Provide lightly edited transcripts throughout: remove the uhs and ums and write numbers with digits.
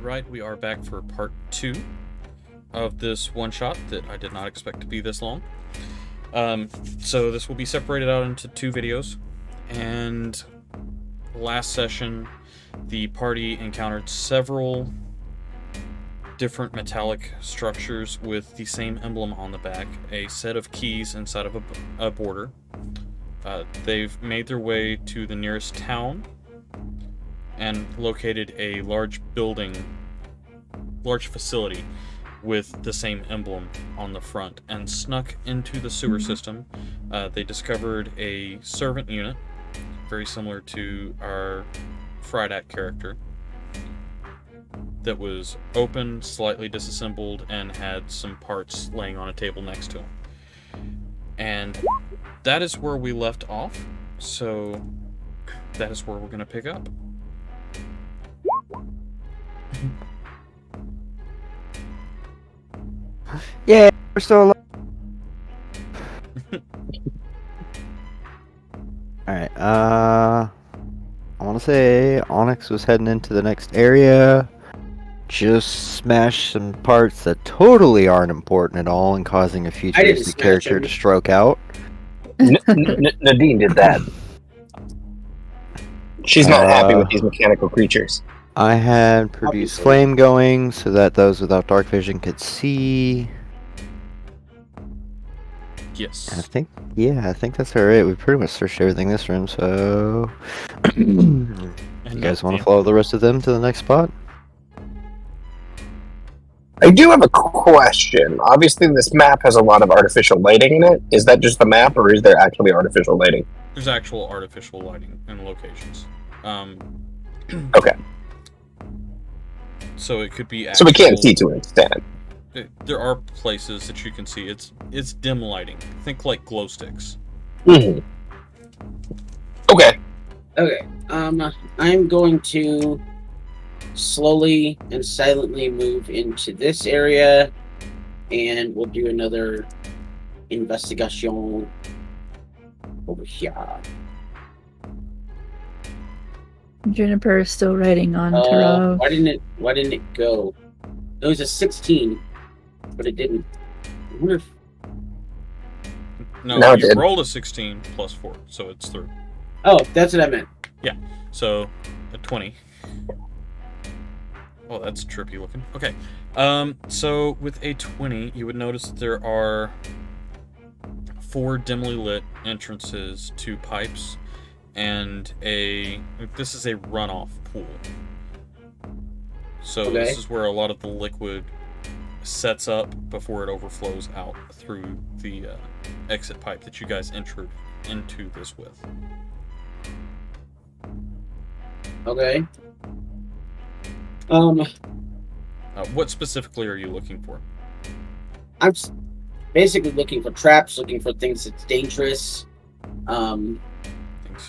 right, we are back for part 2 of this one-shot that I did not expect to be this long. So this will be separated out into 2 videos, and last session the party encountered several different metallic structures with the same emblem on the back, a set of keys inside of a border. They've made their way to the nearest town and located a large facility with the same emblem on the front, and snuck into the sewer system. They discovered a servant unit, very similar to our Fridak character, that was open, slightly disassembled, and had some parts laying on a table next to him. And that is where we left off, so that is where we're going to pick up. Yeah, we're still alive. Alright, I want to say Onyx was heading into the next area. Just smashed some parts that totally aren't important at all and causing a futuristic character to stroke out. Nadine did that. She's not happy with these mechanical creatures. I had produced flame going so that those without dark vision could see. Yes. I think that's alright. We pretty much searched everything in this room, so you guys want to follow the rest of them to the next spot? I do have a question. Obviously, this map has a lot of artificial lighting in it. Is that just the map, or is there actually artificial lighting? There's actual artificial lighting in locations. Okay. So it could be. So we can't see to an extent. There are places that you can see. It's dim lighting. Think like glow sticks. Mm-hmm. Okay. Okay. I'm going to slowly and silently move into this area, and we'll do another investigation over here. Juniper is still riding on Taro. Why didn't it go? It was a 16, but it didn't. I wonder if... No, you rolled a 16 plus 4, so it's through. Oh, that's what I meant. Yeah, so a 20. Oh, that's trippy looking. Okay, so with a 20, you would notice that there are 4 dimly lit entrances to pipes, and this is a runoff pool. So This is where a lot of the liquid sets up before it overflows out through the exit pipe that you guys entered into this with. Okay. What specifically are you looking for? I'm basically looking for traps, looking for things that's dangerous. Things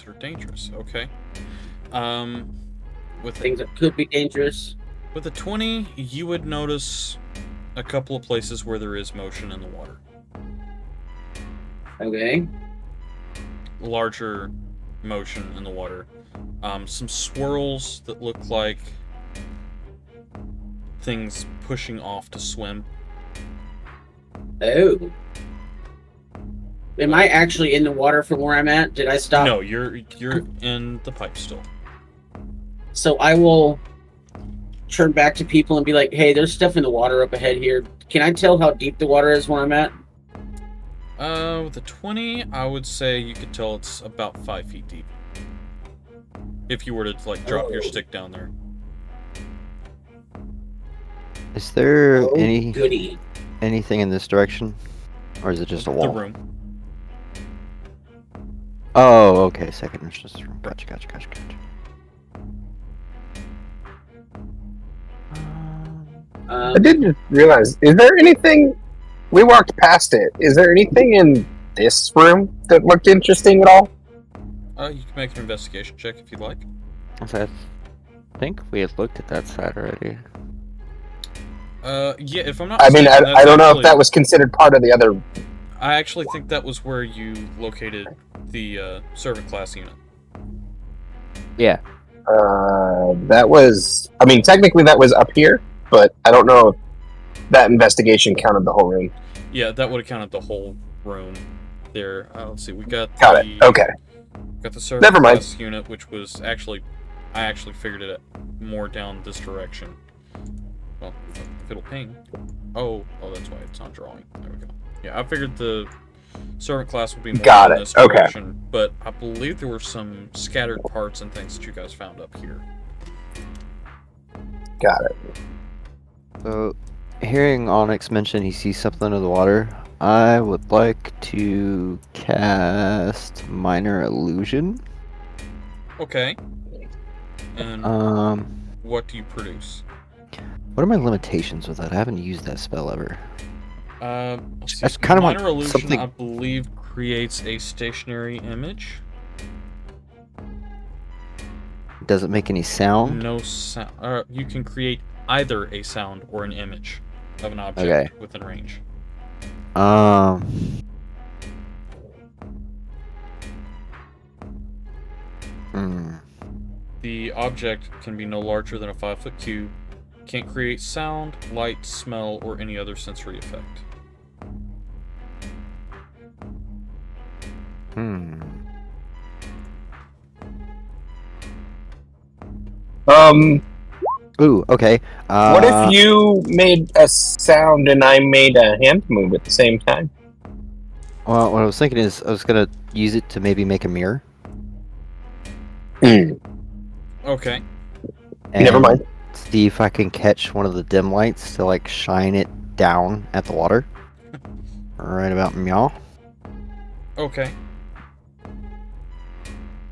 that are dangerous, okay. With things that could be dangerous. With a 20, you would notice a couple of places where there is motion in the water. Okay. Larger motion in the water. Some swirls that look like things pushing off to swim. Oh. Am I actually in the water from where I'm at? Did I stop? No, you're in the pipe still. So I will turn back to people and be like, hey, there's stuff in the water up ahead here. Can I tell how deep the water is where I'm at? With a 20, I would say you could tell it's about 5 feet deep. If you were to, like, drop your stick down there. Is there goody. anything in this direction? Or is it just a wall? The room. Oh, okay, second entrance room. Gotcha. I did just realize, is there anything... We walked past it. Is there anything in this room that looked interesting at all? You can make an investigation check if you'd like. I think we had looked at that side already. Yeah, if I'm not I mean, mistaken, I don't know if that was considered part of the other... I actually think that was where you located the servant class unit. Yeah. That was. I mean, technically that was up here, but I don't know if that investigation counted the whole room. Yeah, that would have counted the whole room there. Let's see, we got Got it. Okay. Got the server Never mind. class unit, which was actually, I actually figured it more down this direction. Well, if it'll ping. Oh, that's why it's not drawing. There we go. Yeah, I figured the servant class would be more Got in it. this Okay. direction, but I believe there were some scattered parts and things that you guys found up here. Got it. So, hearing Onyx mention he sees something under the water, I would like to cast Minor Illusion. Okay. And what do you produce? What are my limitations with that? I haven't used that spell ever. Let's see. That's kind of Minor like illusion, something. I believe, creates a stationary image. Does it make any sound? No sound. You can create either a sound or an image of an object Okay. within range. The object can be no larger than a 5-foot cube. Can't create sound, light, smell, or any other sensory effect. Ooh, okay. What if you made a sound and I made a hand move at the same time? Well, what I was thinking is I was gonna use it to maybe make a mirror. Okay. And Never mind. See if I can catch one of the dim lights to like shine it down at the water. Right about meow. Okay.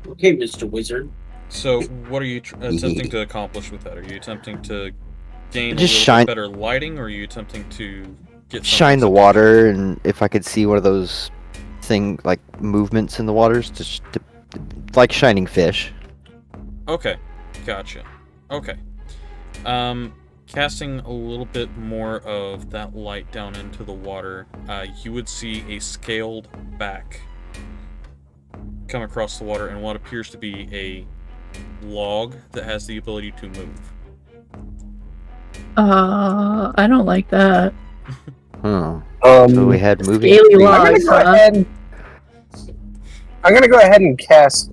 Okay, Mr. Wizard. So, what are you attempting to accomplish with that? Are you attempting to gain Just a little shine- bit better lighting, or are you attempting to get Shine the something- water, and if I could see one of those like movements in the waters, to like shining fish. Okay, gotcha. Okay. Casting a little bit more of that light down into the water, you would see a scaled back come across the water and what appears to be a log that has the ability to move. I don't like that. Huh. So we had moving. Scaly I'm gonna logs, go ahead. I'm gonna go ahead and cast.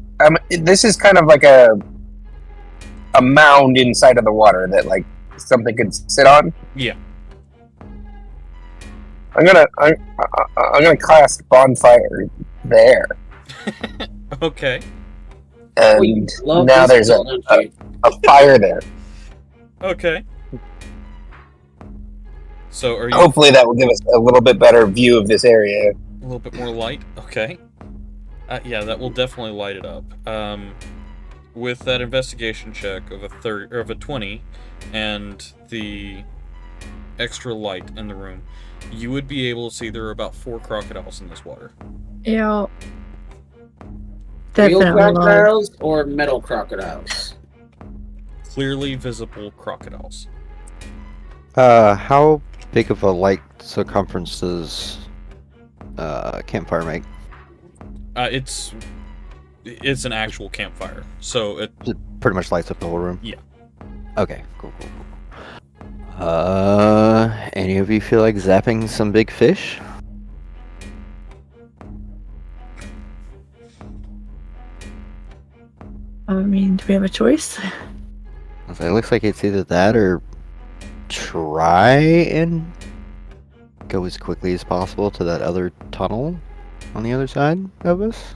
This is kind of like a mound inside of the water that like something could sit on. Yeah. I'm gonna cast bonfire there, Okay. and Love now this there's a spell, don't you? fire there. Okay. So are you Hopefully, that will give us a little bit better view of this area. a little bit more light? Okay. Yeah, that will definitely light it up. With that investigation check of a 20 and the extra light in the room, you would be able to see there are about 4 crocodiles in this water. Yeah. Real Definitely large. crocodiles or metal crocodiles? Clearly visible crocodiles. How big of a light circumference does campfire make? It's an actual campfire, so it Pretty much lights up the whole room. Yeah. Okay. Cool. Any of you feel like zapping some big fish? I mean, do we have a choice? It looks like it's either that or try and go as quickly as possible to that other tunnel on the other side of us.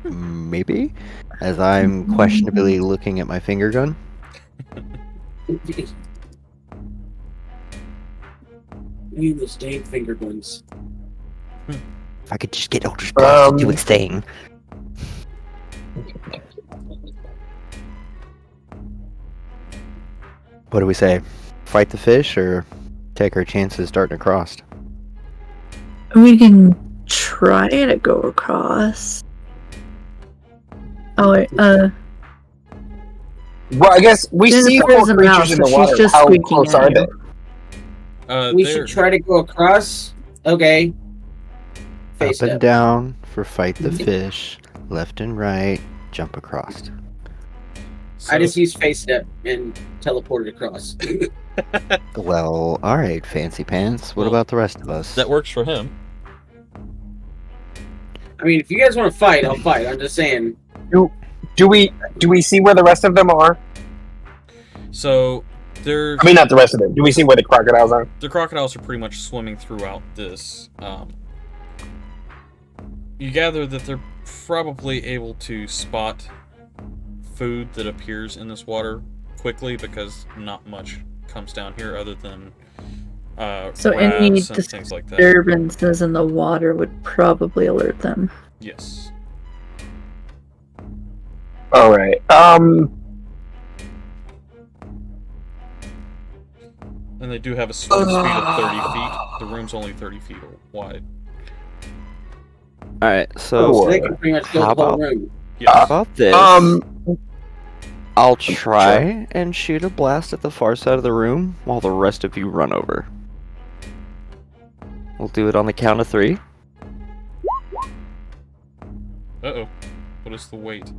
Maybe, as I'm questionably looking at my finger gun. You the stained finger guns. If I could just get Eldritch Blast to do its thing. What do we say? Fight the fish or take our chances starting across? We can try to go across. Oh wait, Well, I guess we see Jennifer's 4 a creatures mouse, in so the she's water. just How squeaking close at are you. they? We they're- should try to go across. Okay. Face Up and up. down for fight the fish. Left and right, jump across. I just used face step and teleported across. Well, alright, Fancy Pants. What Well, about the rest of us? That works for him. I mean, if you guys want to fight, I'll fight. I'm just saying. Do we see where the rest of them are? So they're I mean, not the rest of them. Do we see where the crocodiles are? the crocodiles are pretty much swimming throughout this. You gather that they're probably able to spot food that appears in this water quickly because not much comes down here other than So any crabs and things like that. disturbances in the water would probably alert them. Yes. All right. And they do have a swim speed of 30 feet. The room's only 30 feet wide. Alright, Oh, so They can pretty much fill how the whole about- room. Yes. how about this? I'll try Sure. and shoot a blast at the far side of the room while the rest of you run over. We'll do it on the count of 3. Uh-oh. What is the weight?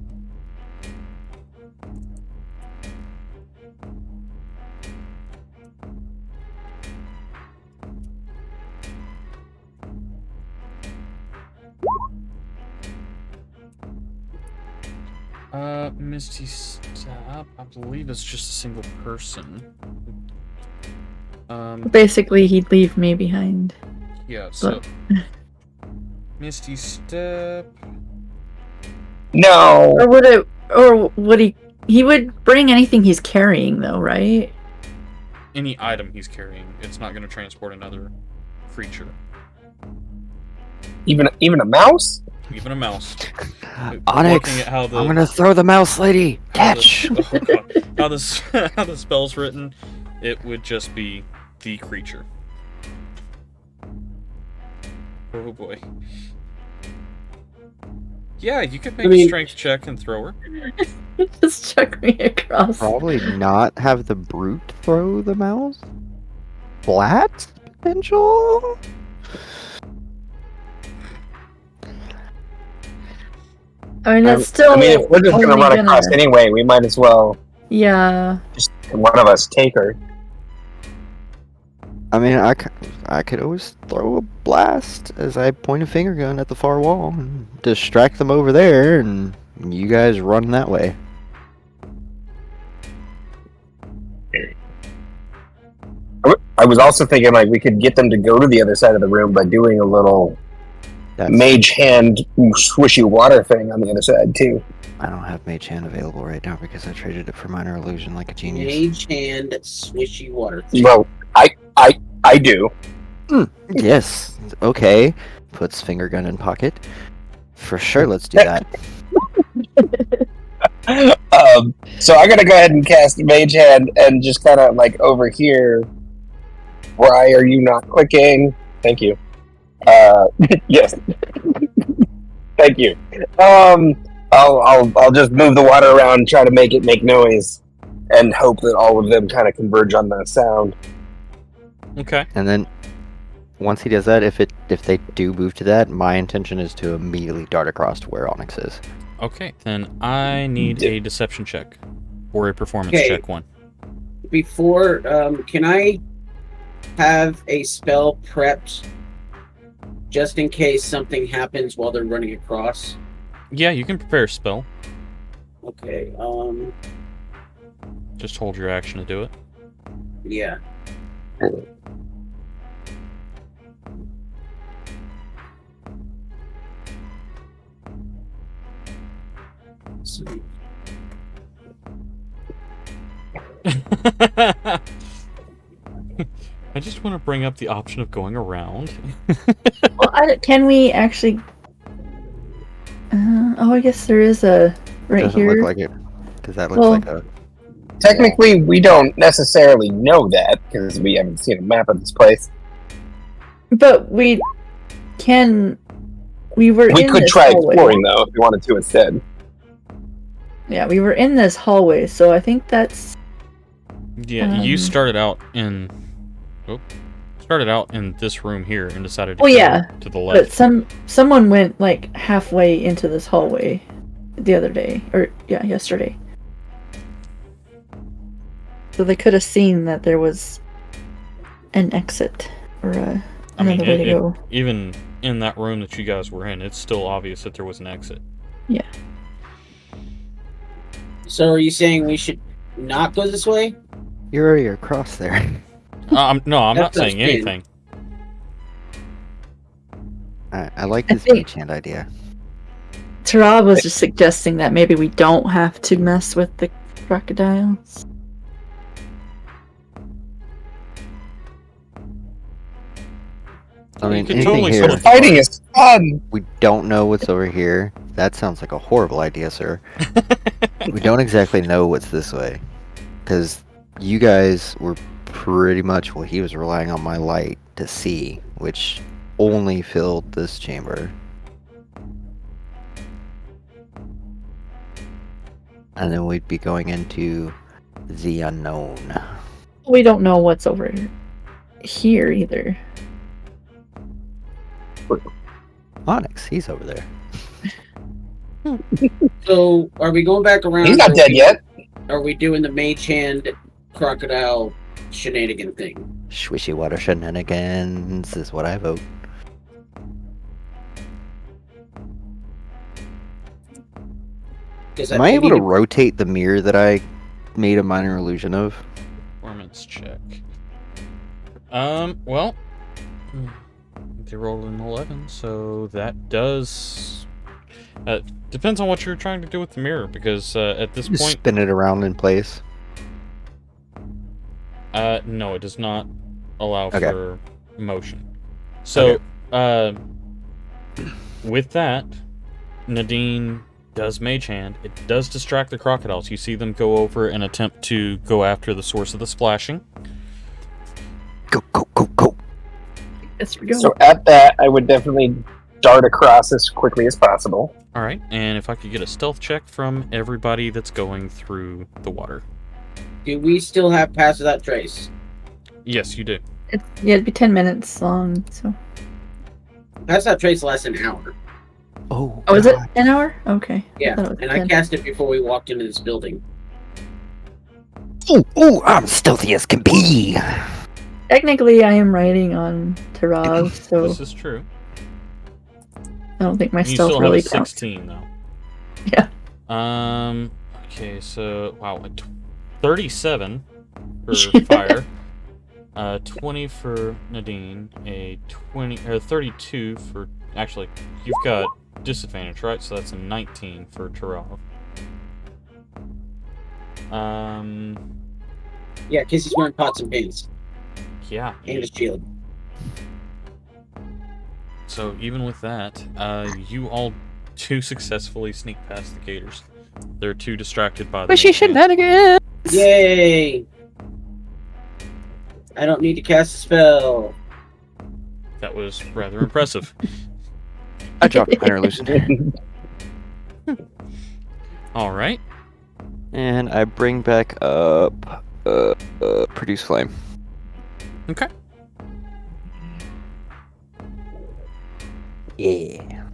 Misty Step, I believe it's just a single person. Basically, he'd leave me behind. Yeah, so... Misty Step... No. Or would he? He would bring anything he's carrying, though, right? Any item he's carrying, it's not going to transport another creature. Even a mouse? Even a mouse. Onyx, Looking at how the, I'm gonna throw the mouse lady! Catch! how the spell's written, it would just be the creature. Oh boy. Yeah, you could make a strength check and throw her. Just chuck me across. Probably not have the brute throw the mouse? Flat? Potential? I mean, that's still. I mean, if we're just gonna only run across anyway, we might as well Yeah. just one of us take her. I mean, I could always throw a blast as I point a finger gun at the far wall and distract them over there, and you guys run that way. I was also thinking like we could get them to go to the other side of the room by doing a little mage hand swishy water thing on the other side too. I don't have Mage Hand available right now because I traded it for Minor Illusion like a genius. Mage hand swishy water. Well, I do. Yes. Okay. Puts finger gun in pocket. For sure, let's do that. So I'm gonna go ahead and cast Mage Hand and just kind of like over here. Why are you not clicking? Thank you. Yes. Thank you. I'll just move the water around and try to make it make noise, and hope that all of them kind of converge on that sound. Okay. And then once he does that, if they do move to that, my intention is to immediately dart across to where Onyx is. Okay, then I need a deception check. Or a performance Okay. check one. Before, can I have a spell prepped just in case something happens while they're running across? Yeah, you can prepare a spell. Okay, Just hold your action to do it. yeah. So, I just want to bring up the option of going around. Well, can we actually? I guess there is a right Doesn't here. look like it. Because that looks Well- like a... Technically, we don't necessarily know that because we haven't seen a map of this place. But we can. We were. We in could this try hallway. exploring though if we wanted to instead. Yeah, we were in this hallway, so I think that's. Yeah, you Um, started out in this room here and decided to Oh, go yeah, to the But left. someone went like halfway into this hallway the other day, or yeah, yesterday. So they could have seen that there was an exit or another way to go. Even in that room that you guys were in, it's still obvious that there was an exit. Yeah. So are you saying we should not go this way? You're already across there. No, I'm not That's what I'm saying saying. anything. I like I this think- magehand idea. Tarab was just suggesting that maybe we don't have to mess with the crocodiles. I mean, could anything totally here, sort of- Fighting is fun. we don't know what's over here. That sounds like a horrible idea, sir. We don't exactly know what's this way. Because you guys were pretty much what he was relying on my light to see, which only filled this chamber. And then we'd be going into the unknown. We don't know what's over here either. Onyx, he's over there. So are we going back around? He's not or dead yet. Are we doing the mage hand crocodile shenanigan thing? Swishy water shenanigans is what I vote. Am I able to rotate the mirror that I made a minor illusion of? Performance check. Well, they rolled an 11, so that does. Depends on what you're trying to do with the mirror, because at this Just point, spin it around in place. no, it does not allow Okay. for motion. So, with that, Nadine does Mage Hand. It does distract the crocodiles. You see them go over and attempt to go after the source of the splashing. Go, go, go, go. Yes, we go. So at that, I would definitely dart across as quickly as possible. All right, and if I could get a stealth check from everybody that's going through the water. Do we still have Pass Without Trace? Yes, you do. It'd be 10 minutes long, so. Pass Without Trace lasts an hour. Oh, Oh, is it God. an hour? Okay. Yeah, thought it was and I 10. cast it before we walked into this building. Ooh, ooh, I'm stealthy as can be. Technically, I am riding on Tarab, so This is true. I don't think my You stealth still really have a counts. 16 though. Yeah. Okay, so wow, 37 for fire. 20 for Nadine, a 20 or 32 for. Actually, you've got disadvantage, right? So that's a 19 for Tarov. Yeah, because he's wearing pots and pans Yeah. and his shield. So even with that, you all do successfully sneak past the gators. They're too distracted by the. Swishy mage hand. shenanigans. Yay! I don't need to cast a spell. That was rather impressive. I dropped minor illusion. All right. And I bring back up produce flame. Okay. Yeah.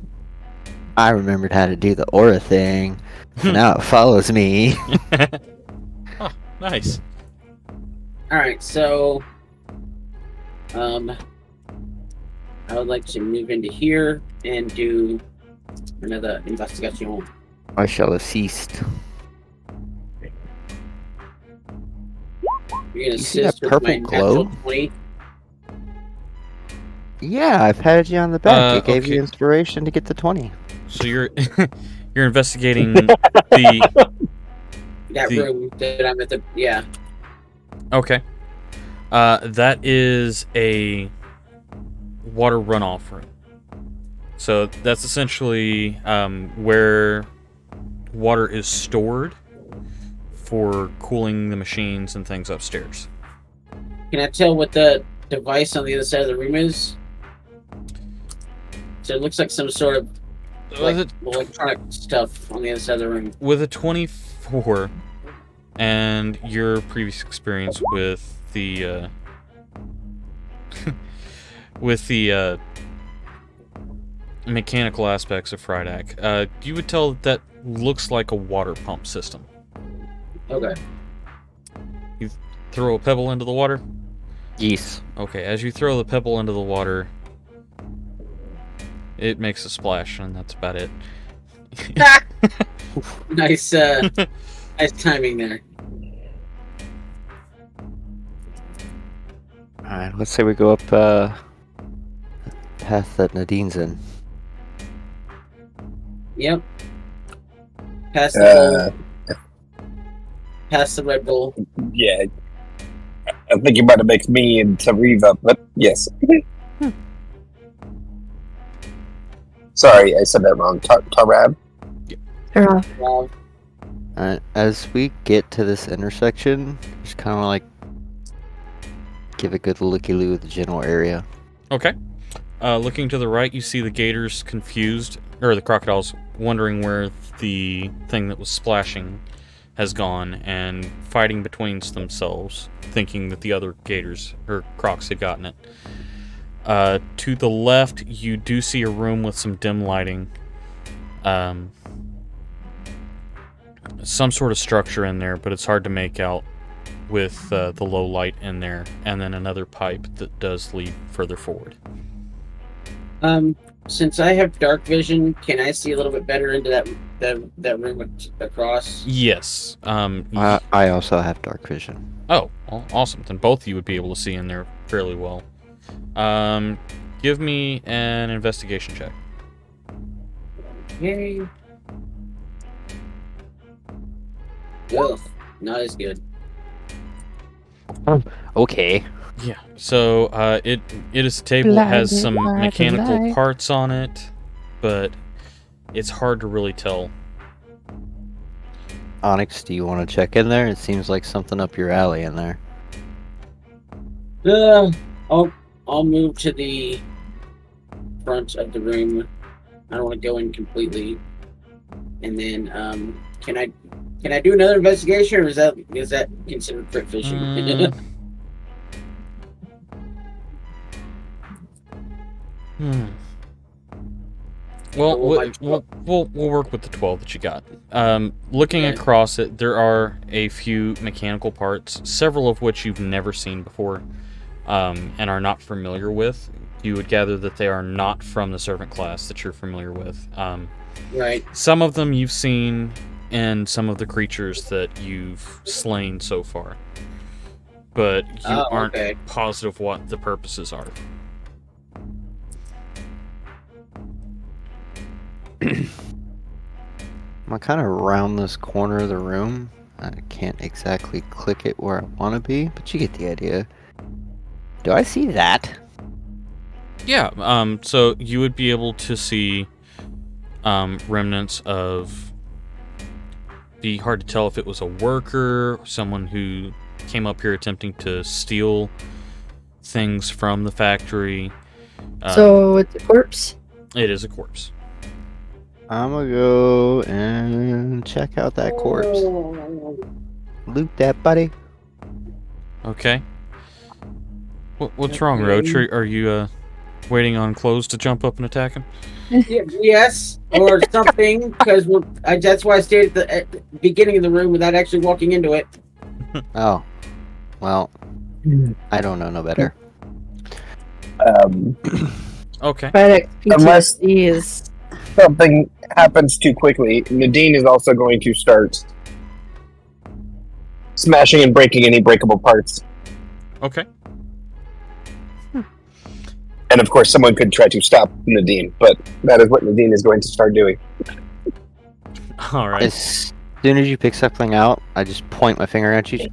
I remembered how to do the aura thing. So now it follows me. Oh, nice. Alright, so I would like to move into here and do another investigation. I shall assist. You're gonna You see that assist with my purple glow? natural 20. Yeah, I patted you on the back. It gave okay. you inspiration to get to 20. So you're you're investigating the. That The- room that I'm at the Okay. That is a water runoff room. So that's essentially where water is stored for cooling the machines and things upstairs. Can I tell what the device on the other side of the room is? So it looks like some sort of electronic stuff on the other side of the room. With a 24 and your previous experience with the with the mechanical aspects of Frydak, you would tell that looks like a water pump system. Okay. throw a pebble into the water? Yes. Okay, as you throw the pebble into the water, it makes a splash, and that's about it. Nice, nice timing there. Alright, let's say we go up path that Nadine's in. Yep. Past the bowl. Past the Red Bull. Yeah. I think you're about to mix me into Reva, but yes. Sorry, I said that wrong. Tarab? Hurrah. Wow. Alright, as we get to this intersection, just kind of like give a good looky-loo at the general area. Okay. Looking to the right, you see the gators confused, or the crocodiles wondering where the thing that was splashing has gone and fighting between themselves, thinking that the other gators or crocs had gotten it. To the left, you do see a room with some dim lighting. Some sort of structure in there, but it's hard to make out with the low light in there, and then another pipe that does lead further forward. Since I have dark vision, can I see a little bit better into that room across? Yes. I also have dark vision. Oh, well, awesome. Then both of you would be able to see in there fairly well. Give me an investigation check. Yay. Ugh, not as good. Okay. Yeah. So it is a table that has some mechanical parts on it, but it's hard to really tell. Onyx, do you want to check in there? It seems like something up your alley in there. I'll move to the front of the room. I don't want to go in completely. And then, can I do another investigation, or is that considered crit fishing? Well, we'll work with the 12 that you got. Looking across it, there are a few mechanical parts, several of which you've never seen before, and are not familiar with. You would gather that they are not from the servant class that you're familiar with. Right. Some of them you've seen in some of the creatures that you've slain so far, but you aren't positive what the purposes are. I'm kind of around this corner of the room. I can't exactly click it where I want to be, but you get the idea. Do I see that? Yeah, so you would be able to see remnants of... Be hard to tell if it was a worker, someone who came up here attempting to steal things from the factory. So it's a corpse? It is a corpse. I'm gonna go and check out that corpse. Loot that, buddy. Okay. What's wrong, Roach? Are you waiting on clothes to jump up and attack him? Yes, or something, because that's why I stayed at the beginning of the room without actually walking into it. Oh. Well, I don't know no better. Okay. But Unless- PTSD is... Something happens too quickly, Nadine is also going to start smashing and breaking any breakable parts. Okay. And of course, someone could try to stop Nadine, but that is what Nadine is going to start doing. All right. As soon as you pick something out, I just point my finger at you.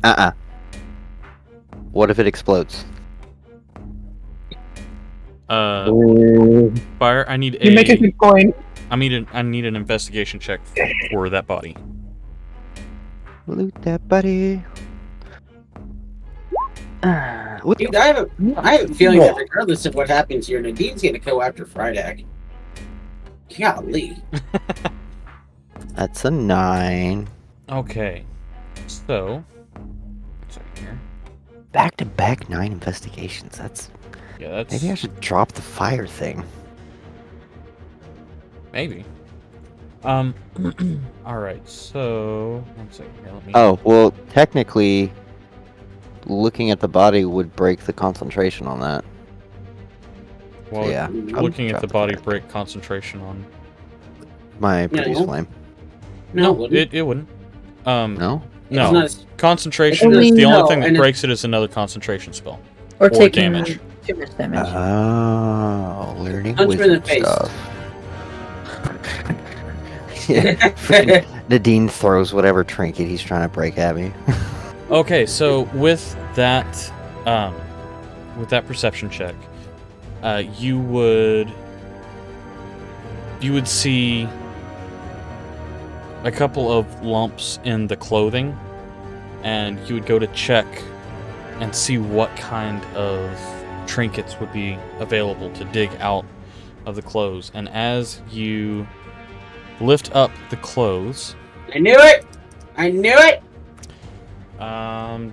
What if it explodes? Fire. I need You make a good point. I need an investigation check for that body. Loot that, buddy. What Dude, I have a feeling that regardless of what happens here, Nadine's gonna go after Friday. Golly. That's a 9. Okay. So, here. Back-to-back 9 investigations. That's... Yeah, that's... Maybe I should drop the fire thing. Maybe. Alright, so... One second here, let me... Oh, well, technically... looking at the body would break the concentration on that. Well, So, yeah. looking at Drop the the body card. break concentration on. My produce No. flame. No, it wouldn't. It wouldn't. No? It's No. not as- Concentration. Only- The only no, thing that and breaks it is another concentration spell. Or Or taking damage. too much damage. Oh, learning Punch him in the wizard face. stuff. Yeah, freaking Nadine throws whatever trinket he's trying to break at me. Okay, so with that perception check, you would see a couple of lumps in the clothing, and you would go to check and see what kind of trinkets would be available to dig out of the clothes. And as you lift up the clothes, I knew it! I knew it!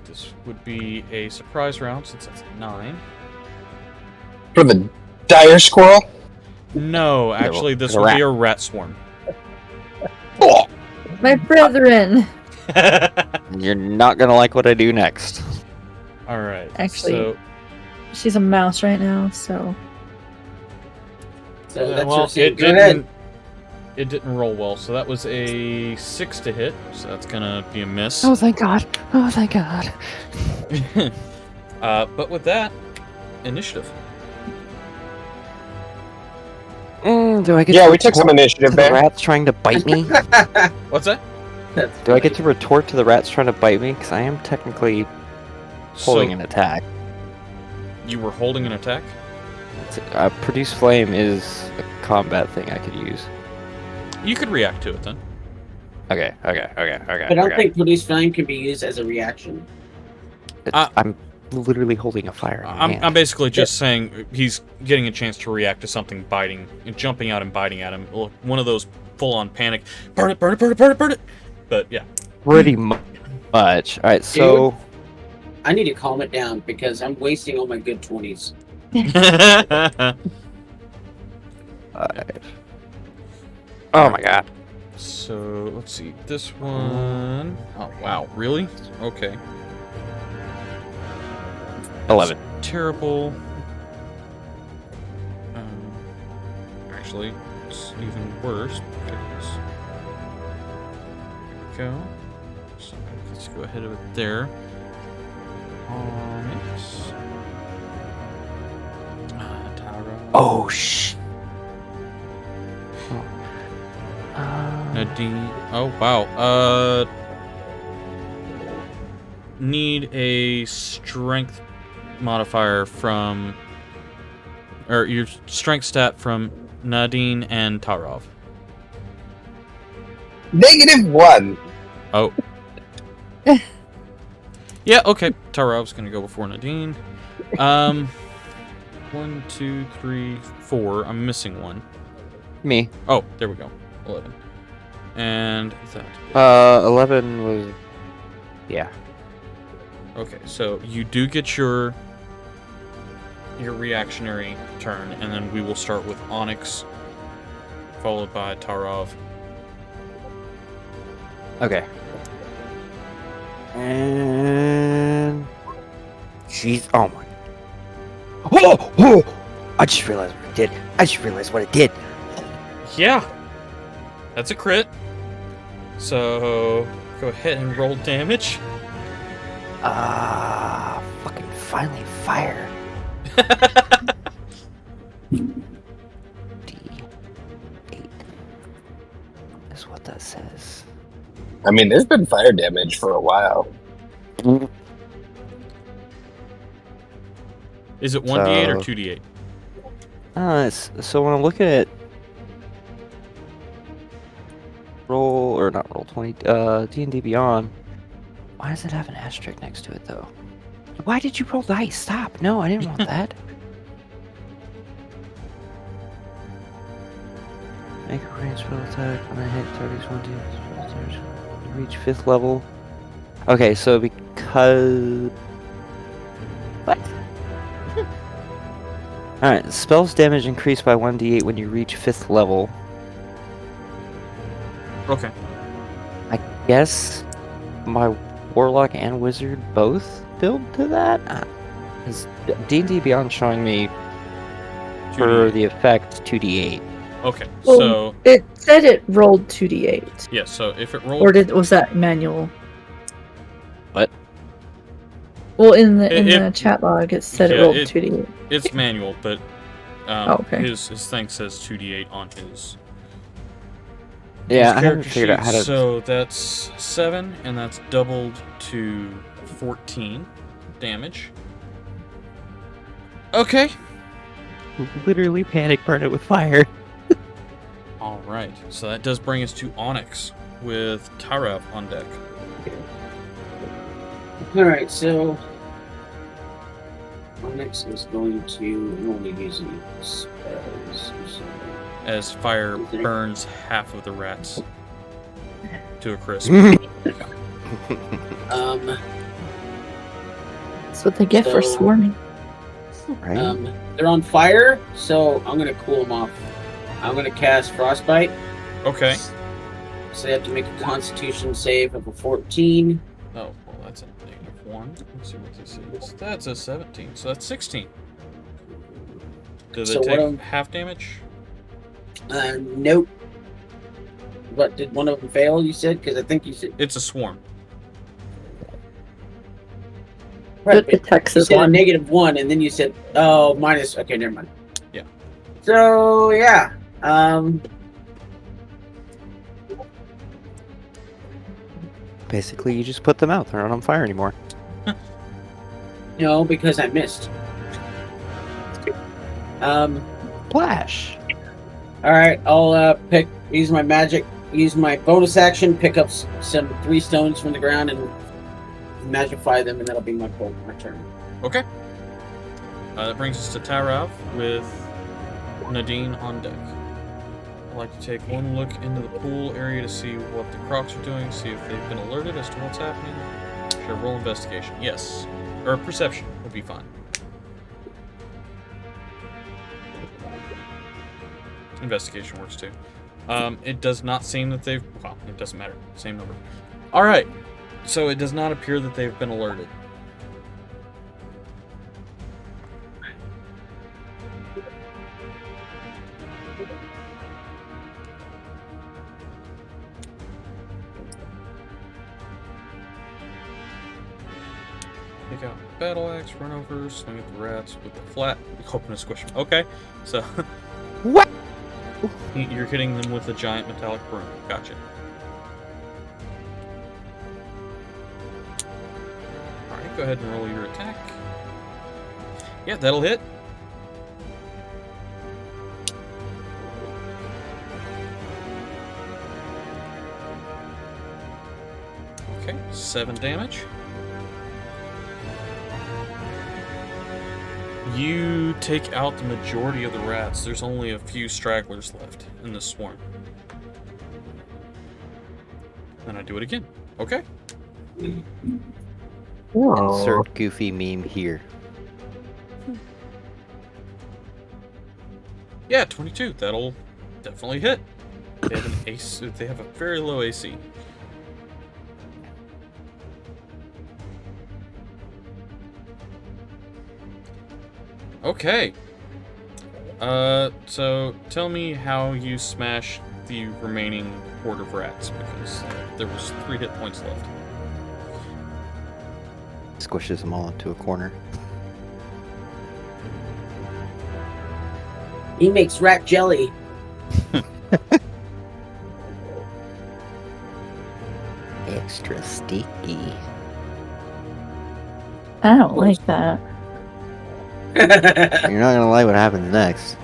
this would be a surprise round since that's a 9. For the dire squirrel? No, actually, this a would rat. be a rat swarm. Oh, My brethren! You're not gonna like what I do next. All right. Actually, so, She's a mouse right now, so. So that's well, your scene. it Go ahead. didn't. It didn't roll well, so that was a 6 to hit. So that's gonna be a miss. Oh, thank God. Oh, thank God. But with that, initiative. Do I get yeah, to we took some retort initiative to the there. rats trying to bite me? What's that? That's Do I get funny. to retort to the rats trying to bite me? Because I am technically holding So an attack. you were holding an attack. Produce flame is a combat thing I could use. You could react to it then. Okay. But I don't think police flame can be used as a reaction. I'm literally holding a fire in my hand. I'm basically just saying he's getting a chance to react to something biting, and jumping out and biting at him. One of those full-on panic, burn it, burn it, burn it, burn it, burn it. But yeah. Pretty much. Alright, so... I need to calm it down because I'm wasting all my good 20s. Oh my God. So let's see. This one. Oh wow, really? Okay. 11. Terrible. Actually, it's even worse because. There we go. So let's go ahead of it there. Onyx. Tara. Oh, shh. Nadine. Oh wow. Need a strength modifier from, or your strength stat from Nadine and Tarov. -1. Oh. Yeah. Okay. Tarov's gonna go before Nadine. 1, 2, 3, 4. I'm missing one. Me. Oh, there we go. 11. And that. 11 was... Yeah. Okay, so you do get your reactionary turn, and then we will start with Onyx, followed by Tarov. Okay. And... Jeez, oh my... Oh! I just realized what it did. Yeah, that's a crit. So go ahead and roll damage. Fucking finally fire. D8 is what that says. I mean, there's been fire damage for a while. Is it 1d8 or So- 2d8? So when I look at roll, or not roll 20, D&D Beyond, why does it have an asterisk next to it though? Why did you roll dice? Stop! No, I didn't want that. Make a range spell attack when I hit targets 1d reach 5th level. Okay, so because... What? Alright, spells damage increase by 1d8 when you reach 5th level. Okay. I guess my Warlock and Wizard both build to that? Is D&D Beyond showing me for 2d8. the effect 2d8? Okay, Well, so it said it rolled 2d8. yeah, so if it Or rolled, was that manual? What? Well, in the It- chat log, it said yeah, it rolled it- 2d8. it's manual, but Oh, okay. his thing says 2d8 on his. Yeah, his I haven't character figured out how sheet, to. So that's 7, and that's doubled to 14 damage. Okay. Literally panic burn it with fire. All right. So that does bring us to Onyx with Tarav on deck. Alright, so Onyx is going to only using spells. So As fire burns half of the rats to a crisp. That's what they get for So- swarming. Right? they're on fire, so I'm gonna cool them off. I'm gonna cast Frostbite. Okay. So they have to make a Constitution save of a 14. Oh, well, that's a -1. Let's see what this is. That's a 17, so that's 16. Do they So what take I'm- half damage? Nope. But did one of them fail? You said, because I think you said It's a swarm. But the text you is said a one. -1, and then you said, oh, minus. Okay, never mind. Yeah. So yeah, Basically, you just put them out. They're not on fire anymore. no, because I missed. Splash! All right, I'll use my magic, use my bonus action, pick up some 3 stones from the ground and magify them, and that'll be my turn. Okay. That brings us to Tarav with Nadine on deck. I'd like to take one look into the pool area to see what the crocs are doing, see if they've been alerted as to what's happening. Should I roll investigation? Yes. Or perception would be fine. Investigation works too. It does not seem that they've... Well, it doesn't matter. Same number. Alright. So it does not appear that they've been alerted. Take out battle axe, run over, swing at the rats with the flat, hoping to squish them. Okay, so What? you're hitting them with a giant metallic broom. Gotcha. Alright, go ahead and roll your attack. Yeah, that'll hit. Okay, 7 damage. You take out the majority of the rats. There's only a few stragglers left in this swarm. And I do it again. Okay. Insert goofy meme here. Yeah, 22. That'll definitely hit. They have an ace. They have a very low AC. Okay. So tell me how you smash the remaining horde of rats, because there was 3 hit points left. Squishes them all into a corner. He makes rat jelly. Extra sticky. I don't like that. You're not gonna like what happens next.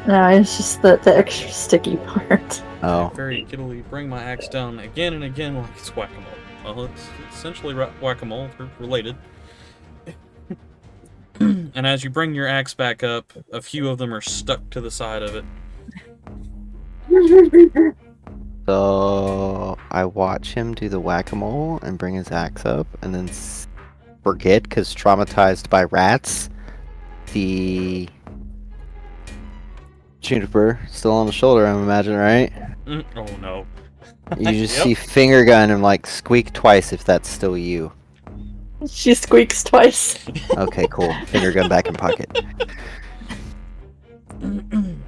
No, it's just the extra sticky part. Oh. Very giddily bring my axe down again and again like it's whack-a-mole. Well, it's essentially whack-a-mole. They're related. And as you bring your axe back up, a few of them are stuck to the side of it. So I watch him do the whack-a-mole and bring his axe up, and then forget, because traumatized by rats, the juniper still on the shoulder, I'm imagining, right? Oh no. You just Yep. see finger gun and like squeak twice if that's still you. She squeaks twice. Okay, cool. Finger gun back in pocket. And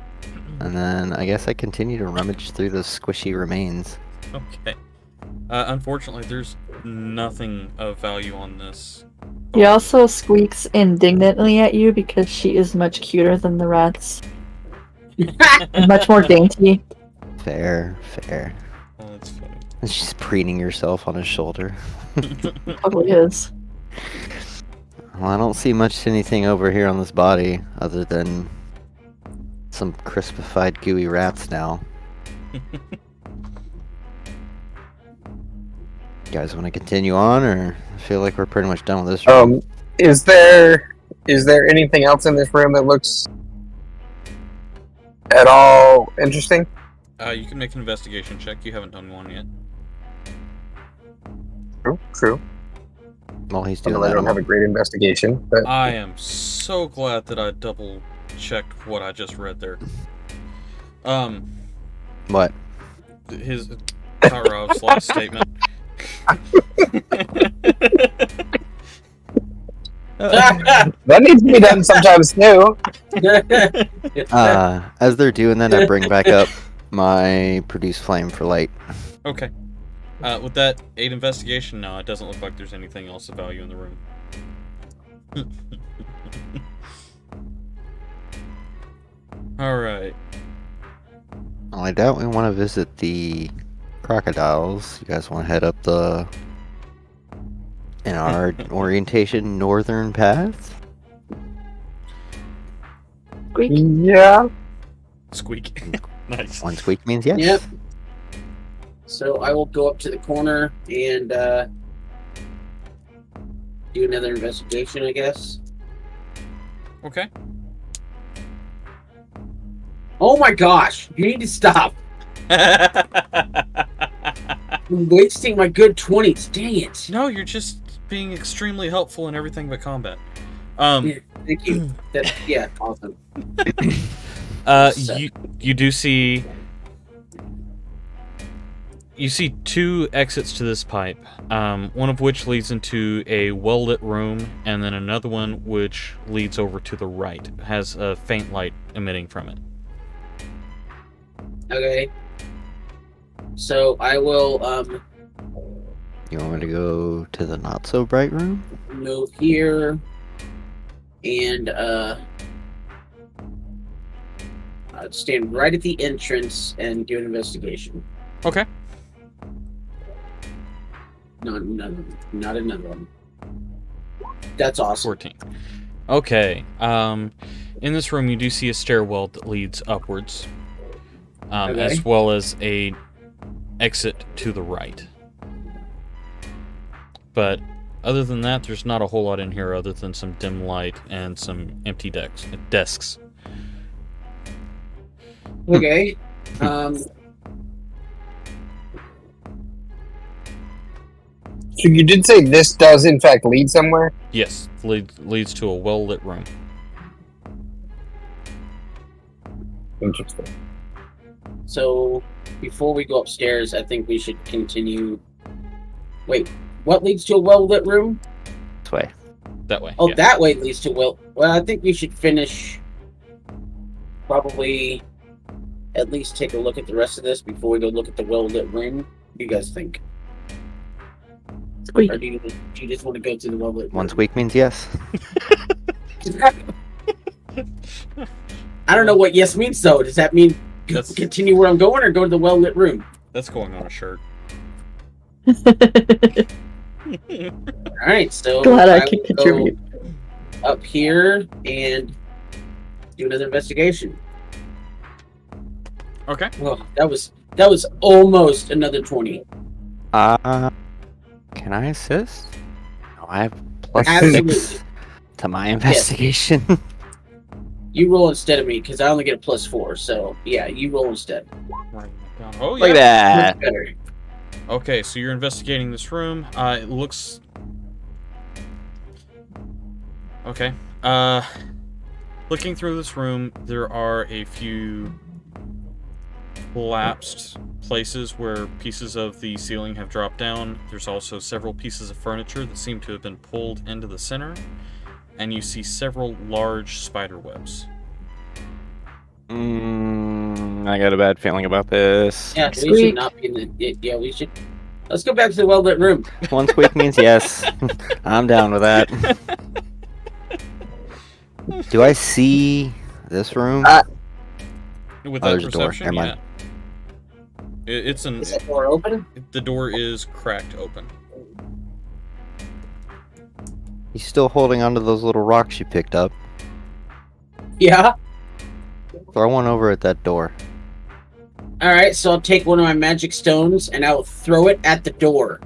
then I guess I continue to rummage through the squishy remains. Okay. Unfortunately, there's nothing of value on this. He also squeaks indignantly at you because she is much cuter than the rats. And much more dainty. Fair. Oh, that's funny. And she's preening herself on his shoulder. Probably is. Well, I don't see much anything over here on this body other than some crispified gooey rats now. You guys want to continue on, or I feel like we're pretty much done with this room? Is there anything else in this room that looks at all interesting? You can make an investigation check. You haven't done one yet. True. While he's I doing know I that, don't have a great investigation, but I am so glad that I double checked what I just read there. What? His Tarov's last statement. that needs to be done sometimes too. As they're doing that, I bring back up my produce flame for light. Okay. With that 8 investigation, no, it doesn't look like there's anything else of value in the room. Alright. Well, I doubt we want to visit the crocodiles. You guys want to head up in our orientation northern path? Squeak. Yeah. Squeak. Nice. One squeak means yes. Yep. So I will go up to the corner and do another investigation, I guess. Okay. Oh my gosh! You need to stop. I'm wasting my good 20s. Dang it. No, you're just being extremely helpful in everything but combat. Yeah, thank you. Yeah, awesome. You do see... You see 2 exits to this pipe, one of which leads into a well-lit room, and then another one which leads over to the right. It has a faint light emitting from it. Okay. So I will You want me to go to the not so bright room? move here and I'd stand right at the entrance and do an investigation. Okay. Not another one. That's awesome. 14. Okay. In this room, you do see a stairwell that leads upwards, Okay. as well as a exit to the right. But other than that, there's not a whole lot in here other than some dim light and some empty desks. Okay. So you did say this does in fact lead somewhere? Yes, leads to a well-lit room. Interesting. So before we go upstairs, I think we should continue. Wait, what leads to a well-lit room? This way. That way. Oh, yeah. that way leads to well. Well, I think we should finish. Probably, at least take a look at the rest of this before we go look at the well-lit room. What do you guys think? Squeak. Or do you just want to go to the well-lit room? One squeak means yes. I don't know what yes means though. Does that mean That's- continue where I'm going or go to the well-lit room? That's going on a shirt. All right, so Glad I will could go contribute. up here and do another investigation. Okay. Well, that was almost another 20. Can I assist? No, I have plus Absolutely. 6 to my investigation. You roll instead of me because I only get a +4. So yeah, you roll instead. Oh, Look at yeah. that. Much better. Okay, so you're investigating this room. It looks... Okay. Looking through this room, there are a few collapsed places where pieces of the ceiling have dropped down. There's also several pieces of furniture that seem to have been pulled into the center. And you see several large spider webs. I got a bad feeling about this. Yeah, we Squeak. should not be in the. Yeah, we should. Let's go back to the well-lit room. One squeak means yes. I'm down with that. Do I see this room? With Oh, that there's a door. perception, Never yeah. mind. It's an. Is that door open? The door is cracked open. He's still holding onto those little rocks you picked up. Yeah. Throw one over at that door. All right, so I'll take one of my magic stones and I'll throw it at the door.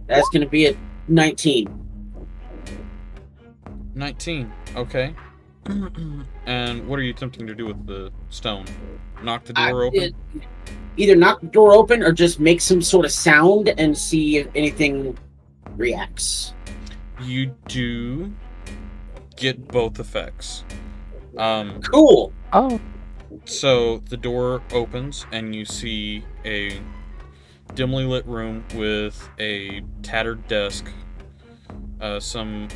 That's gonna be a 19. 19. Okay. And what are you attempting to do with the stone? Knock the door open? Either knock the door open or just make some sort of sound and see if anything reacts. You do get both effects. Cool. Oh. So the door opens and you see a dimly lit room with a tattered desk, some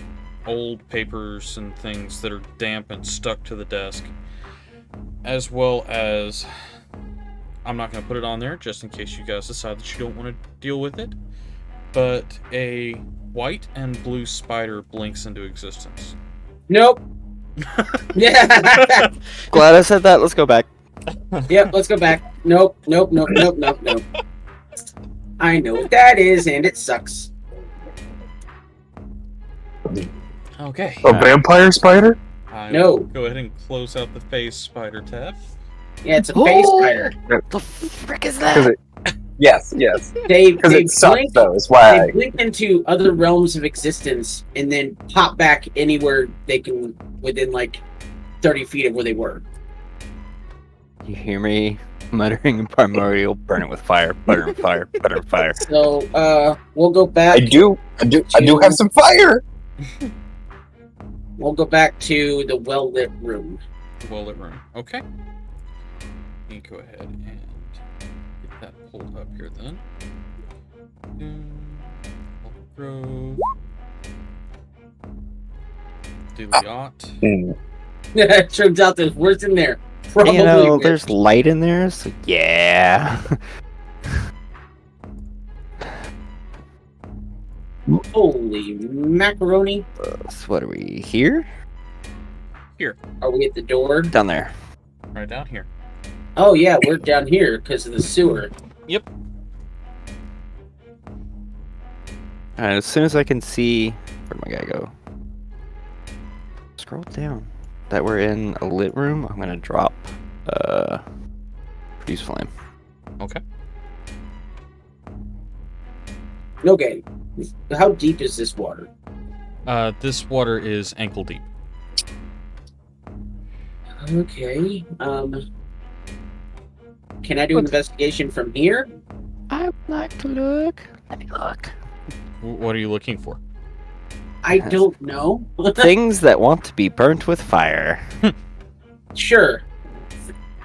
old papers and things that are damp and stuck to the desk, as well as, I'm not going to put it on there just in case you guys decide that you don't want to deal with it, but a white and blue spider blinks into existence. Nope. Yeah. Glad I said that. Let's go back. Yep, let's go back. Nope. I know what that is, and it sucks. Okay. A vampire spider? I No. will go ahead and close out the phase spider tab. Yeah, it's a face spider. What the frick is 'Cause that? Yes. They Because it sucks, blink, though. Is why. they blink into other realms of existence and then pop back anywhere they can within like 30 feet of where they were. You hear me muttering in primordial, burn it with fire, butter and fire, butter and fire. So, we'll go back. I do have some fire. We'll go back to the well-lit room. Well-lit room. Okay. Let me go ahead and get that pulled up here then. Eldergrove. Deliot. It turns out there's worse in there. Probably You know, worse. there's light in there, so yeah. Holy macaroni. So what are we here? Are we at the door? Down there. Right down here. Oh, yeah, we're down here because of the sewer. Yep. Alright, as soon as I can see, where'd my guy go? Scroll down. That we're in a lit room, I'm gonna drop fuse flame. Okay. Okay. How deep is this water? This water is ankle deep. Okay. Can I do an investigation from here? I would like to look. Let me look. What are you looking for? I don't know. Things that want to be burnt with fire. Sure.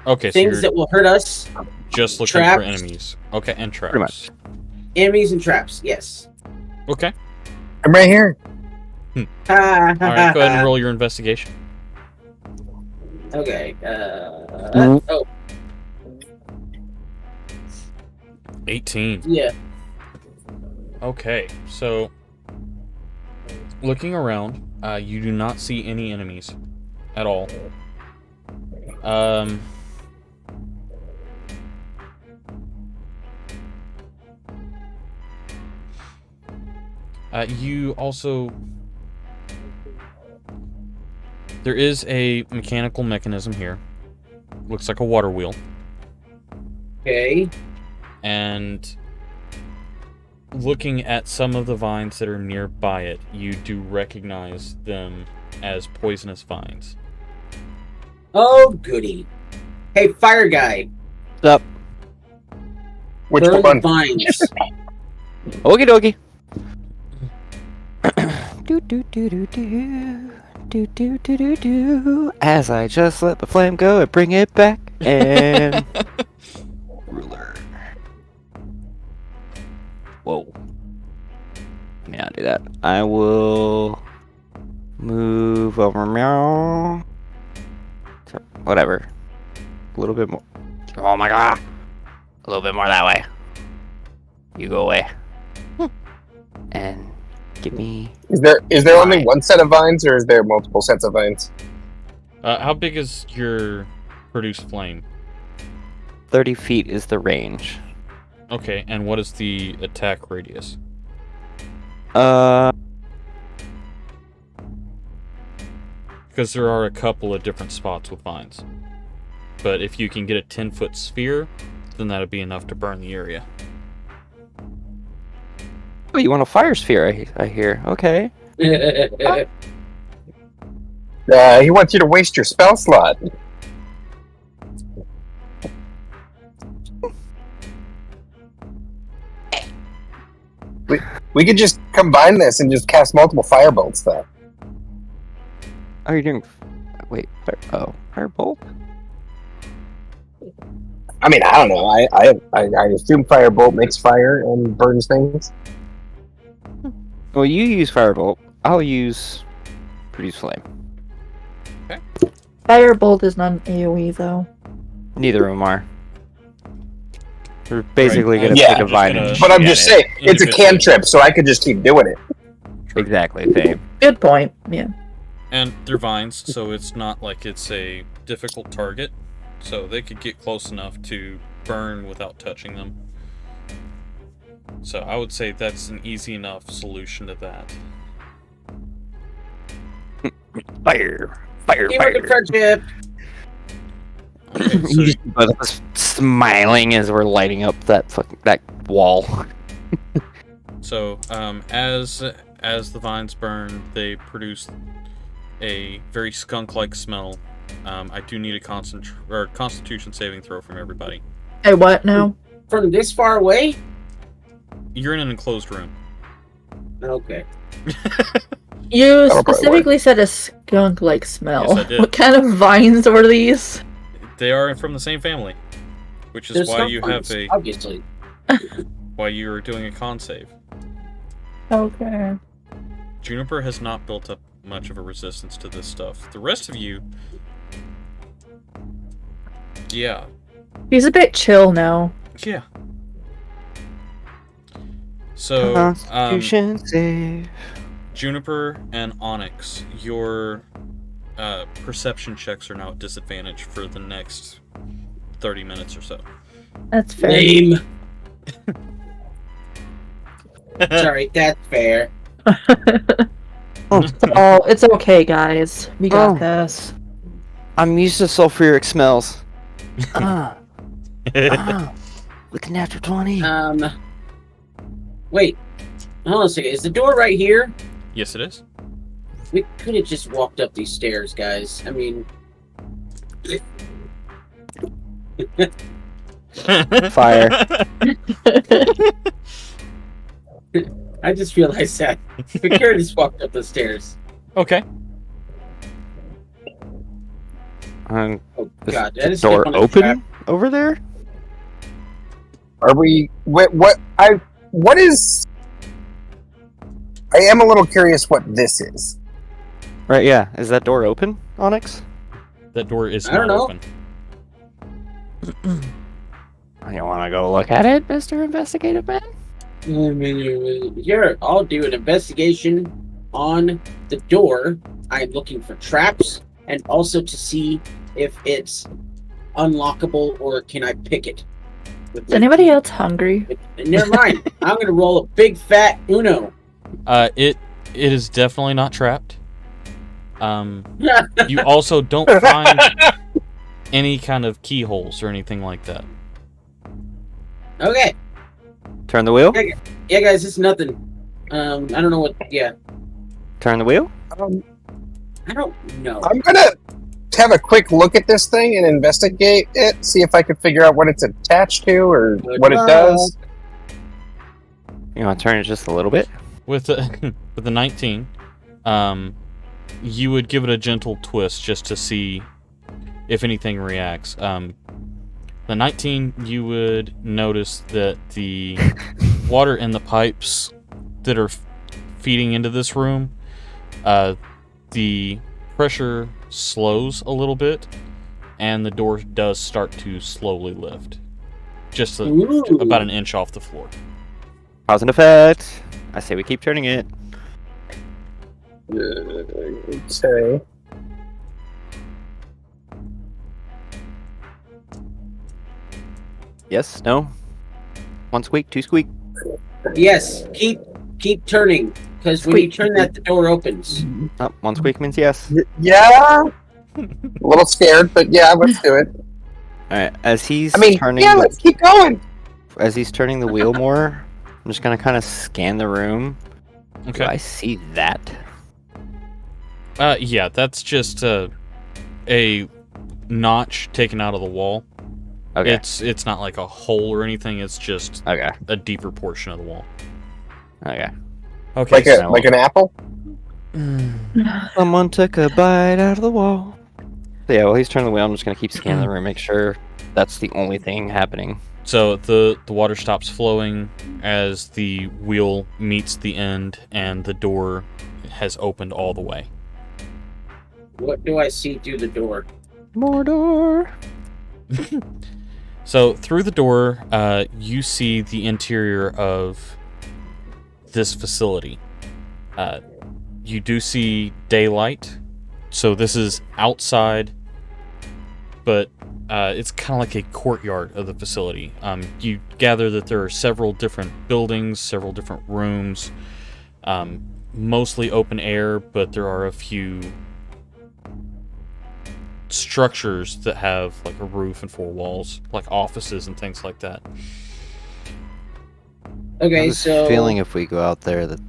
Okay, so Things you're that will hurt us. just looking traps. for enemies. Okay, and traps. Pretty much. Enemies and traps. Yes. Okay. I'm right here. All right, go ahead and roll your investigation. Okay. Mhm. Oh, 18. yeah. Okay, so looking around, you do not see any enemies at all. You also, there is a mechanical mechanism here. Looks like a water wheel. Okay. And looking at some of the vines that are nearby it, you do recognize them as poisonous vines. Oh, goody. Hey, fire guy. What's up? Which Burn one? the vines. Okie dokie. Do do do do do. Do do do do do. As I just let the flame go and bring it back. And ruler. Whoa. May not do that. I will move over. Meow. Whatever. A little bit more. Oh my god. A little bit more that way. You go away. And give me. Is there only one set of vines, or is there multiple sets of vines? How big is your produced flame? 30 feet is the range. Okay, and what is the attack radius? Uh, Because there are a couple of different spots with vines. But if you can get a 10-foot sphere, then that'd be enough to burn the area. oh, you want a fire sphere? I hear. Okay. He wants you to waste your spell slot. We could just combine this and just cast multiple firebolts, though. Are you doing? Wait. Firebolt. I mean, I don't know. I assume firebolt makes fire and burns things. Well, you use firebolt. I'll use produce flame. Firebolt is not an AoE though. Neither of them are. We're basically Right. gonna Yeah. pick a vine. and But I'm shoot just at it. saying, it's a cantrip, so I could just keep doing it. Exactly. Same. Good point. Yeah. And they're vines, so it's not like it's a difficult target. So they could get close enough to burn without touching them. So I would say that's an easy enough solution to that. Fire. Teamwork and friendship. Okay, so You just both of us smiling as we're lighting up that wall. So, as the vines burn, they produce a very skunk-like smell. I do need a Constitution saving throw from everybody. Hey, what now? From this far away? You're in an enclosed room. Okay. You That'll probably specifically said a skunk-like smell. Yes, I did. What kind of vines were these? They are from the same family, which is There's why some you vines, have obviously. why you are doing a con save. Okay. Juniper has not built up much of a resistance to this stuff. The rest of you, yeah. He's a bit chill now. Yeah. So, Constitution save. Juniper and Onyx, your perception checks are now at disadvantage for the next 30 minutes or so. That's fair. Lame. Sorry, that's fair. Oh, it's okay, guys. We got Oh. this. I'm used to sulfuric smells. With a natural 20. Wait. Hold on a second. Is the door right here? Yes, it is. We could have just walked up these stairs, guys. I mean, Fire. I just realized that. We could have just walked up the stairs. Okay. Oh, Is God. I the just door stepped on a trap. open over there? Are we? What is? I am a little curious what this is. Right, yeah. Is that door open, Onyx? That door is I don't not know. open. You want to go look at it, Mr. Investigative Man? Here, I'll do an investigation on the door. I'm looking for traps and also to see if it's unlockable or can I pick it. Is anybody else hungry? Never mind. I'm gonna roll a big fat Uno. It is definitely not trapped. You also don't find any kind of keyholes or anything like that. Okay. Turn the wheel? Yeah, guys, it's nothing. I don't know what. Yeah, Turn the wheel? I don't know. I'm gonna have a quick look at this thing and investigate it. See if I can figure out what it's attached to or what it does. You want to turn it just a little bit? With the with the 19, you would give it a gentle twist just to see if anything reacts. The 19, you would notice that the water in the pipes that are feeding into this room, the pressure slows a little bit, and the door does start to slowly lift. Just about an inch off the floor. Cause and effect. I say we keep turning it. Okay. Yes? No? 1 squeak, 2 squeak. Yes, keep turning, because when you turn that, the door opens. Oh, 1 squeak means yes. Yeah. A little scared, but yeah, let's do it. Alright, as he's turning yeah, let's keep going. as he's turning the wheel more, I'm just gonna kind of scan the room. Do Okay. I see that? Yeah, that's just a notch taken out of the wall. Okay. It's not like a hole or anything. It's just Okay. a deeper portion of the wall. Okay. Okay. Like an apple. Someone took a bite out of the wall. So yeah, while he's turning the wheel, I'm just gonna keep scanning the room, make sure that's the only thing happening. So the water stops flowing as the wheel meets the end, and the door has opened all the way. What do I see through the door? Mordor. So through the door, you see the interior of this facility. You do see daylight. So this is outside, but it's kind of like a courtyard of the facility. You gather that there are several different buildings, several different rooms, mostly open air, but there are a few structures that have like a roof and 4 walls, like offices and things like that. I Okay, have a so feeling if we go out there, that's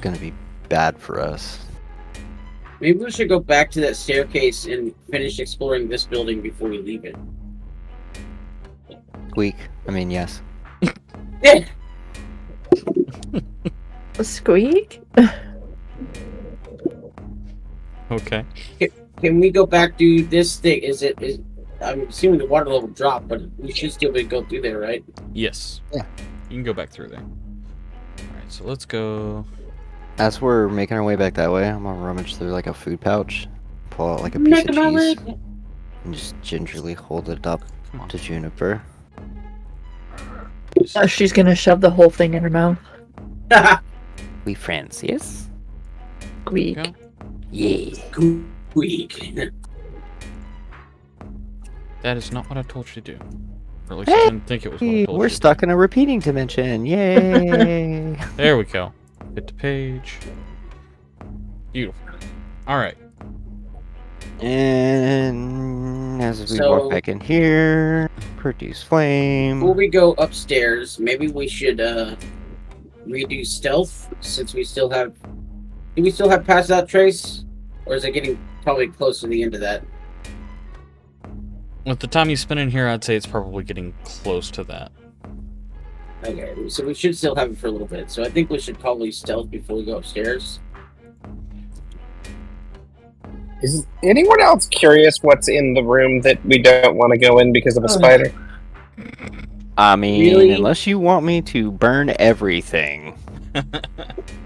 gonna be bad for us. maybe we should go back to that staircase and finish exploring this building before we leave it. Squeak. I mean, yes. Squeak? Okay. Can we go back to this thing? I'm assuming the water level dropped, but we should still be able to go through there, right? Yes. Yeah. You can go back through there. Alright, so let's go. As we're making our way back that way, I'm gonna rummage through like a food pouch, pull out like a piece of cheese, and just gingerly hold it up to Juniper. She's gonna shove the whole thing in her mouth. We friends, yes? Squeak. Go. Yeah. Squeak. That is not what I told you to do. Or at least I didn't think it was what I told We're you to stuck in a repeating dimension. Yay! do. There we go. Hit the page. Beautiful. Alright. And as we So- walk back in here, produce flame. Before we go upstairs, maybe we should redo stealth since we still have. Do we still have pass out trace, or is it getting probably close to the end of that? With the time you spend in here, I'd say it's probably getting close to that. Okay, so we should still have it for a little bit. So I think we should probably stealth before we go upstairs. Is anyone else curious what's in the room that we don't want to go in because of a spider? I mean, Really? unless you want me to burn everything,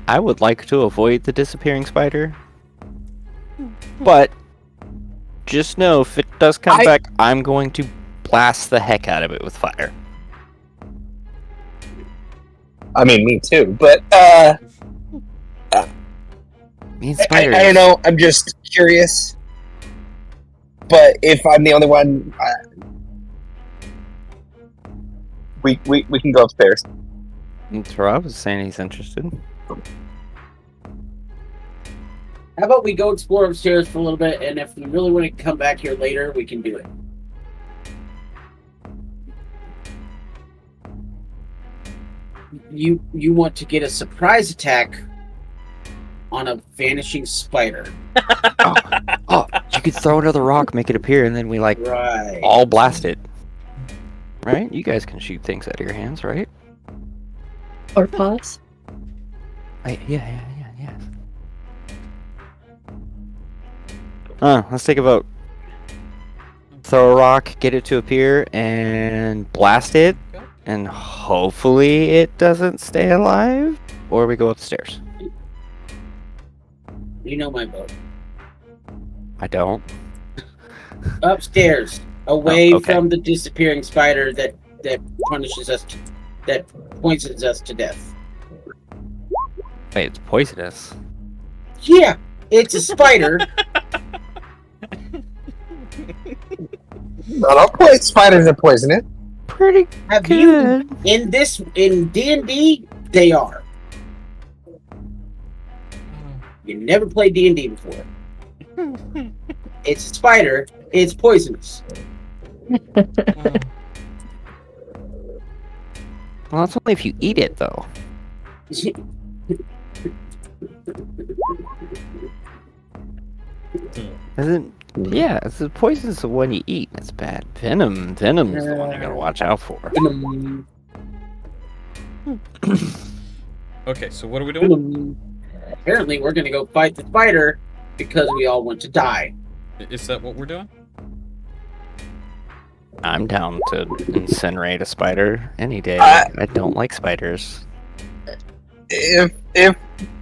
I would like to avoid the disappearing spider. But just know if it does come back, I'm going to blast the heck out of it with fire. I mean, me too, but Me and spiders. I don't know. I'm just curious. But if I'm the only one, we can go upstairs. That's what I was saying. He's interested. How about we go explore upstairs for a little bit, and if we really want to come back here later, we can do it. You want to get a surprise attack on a vanishing spider, Oh, you could throw another rock, make it appear, and then we like right? all blast it. Right? You guys can shoot things out of your hands, right? Or paws. Yeah. Let's take a vote. Throw a rock, get it to appear, and blast it, and hopefully it doesn't stay alive, or we go upstairs. You know my vote. I don't. Upstairs, away okay. from the disappearing spider that punishes us, that poisons us to death. Wait, it's poisonous. Yeah, it's a spider. Not all spiders are poisonous. Pretty Have good. you in D&D? They are. You never played D&D before. It's a spider. It's poisonous. Well, that's only if you eat it, though. Isn't? Yeah, it's the poison's the one you eat. That's bad. Venom's the one you gotta watch out for. Okay, so what are we doing? Apparently, we're gonna go fight the spider because we all want to die. Is that what we're doing? I'm down to incinerate a spider any day. I don't like spiders. If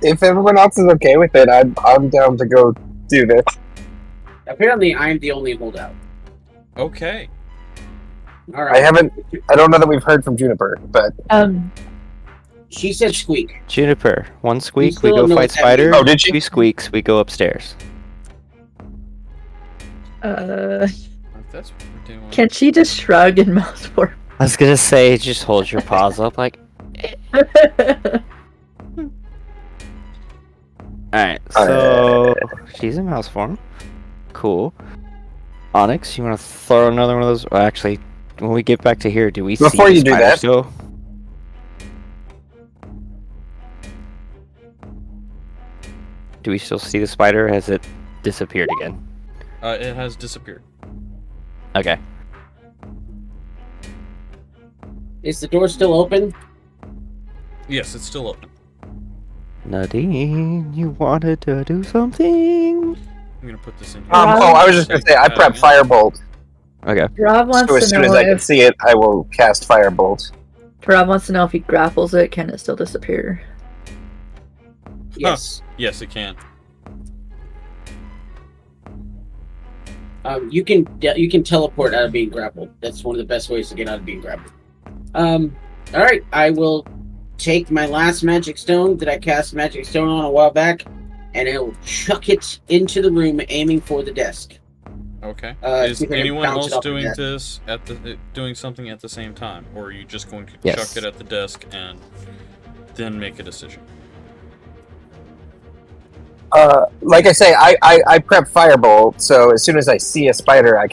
everyone else is okay with it, I'm down to go do this. Apparently, I'm the only holdout. Okay. All right. I don't know that we've heard from Juniper, but She said squeak. Juniper, one squeak, we still go don't know fight what's happening. spider. Oh, did she? 2 squeaks, we go upstairs. That's what we're doing. Can she just shrug and mouse form? I was gonna say, just hold your paws up like. Alright, so she's in mouse form. Cool. Onyx, you want to throw another one of those? Well, actually, when we get back to here, do we Before see you the do spider that- still? Do we still see the spider? Or has it disappeared again? It has disappeared. Okay. Is the door still open? Yes, it's still open. Nadine, you wanted to do something? I'm gonna put this in here. I was just gonna say I prep Firebolt, Okay. Rob wants so as to soon know as I can if see it, I will cast Firebolt. Rob wants to know if he grapples it, can it still disappear? Yes. Yes, it can. You can teleport out of being grappled. That's one of the best ways to get out of being grappled. All right. I will take my last magic stone that I cast magic stone on a while back, and I will chuck it into the room, aiming for the desk. Okay. Is see if I can anyone bounce it else off the doing desk. this doing something at the same time, or are you just going to Yes. chuck it at the desk and then make a decision? Like I say, I prep Firebolt, so as soon as I see a spider, I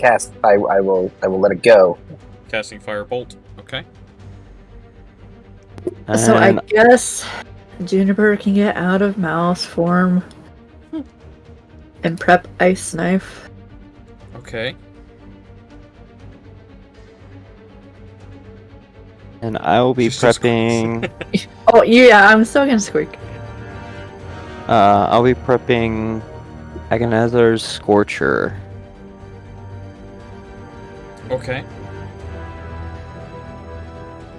will let it go. Casting Firebolt. Okay. So I And guess Juniper can get out of mouse form and prep ice knife. Okay. I will be She still prepping. Oh yeah, I'm still gonna squeak. I'll be prepping Agonazar's Scorcher. Okay.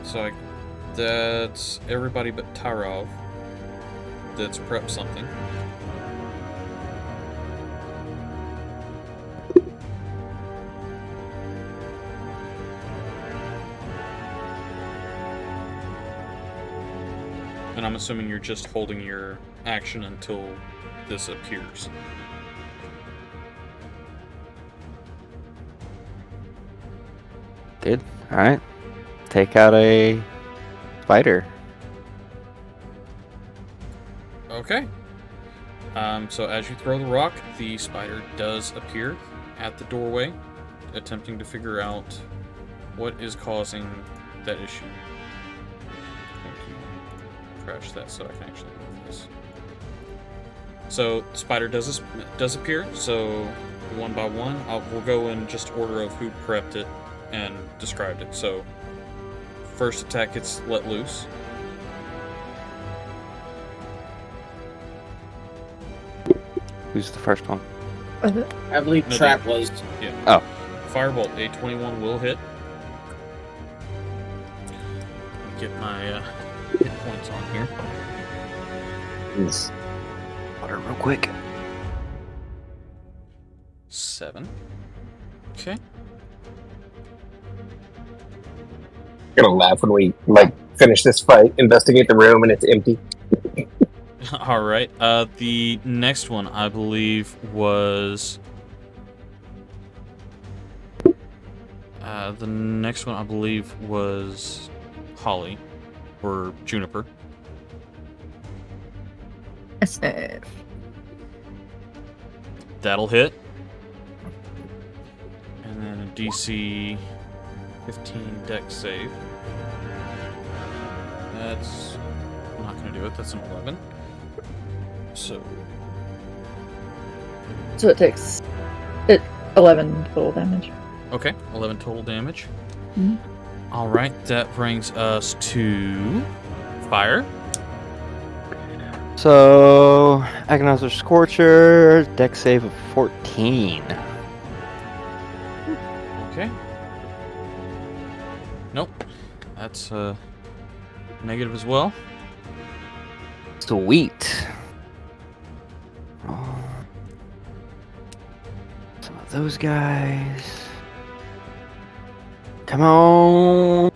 So that's everybody but Tarov that's prepped something. And I'm assuming you're just holding your action until this appears. Good. Alright. Take out a spider. Okay. So as you throw the rock, the spider does appear at the doorway, attempting to figure out what is causing that issue. I'm going to crash that so I can actually move this. So the spider does appear. So one by one, we'll go in just order of who prepped it and described it. So first attack gets let loose. Who's the first one? I believe No, trap was. Yeah. Oh. Firebolt, a 21 will hit. Let me get my hit points on here. Water real quick. 7. Okay. Gonna laugh when we finish this fight, investigate the room, and it's empty. All right. The next one, I believe, was. Holly, or Juniper. Save. That'll hit. And then a DC 15 dex save. That's not going to do it. That's an 11. So So it takes 11 total damage. okay, 11 total damage. Mhm. All right, that brings us to fire. So, Agonizer Scorcher, deck save of 14. Okay. Nope. That's negative as well. Sweet. Oh. Some of those guys. Come on.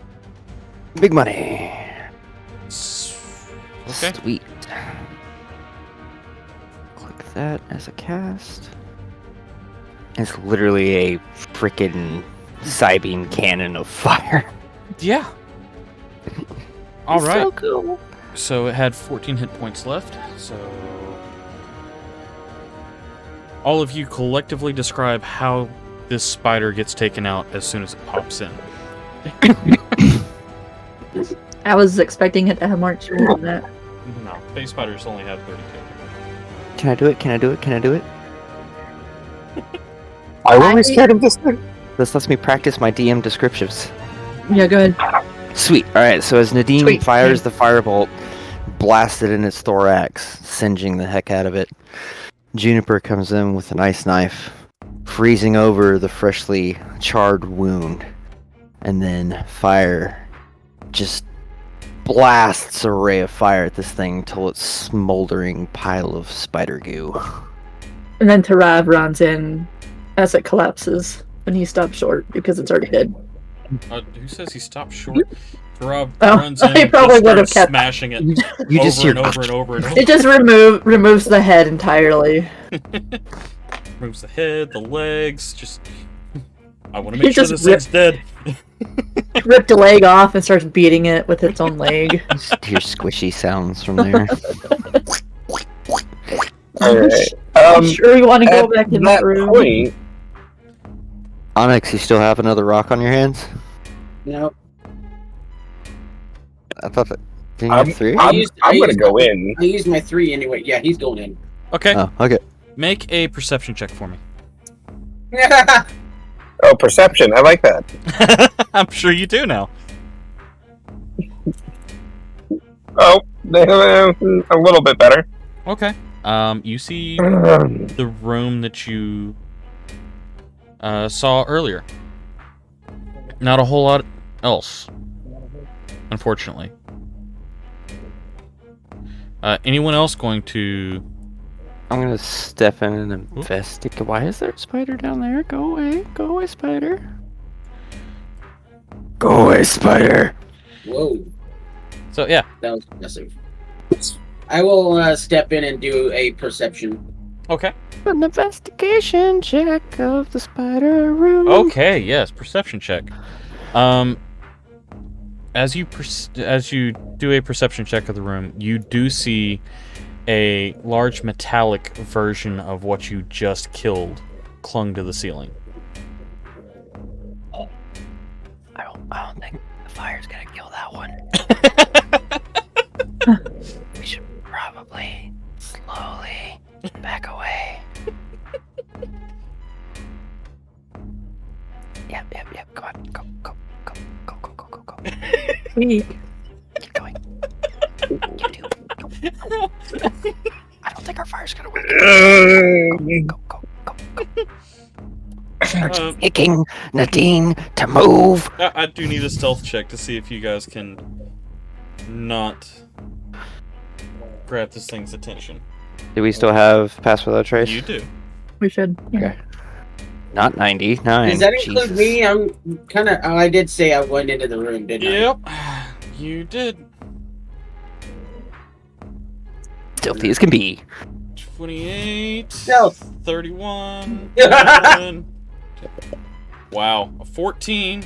Big money. Okay. Sweet. Click that as a cast. It's literally a freaking Psybeam cannon of fire. Yeah. All right. So cool. So it had 14 hit points left. So all of you collectively describe how this spider gets taken out as soon as it pops in. I was expecting it to have more more than that. No, base spiders only have 32. Can I do it? Can I do it? Can I do it? I'm always scared of this thing. This lets me practice my DM descriptions. Yeah, go ahead. Sweet. Alright, so as Nadim Sweet. fires the firebolt, blasted in its thorax, singeing the heck out of it, Juniper comes in with an ice knife, freezing over the freshly charred wound, and then fire just blasts a ray of fire at this thing until it's smoldering pile of spider goo. And then Tarav runs in as it collapses, and he stops short because it's already dead. Who says he stopped short? Rob Oh, runs in he and probably just would have starts kept- smashing it You just over hear and over and over and over. It just removes the head entirely. Moves the head, the legs, just... I want to He make sure just this thing's dead. Ripped a leg off and starts beating it with its own leg. Just hear squishy sounds from there. Alright. Sure, you want to go At back in that that room? point, Onyx, you still have another rock on your hands? No. I thought that... Didn't you have three? I'm gonna go in. I used my 3 anyway. Yeah, he's going in. Okay, Oh, okay. make a perception check for me. Oh, perception. I like that. I'm sure you do now. Oh, a little bit better. Okay. You see the room that you saw earlier. Not a whole lot else, unfortunately. Anyone else going to... I'm gonna step in and investigate. Why is there a spider down there? Go away, spider. Go away, spider. Whoa, So, yeah. that was impressive. I will step in and do a perception. Okay. An investigation check of the spider room. Okay, yes, perception check. As you do a perception check of the room, you do see a large metallic version of what you just killed clung to the ceiling. I don't think the fire's gonna kill that one. We should probably slowly back away. Yep. Go on. Go. Weak. Keep going. You do. Go. I don't think our fire's gonna work. Go. starts kicking Nadine to move. I do need a stealth check to see if you guys can not grab this thing's attention. Do we still have Pass Without Trace? You do. We should. Yeah. Okay. Not 99. Does that include Jesus. me? I'm kind of. Oh, I did say I went into the room, didn't Yep, you did. Stealthy as can be. 28, Stealth. 31, 11. Wow, a 14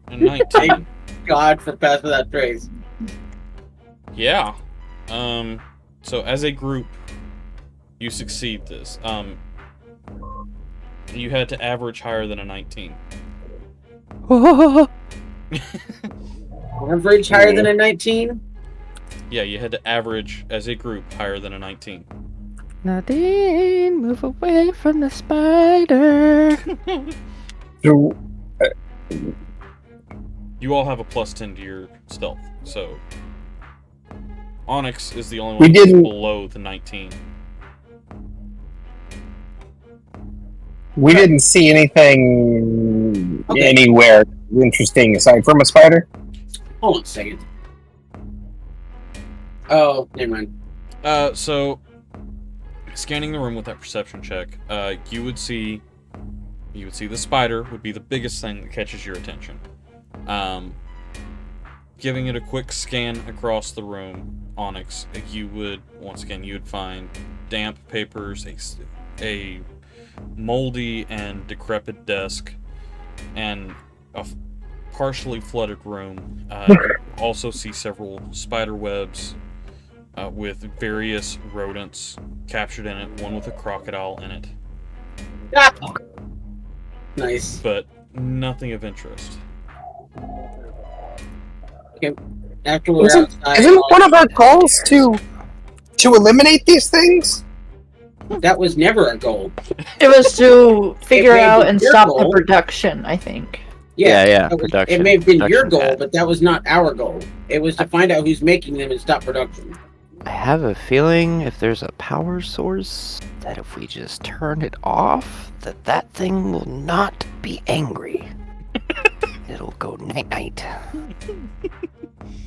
and 19. Thank God for Pass Without Trace. Yeah. So as a group, you succeed this. You had to average higher than a 19. Average higher than a 19? Yeah, you had to average as a group higher than a 19. Nadine, move away from the spider. So, You all have a plus 10 to your stealth, so Onyx is the only We one that's didn't- below the 19. we didn't see anything Okay. anywhere interesting aside from a spider. Hold on a second. Oh, never mind. So scanning the room with that perception check, you would see the spider would be the biggest thing that catches your attention. Giving it a quick scan across the room, Onyx, you would find damp papers, a moldy and decrepit desk, and a partially flooded room. You also see several spider webs with various rodents captured in it, one with a crocodile in it, Ah! Nice. but nothing of interest. After we're Isn't outside, one of our goals to eliminate these things? that was never a goal. It was to figure may be out and your stop goal. the production, I think. Yeah, that was- production- It may have been your production goal, pad. but that was not our goal. It was to find out who's making them and stop production. I have a feeling if there's a power source, that if we just turn it off, that thing will not be angry. It'll go night-night.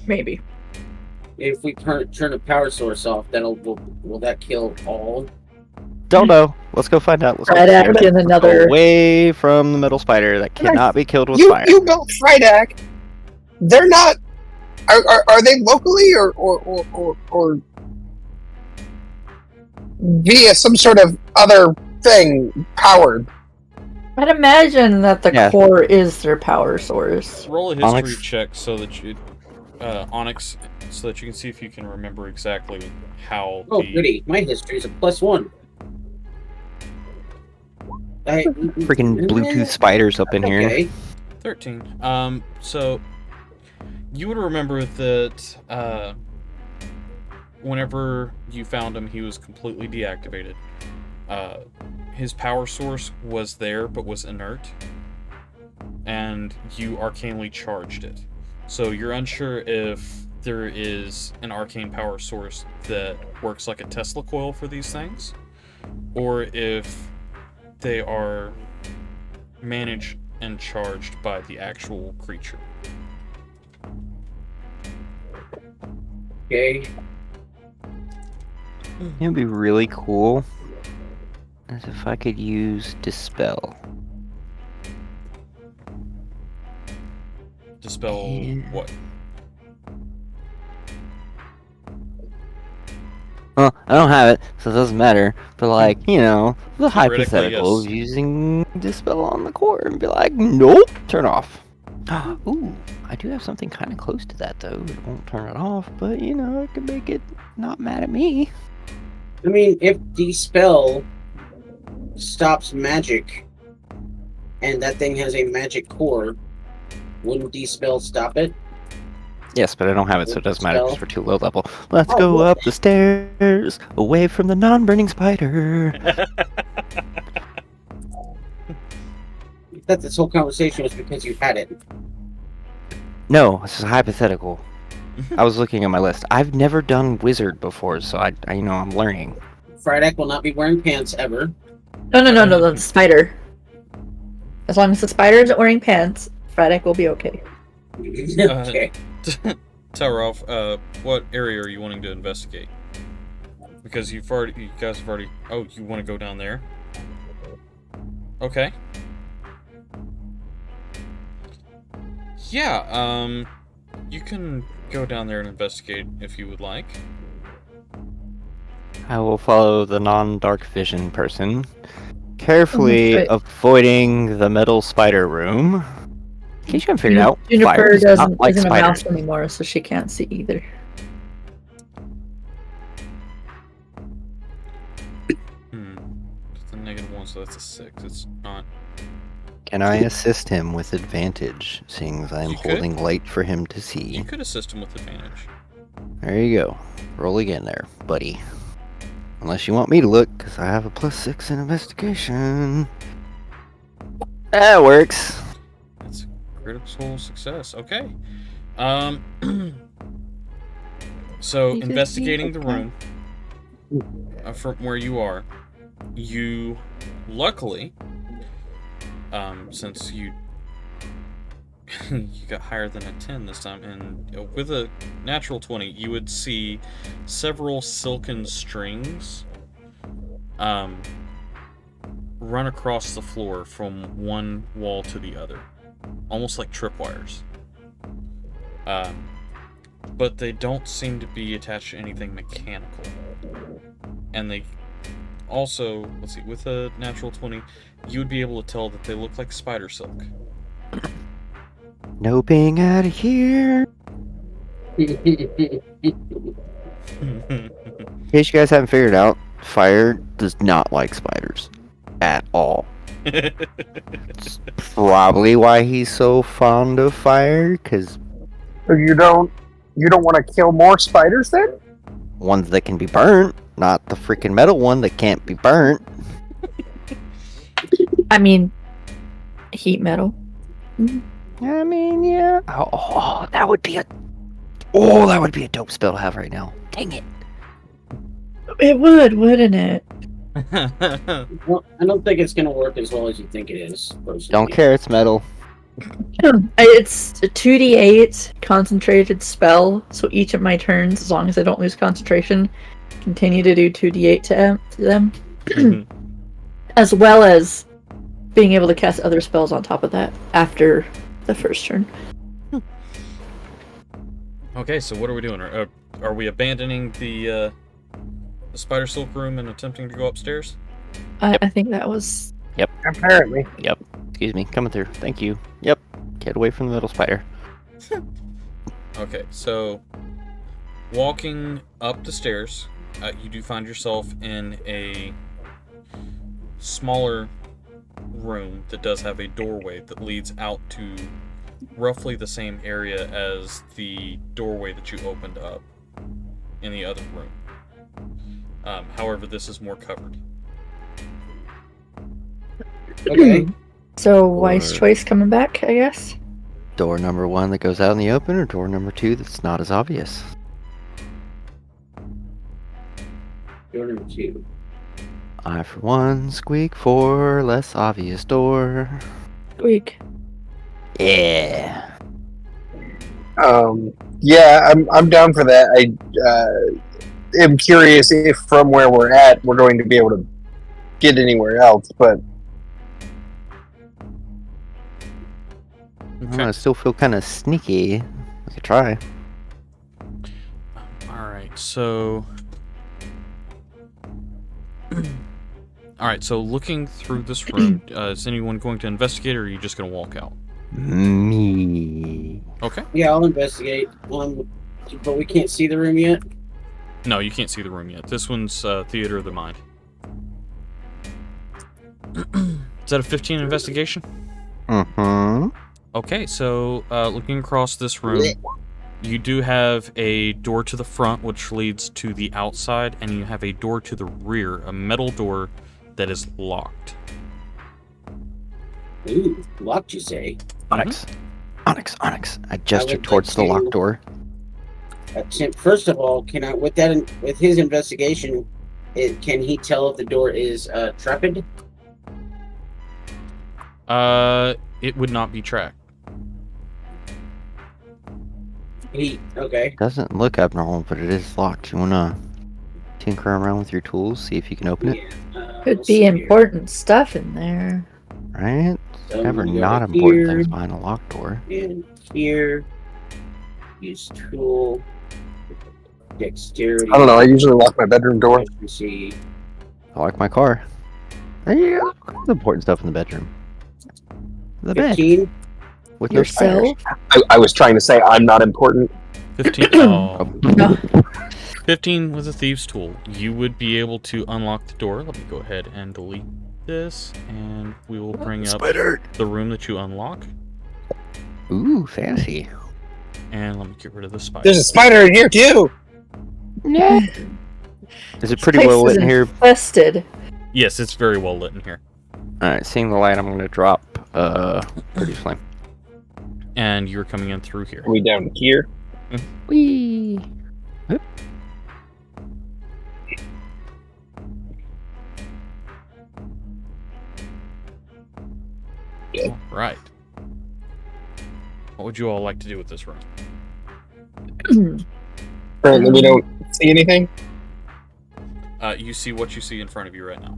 Maybe. If we turn a power source off, will that kill all? Don't know. Let's go find out. Let's go Red find Act out. and another. Away from the middle spider that cannot be killed with You fire. built Fridak. They're not. Are they locally or via some sort of other thing powered? I'd imagine that the Yeah. core is their power source. Roll a history Onyx? check so that you, Onyx, so that you can see if you can remember exactly how Oh, the goody. My history is a +1. Freaking Bluetooth spiders up in here. Okay. 13. So you would remember that whenever you found him, he was completely deactivated. His power source was there, but was inert, and you arcanely charged it. So you're unsure if there is an arcane power source that works like a Tesla coil for these things, or if they are managed and charged by the actual creature. Okay. It'd be really cool as if I could use Dispel. Dispel Yeah. what? Well, I don't have it, so it doesn't matter. But like, the Theoretically, hypothetical yes. of using Dispel on the core and be like, nope, turn off. Ooh, I do have something kind of close to that though. It won't turn it off, but it could make it not mad at me. I mean, if Dispel stops magic, and that thing has a magic core, wouldn't Dispel stop it? Yes, but I don't have it, so it doesn't matter because Dispel? we're too low level. Let's Oh, go well. up the stairs, away from the non-burning spider. That this whole conversation was because you had it. No, this is hypothetical. I was looking at my list. I've never done wizard before, so I I'm learning. Fridak will not be wearing pants ever. No, the spider. As long as the spider isn't wearing pants, Fradek will be okay. Okay. Tell Ralph, what area are you wanting to investigate? Because you guys have already. Oh, you want to go down there? Okay. Yeah. You can go down there and investigate if you would like. I will follow the non-dark vision person, carefully Right. avoiding the metal spider room. In case you haven't figured out, fire Juniper does not like isn't a spiders. mouse anymore, so she can't see either. It's a -1, so that's a 6. It's not. Can I assist him with advantage, seeing as I am You could. holding light for him to You see? could assist him with advantage. There you go. Roll again there, buddy. Unless you want me to look, because I have a +6 in investigation. That works. That's a critical success. Okay. So You just investigating need the to room from where you are, you luckily, since you you got higher than a 10 this time, and with a natural 20, you would see several silken strings run across the floor from one wall to the other, almost like tripwires. But they don't seem to be attached to anything mechanical. And they also, let's see, with a natural 20, you would be able to tell that they look like spider silk. No being out of here. In case you guys haven't figured out, fire does not like spiders at all. It's probably why he's so fond of fire, because So you don't want to kill more spiders then? ones that can be burnt, not the freaking metal one that can't be burnt. I mean, heat metal. I mean, yeah. Oh, that would be a dope spell to have right now. Dang it. It would, wouldn't it? Well, I don't think it's gonna work as well as you think it is. Personally. Don't care, it's metal. It's a 2d8 concentrated spell, so each of my turns, as long as I don't lose concentration, continue to do 2d8 to them. As well as being able to cast other spells on top of that after the first turn. Okay, so what are we doing? Are we abandoning the spider silk room and attempting to go upstairs? I think that was... Apparently. Excuse me, coming through. Thank you. Yep. Get away from the metal spider. Okay, so walking up the stairs, you do find yourself in a smaller room that does have a doorway that leads out to roughly the same area as the doorway that you opened up in the other room. However, this is more covered. Okay. So, wise Or- choice coming back, I guess? Door number 1 that goes out in the open, or door number 2 that's not as obvious? Door number 2. I, for one, squeak for less obvious door. Squeak. Yeah. Yeah, I'm down for that. I am curious if from where we're at, we're going to be able to get anywhere else, but I still feel kind of sneaky. We could try. Alright, so... Alright, so looking through this room, is anyone going to investigate, or are you just going to walk out? Me. Okay. Yeah, I'll investigate. But we can't see the room yet. No, you can't see the room yet. This one's Theater of the Mind. Is that a 15 investigation? Mm-hmm. Okay, so looking across this room, you do have a door to the front, which leads to the outside, and you have a door to the rear, a metal door that is locked. Ooh, locked, you say? Onyx. Onyx. I gestured like towards the to- locked door. First of all, can I, with his investigation, can he tell if the door is trepid? It would not be tracked. Okay. Doesn't look abnormal, but it is locked. You wanna tinker around with your tools, see if you can open it? Could let's be see here. important stuff in there. Right? So Never I'm gonna go not to important here. things behind a locked door. And here, use tool, dexterity. I don't know. I usually lock my bedroom door. Efficiency. I like my car. There you go. The important stuff in the bedroom. The bed. 15. With no spiders. Yourself? I was trying to say I'm not important. 15. Oh. No. 15 with a thieves tool. You would be able to unlock the door. Let me go ahead and delete this, and we will bring up the room that you unlock. Ooh, fancy. And let me get rid of the spider. There's a spider in here too. Yeah. Is it pretty Place well lit is in here? infested. Yes, it's very well lit in here. Alright, seeing the light, I'm gonna drop produce flame. And you're coming in through here. Are we down here? Whee! Oop. All right. What would you all like to do with this room? Apparently we don't see anything. You see what you see in front of you right now.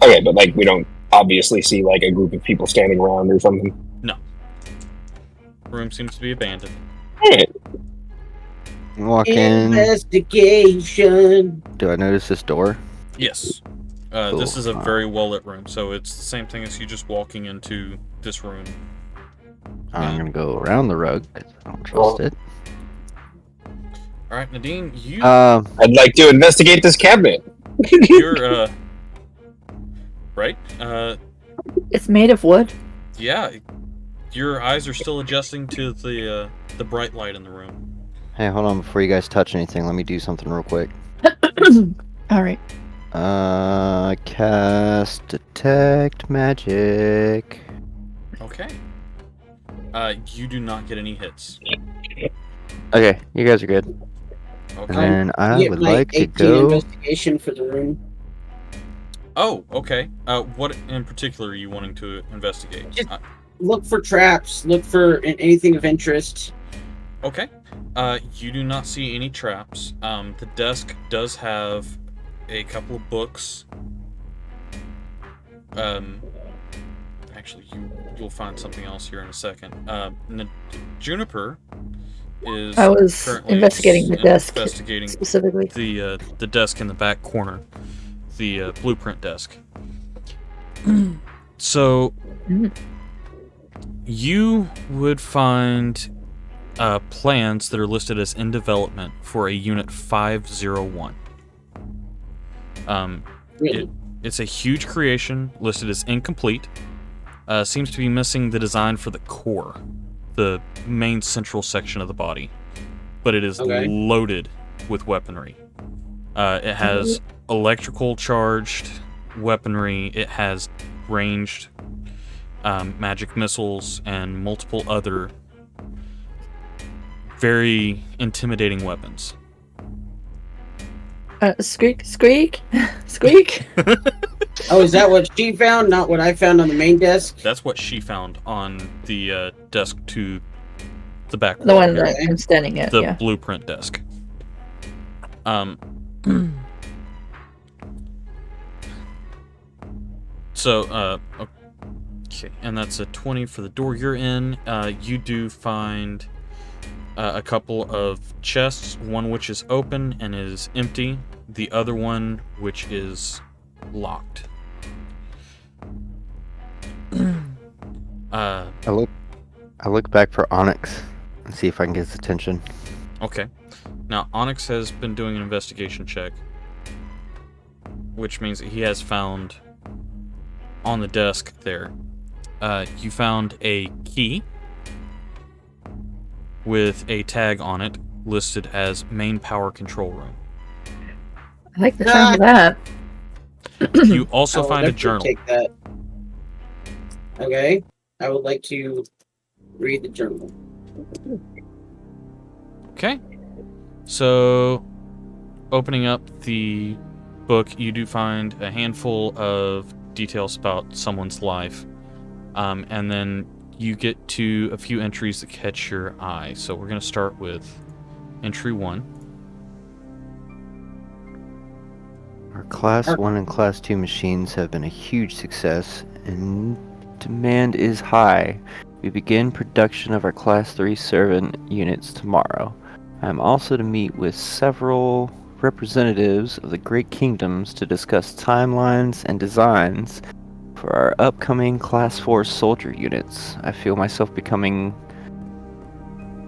Okay, but like we don't obviously see like a group of people standing around or something. The room seems to be abandoned. Alright. Walk in. Investigation. Do I notice this door? Yes. Cool. This is a very well lit room, so it's the same thing as you just walking into this room. I'm gonna go around the rug because I don't trust it. All right, Nadine, you I'd like to investigate this cabinet. you're right. It's made of wood. Yeah, your eyes are still adjusting to the bright light in the room. Hey, hold on before you guys touch anything. Let me do something real quick. All right. Cast detect magic. Okay. You do not get any hits. Okay, you guys are good. Okay. And I Get would my like to 18 go. investigation for the room. Oh, okay. What in particular are you wanting to investigate? Just- Look for traps. Look for anything of interest. Okay. You do not see any traps. The desk does have a couple of books. Actually, you'll find something else here in a second. Juniper is I was currently investigating the desk investigating specifically. the desk in the back corner, the blueprint desk. So you would find plans that are listed as in development for a unit 501. Really? It's a huge creation listed as incomplete. Seems to be missing the design for the core, the main central section of the body, but it is Okay. loaded with weaponry. It has electrical charged weaponry. It has ranged magic missiles and multiple other very intimidating weapons. Squeak, squeak, squeak. Oh, is that what she found? Not what I found on the main desk? That's what she found on the desk to the back The wall one here. that I'm standing at. The Yeah. blueprint desk. So, okay, and that's a 20 for the door you're in. You do find a couple of chests, one which is open and is empty, the other one which is locked. I look back for Onyx and see if I can get his attention. Okay. Now, Onyx has been doing an investigation check, which means that he has found on the desk there, you found a key with a tag on it listed as main power control room. I like the sound of that. You also I will find a definitely journal. Take that. Okay. I would like to read the journal. Okay. So, opening up the book, you do find a handful of details about someone's life. And then you get to a few entries that catch your eye. So we're going to start with entry 1. Our Class 1 and Class 2 machines have been a huge success, and demand is high. We begin production of our Class 3 servant units tomorrow. I am also to meet with several representatives of the Great Kingdoms to discuss timelines and designs for our upcoming Class 4 soldier units. I feel myself becoming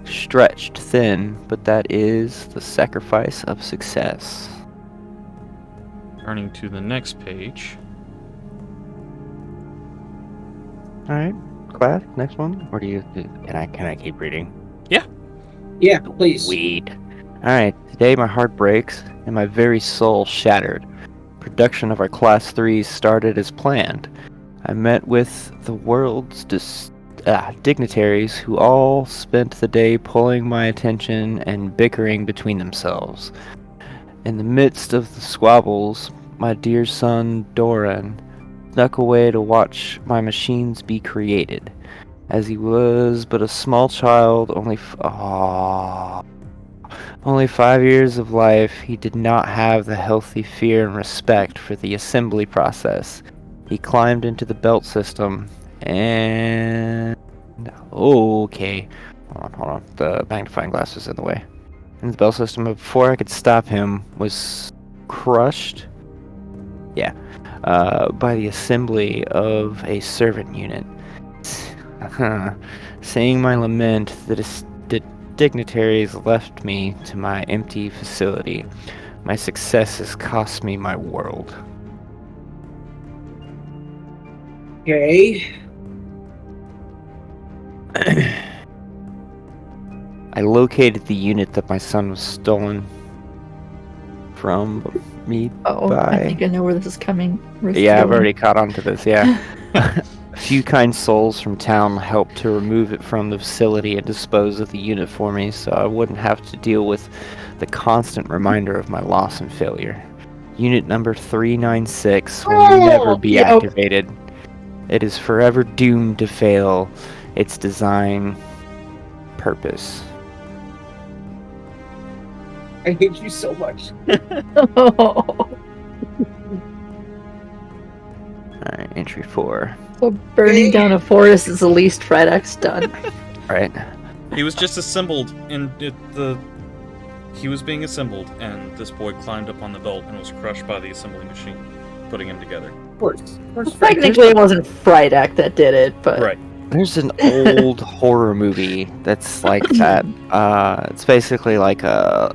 stretched thin, but that is the sacrifice of success. Turning to the next page. Alright, class, next one? Or do you can I keep reading? Yeah, please. Weed. Alright, today my heart breaks and my very soul shattered. Production of our Class 3s started as planned. I met with the world's dignitaries who all spent the day pulling my attention and bickering between themselves. In the midst of the squabbles, my dear son Doran snuck away to watch my machines be created. As he was but a small child, only 5 years of life, he did not have the healthy fear and respect for the assembly process. He climbed into the belt system and... okay. Hold on. The magnifying glass was in the way. In the belt system, but before I could stop him, was crushed. By the assembly of a servant unit. Saying my lament, the dignitaries left me to my empty facility. My success has cost me my world. Okay. I located the unit that my son was stolen from me Oh, by... I think I know where this is coming. I've already caught on to this, yeah. A few kind souls from town helped to remove it from the facility and dispose of the unit for me, so I wouldn't have to deal with the constant reminder of my loss and failure. Unit number 396 will never be activated. It is forever doomed to fail its design purpose. I hate you so much. Alright, entry 4. So burning down a forest is the least Fredek's done. Right. He was just assembled he was being assembled, and this boy climbed up on the belt and was crushed by the assembly machine, putting him together. Of course. Technically, it wasn't Frydek that did it, but Right. There's an old horror movie that's like that. It's basically like a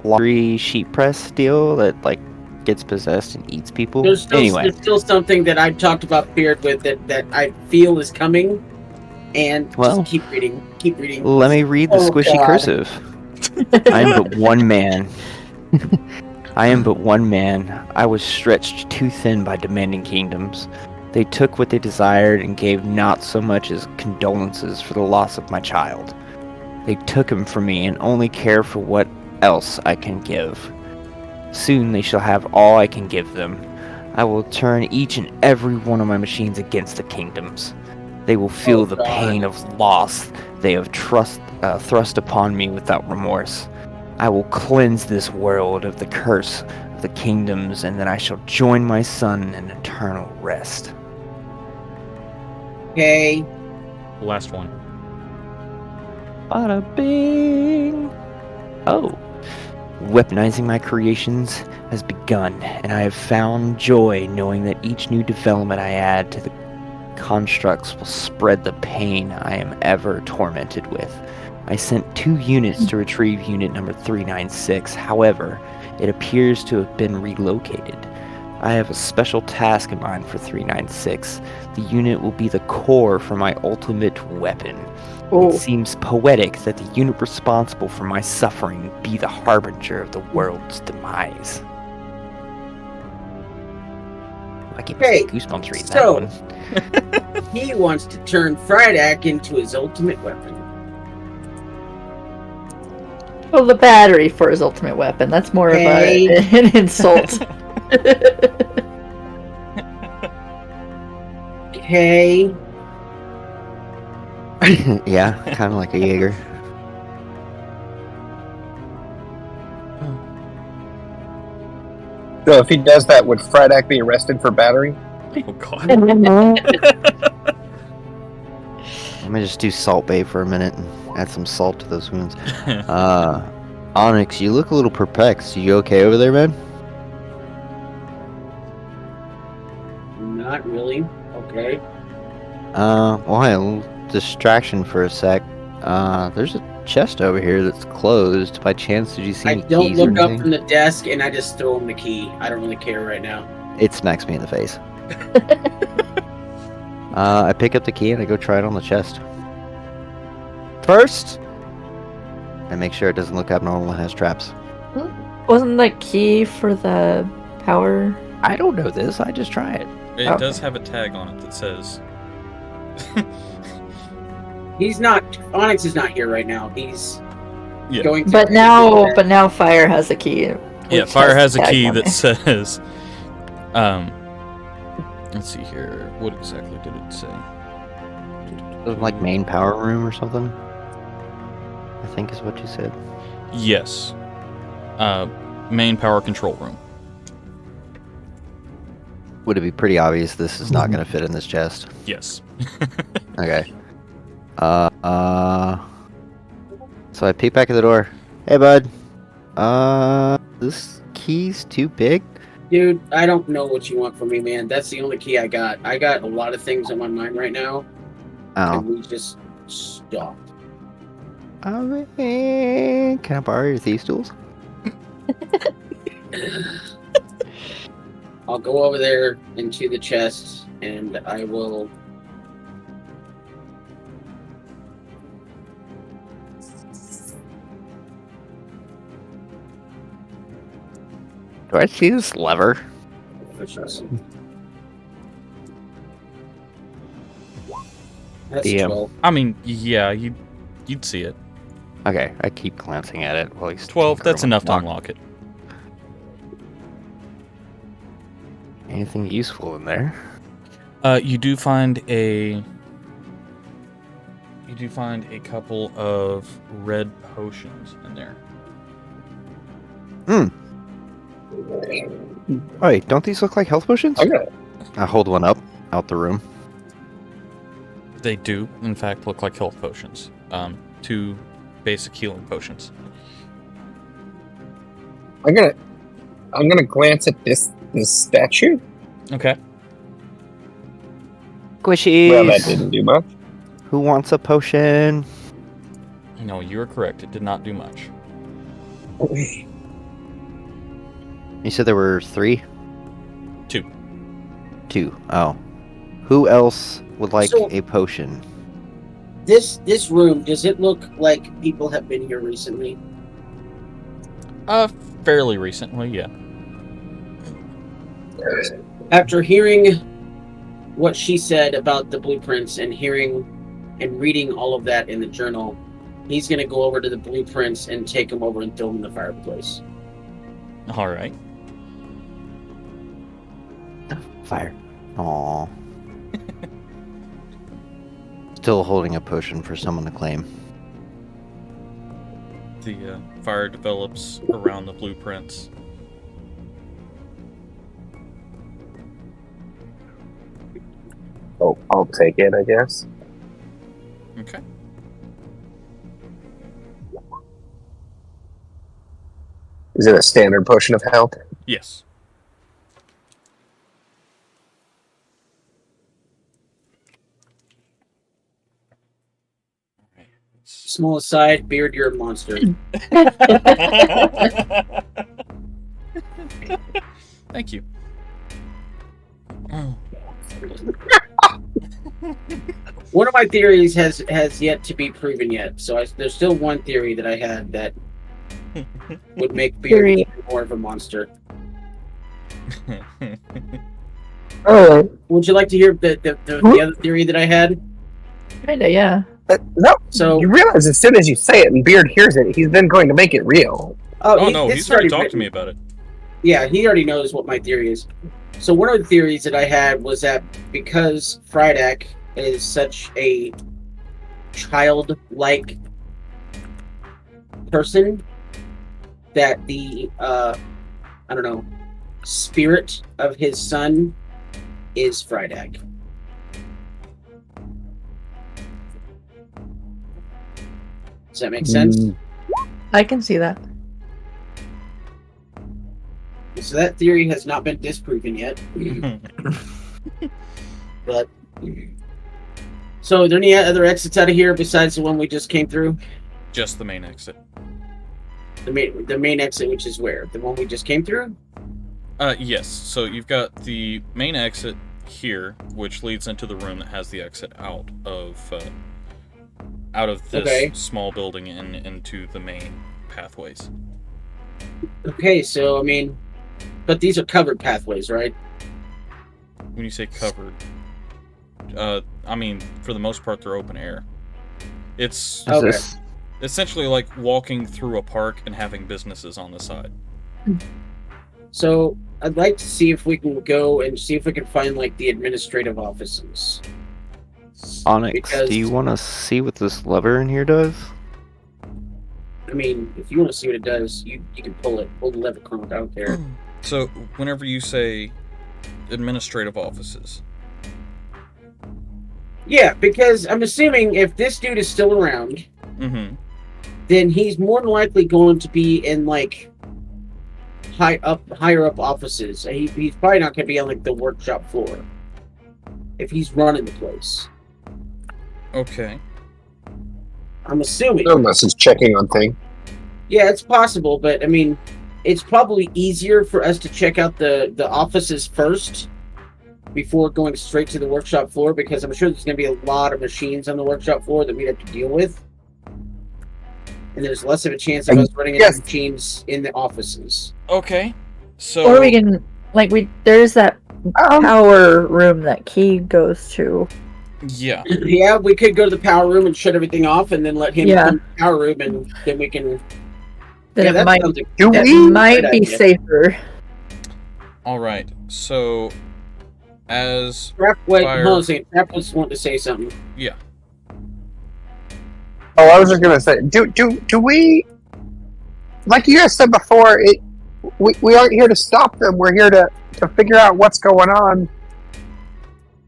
laundry sheet press deal that like gets possessed and eats people. There's still something that I've talked about Beard with that I feel is coming, and just keep reading. Let me read the squishy God. cursive. I am but one man. I was stretched too thin by demanding kingdoms. They took what they desired and gave not so much as condolences for the loss of my child. They took him from me and only care for what else I can give. Soon they shall have all I can give them. I will turn each and every one of my machines against the kingdoms. They will feel the pain of loss they have thrust upon me without remorse. I will cleanse this world of the curse of the kingdoms, and then I shall join my son in eternal rest. Okay. Last one. Bada bing! Oh. Weaponizing my creations has begun, and I have found joy knowing that each new development I add to the constructs will spread the pain I am ever tormented with. I sent 2 units to retrieve unit number 396, however, it appears to have been relocated. I have a special task in mind for 396. The unit will be the core for my ultimate weapon. It seems poetic that the unit responsible for my suffering be the harbinger of the world's demise. I get goosebumps reading that one. He wants to turn Frydek into his ultimate weapon. Well, the battery for his ultimate weapon. That's more of an insult. Okay. Yeah, kind of like a Jaeger. So if he does that, would Friedak be arrested for battery? Oh god. Let me just do Salt Bay for a minute and add some salt to those wounds. Onyx, you look a little perplexed. You okay over there, man? Not really. Okay. Well, hey, a little distraction for a sec. There's a chest over here that's closed. By chance, did you see I any don't keys or look up anything? from the desk and I just throw him the key. I don't really care right now. It smacks me in the face. I pick up the key and I go try it on the chest. First, I make sure it doesn't look abnormal and has traps. Wasn't that key for the power? I don't know this. I just try it. It Okay. does have a tag on it that says. He's not. Onyx is not here right now. He's Yeah. going. To But now Fire has a key. Yeah, which Fire has a tag key on that it. says. Let's see here. What exactly did it say? Like main power room or something. I think is what you said. Yes. Main power control room. Would it be pretty obvious this is not going to fit in this chest? Yes. Okay. So I peek back at the door. Hey, bud. This key's too big. Dude, I don't know what you want from me, man. That's the only key I got. I got a lot of things on my mind right now. Oh. Can we just stop? Can I borrow your thieves' tools? I'll go over there into the chest and I will. Do I see this lever? That's DM. 12. I mean, yeah, you'd see it. Okay, I keep glancing at it while he's 12. tinkering That's with enough to lock. unlock it. Anything useful in there? You do find a couple of red potions in there. Wait, don't these look like health potions? Okay. I hold one up out the room. They do, in fact, look like health potions. 2 basic healing potions. I'm gonna glance at this statue. Okay. Squishies. Well, that didn't do much. Who wants a potion? No, you are correct. It did not do much. You said there were 3? 2. 2. Oh. Who else would like So- a potion? This room, does it look like people have been here recently? Fairly recently, yeah. After hearing what she said about the blueprints and hearing and reading all of that in the journal, he's going to go over to the blueprints and take them over and throw them in the fireplace. All right. Fire. Aww. Still holding a potion for someone to claim. The fire develops around the blueprints. Oh, I'll take it, I guess. Okay. Is it a standard potion of health? Yes. Small aside, Beard, you're a monster. Thank you. Oh. One of my theories has yet to be proven yet. So there's still one theory that I had that would make Beard Theory. more of a monster. Oh, Would you like to hear the other theory that I had? Kinda, yeah. no. So You realize as soon as you say it and Beard hears it, he's then going to make it real. Oh no, it's he's already talked to written. me about it. Yeah, he already knows what my theory is. So one of the theories that I had was that because Friedak is such a childlike person, that the I don't know, spirit of his son is Friedak. Does that make sense? I can see that. So that theory has not been disproven yet. But so, are there any other exits out of here besides the one we just came through? Just the main exit. The main exit, which is where? The one we just came through? Yes. So you've got the main exit here, which leads into the room that has the exit out of this small building and into the main pathways. Okay, so I mean, but these are covered pathways, right? When you say covered, I mean, for the most part, they're open air. It's Okay. essentially like walking through a park and having businesses on the side. So I'd like to see if we can go and see if we can find like the administrative offices. Onyx, Because- do you want to see what this lever in here does? I mean, if you want to see what it does, you can pull the lever, Cronk. I don't care. So whenever you say administrative offices, Yeah, because I'm assuming if this dude is still around, mm-hmm. then he's more than likely going to be in like higher up offices. He's probably not going to be on like the workshop floor if he's running the place. Okay. I'm assuming. Unless he's checking on things. Yeah, it's possible, but I mean, it's probably easier for us to check out the offices first before going straight to the workshop floor, because I'm sure there's going to be a lot of machines on the workshop floor that we'd have to deal with. And there's less of a chance of us running into machines in the offices. Okay. So Or we can there's that power room that Key goes to. yeah. Yeah, we could go to the power room and shut everything off, and then let him Yeah. come to the power room, and then we can. Then Yeah, it that might sounds like it might great be idea. safer. All right. So as Wait, Fire. hold on a second. Trap was wanting to say something. yeah. Oh, I was just gonna say, do we? Like you guys said before, we aren't here to stop them. We're here to figure out what's going on.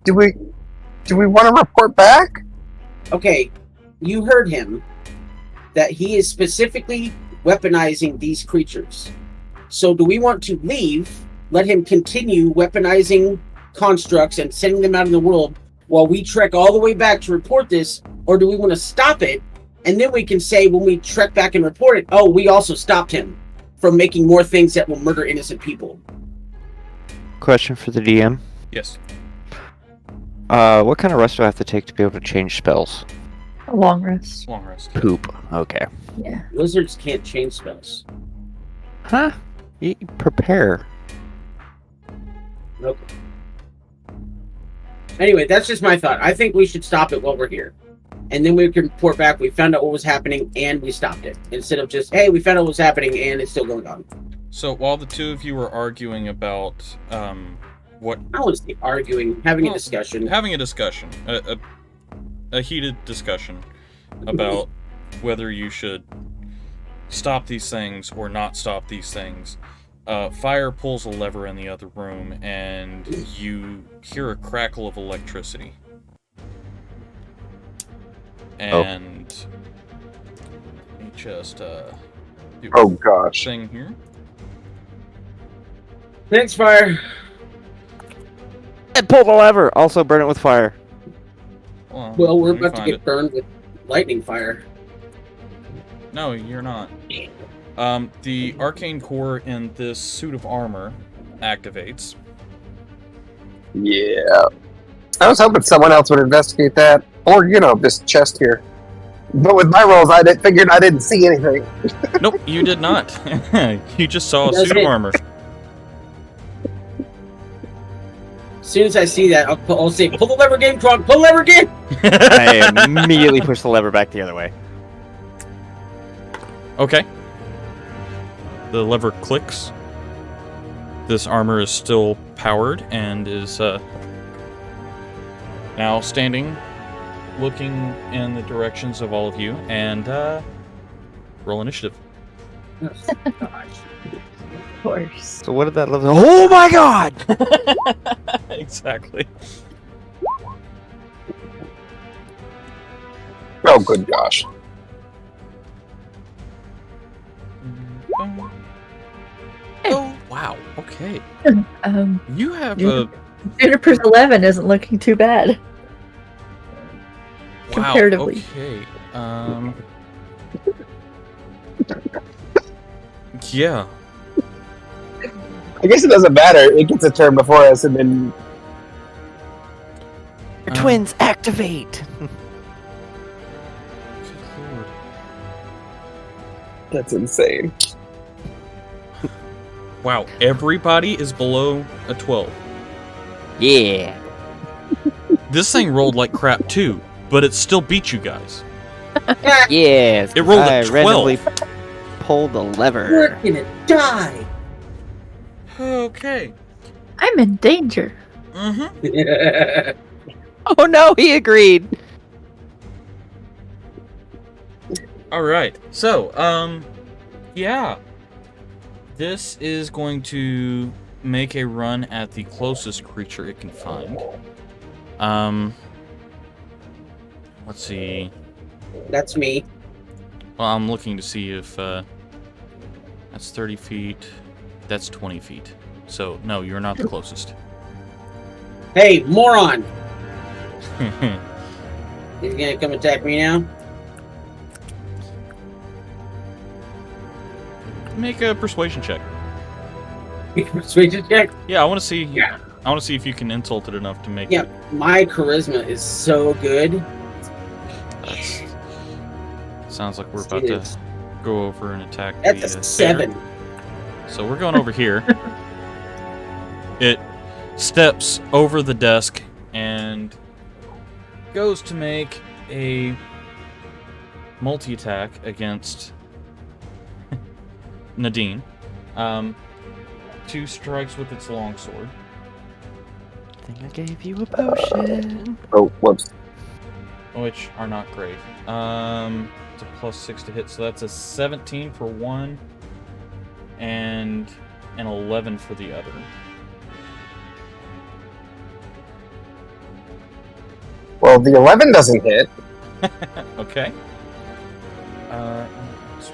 Do we want to report back? Okay, you heard him. That he is specifically weaponizing these creatures. So do we want to leave, let him continue weaponizing constructs and sending them out in the world while we trek all the way back to report this, or do we want to stop it, and then we can say when we trek back and report it, oh, we also stopped him from making more things that will murder innocent people? Question for the DM. Yes. What kind of rest do I have to take to be able to change spells? A long rest. Long rest. Poop. Okay. Yeah. Wizards can't change spells. Huh? Prepare. Nope. Anyway, that's just my thought. I think we should stop it while we're here. And then we can report back, we found out what was happening, and we stopped it. Instead of just, hey, we found out what was happening, and it's still going on. So while the two of you were arguing about what I don't want to say arguing, having a discussion. having a discussion, a heated discussion about whether you should stop these things or not stop these things, Fire pulls a lever in the other room, and you hear a crackle of electricity. And let me just do Oh gosh. thing here. Thanks, Fire. And pull the lever. Also burn it with fire. Well, we're let me about to find get it. burned with lightning fire. No, you're not. The arcane core in this suit of armor activates. Yeah. I was hoping someone else would investigate that, or this chest here. But with my rolls, figured I didn't see anything. Nope, you did not. You just saw a That's suit of it. armor. As soon as I see that, I'll say, pull the lever again, Kronk, pull the lever again! I immediately push the lever back the other way. Okay. The lever clicks, This armor is still powered and is now standing, looking in the directions of all of you, and roll initiative. Gosh. Of course. So what did that level? Oh my god! Exactly. Oh, good gosh. Oh, wow. Okay. You have Juniper- a... Juniper's 11 isn't looking too bad. Wow, comparatively. okay. Yeah. I guess it doesn't matter. It gets a turn before us, and then Your twins activate. Good lord. that's insane. Wow, everybody is below a 12. Yeah. This thing rolled like crap too, but it still beat you guys. Yes. It rolled I a 12. randomly pulled the lever. We're gonna die. Okay. I'm in danger. Mm-hmm. Oh no, he agreed. Alright, so, yeah. This is going to make a run at the closest creature it can find. Let's see. That's me. Well, I'm looking to see if, that's 30 feet. That's 20 feet. So, no, you're not the closest. Hey, moron! He's gonna come attack me now? Make a persuasion check. Persuasion check? Yeah, I want to see. Yeah. I want to see if you can insult it enough to make Yeah, it. my charisma is so good. That's, sounds like we're It about to is. go over and attack That's the a bear. 7. So we're going over here. It steps over the desk and goes to make a multi-attack against Nadine. 2 strikes with its longsword. I think I gave you a potion. Oh, whoops. Which are not great. It's a +6 to hit, so that's a 17 for one, and an 11 for the other. Well, the 11 doesn't hit. Okay. It's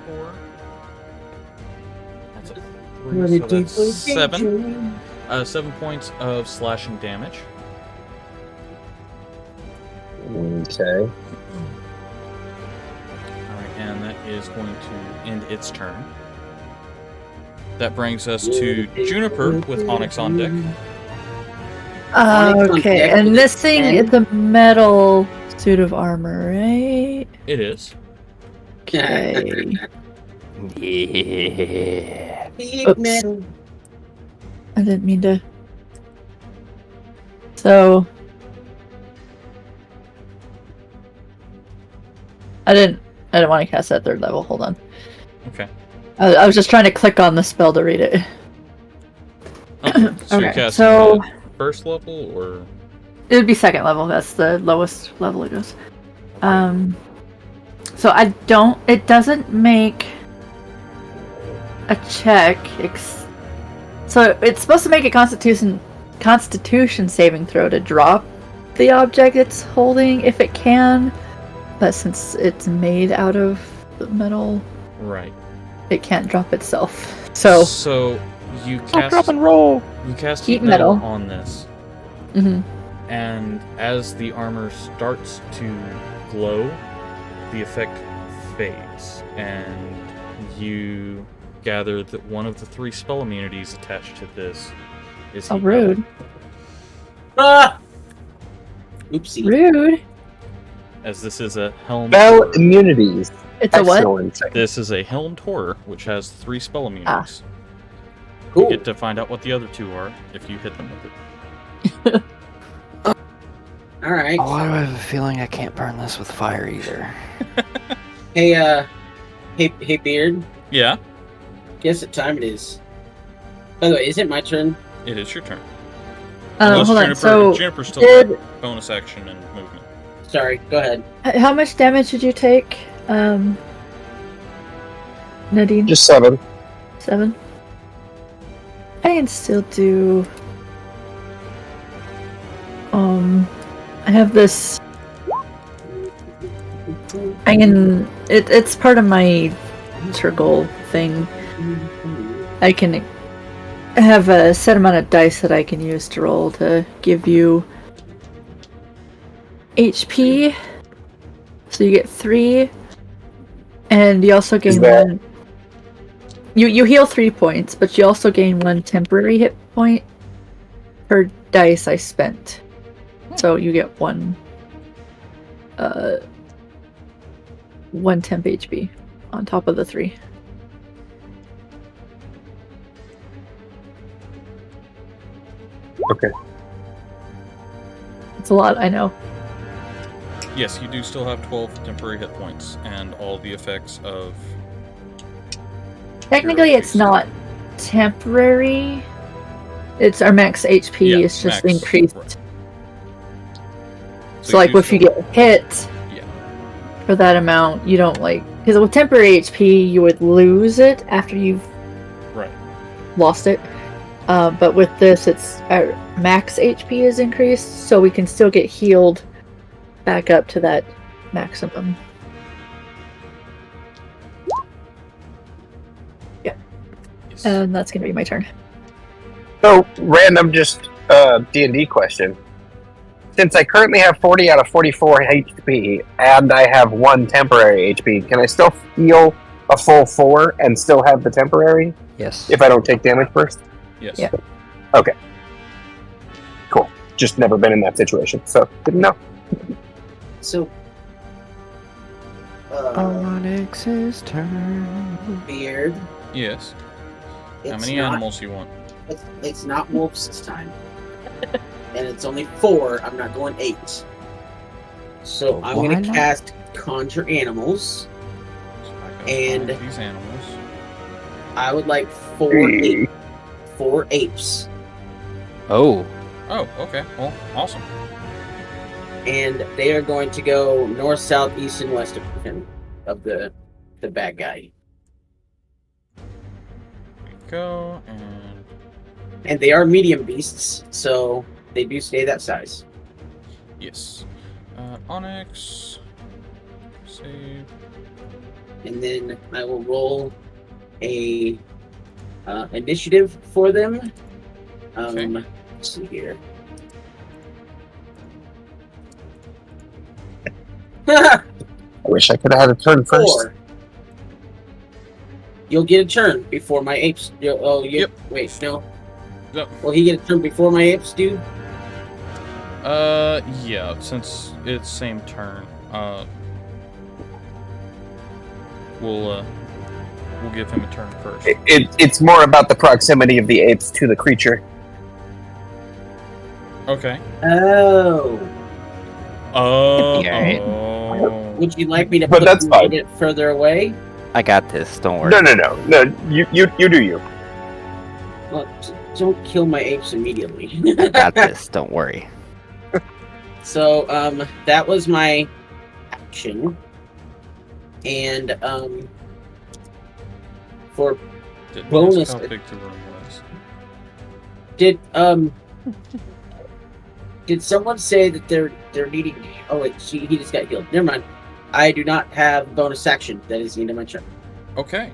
4. That's a 3, so that's 7. 7 points of slashing damage. Okay. Alright, and that is going to end its turn. That brings us to Juniper with Onyx on deck. Onyx on Okay, deck and with this a thing 10? is a metal suit of armor, right? It is. Okay. Yeah. Big Oops. metal. I didn't mean to. So. I didn't want to cast that 3rd level. Hold on. Okay. I was just trying to click on the spell to read it. Okay, so you're Okay, casting so- at 1st level, or... It would be 2nd level. That's the lowest level it goes. So it doesn't make a check. So it's supposed to make a Constitution saving throw to drop the object it's holding if it can. But since it's made out of metal, Right. it can't drop itself. So you I'll cast... drop and roll. You cast Heat metal metal. on this, mhm. and as the armor starts to glow, the effect fades, and you gather that one of the 3 spell immunities attached to this is Oh, heat metal. rude. Ah! Oopsie. Rude. As this is a helm. Spell horror. immunities. It's a what? Excellent. This is a helmed horror, which has 3 spell immunities. You Cool. get to find out what the other 2 are if you hit them with it. Alright. Oh, I have a feeling I can't burn this with fire either. Hey, Beard. Yeah. Guess what time it is? By the way, is it my turn? It is your turn. Hold on. Juniper still did- has bonus action and movement. Sorry, go ahead. How much damage did you take, Nadine? Just 7. 7. I can still do. I have this. I can. It's part of my circle thing. I can have a set amount of dice that I can use to roll to give you HP. So you get 3, and you also gain that- 1. You heal 3 points, but you also gain 1 temporary hit point per dice I spent. So you get 1 temp HP on top of the 3. Okay. It's a lot, I know. Yes, you do still have 12 temporary hit points and all the effects of. Technically, it's not temporary. It's our max HP. Yeah, it's just max, increased. right. So like, if you get hit Yeah. for that amount, you don't like because with temporary HP, you would lose it after you've Right. lost it. But with this, it's our max HP is increased, so we can still get healed back up to that maximum. Yeah, Yes. and that's gonna be my turn. So, random just D&D question. Since I currently have 40 out of 44 HP, and I have 1 temporary HP, can I still heal a full 4 and still have the temporary? Yes. If I don't take damage first? Yes. Yeah. Okay. Cool. Just never been in that situation, so didn't know. So, Onyx's turn. Beard. Yes. How It's many not, animals you want? It's not wolves this time. And it's only 4. I'm not going 8. So I'm Why going to not? cast Conjure Animals. So I gotta And- find these animals. I would like 4 apes. Oh. Oh, okay. Well, awesome. And they are going to go north, south, east, and west of him, of the bad guy. Go and And they are medium beasts, so they do stay that size. yes. Onyx. Save. And then I will roll a initiative for them. Okay. Let's see here. I wish I could have had a turn first. 4. You'll get a turn before my apes. Yep. Wait, no. Yep. Will he get a turn before my apes do? Yeah, since it's same turn, we'll give him a turn first. It's more about the proximity of the apes to the creature. Okay. Oh. Yeah. Oh. Would you like me to But put that's them fine. a bit further away? I got this. Don't worry. No. You do you. Well, don't kill my apes immediately. I got this. Don't worry. So, that was my action. And, for Didn't bonus- ask how big the room was. did someone say that they're needing? Oh wait, he just got healed. Never mind. I do not have bonus action. That is the end of my turn. Okay.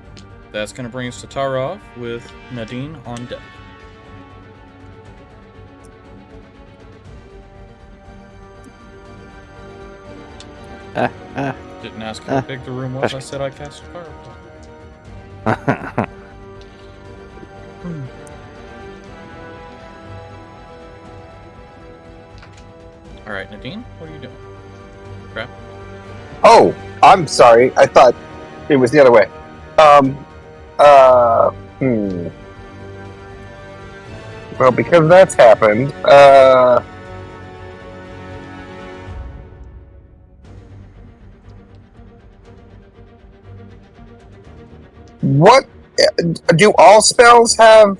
That's gonna bring us to Tarov with Nadine on deck. Didn't ask how big the room was. I said I cast a fireball. All right, Nadine, what are you doing? Crap. Oh, I'm sorry. I thought it was the other way. Well, because that's happened, what do all spells have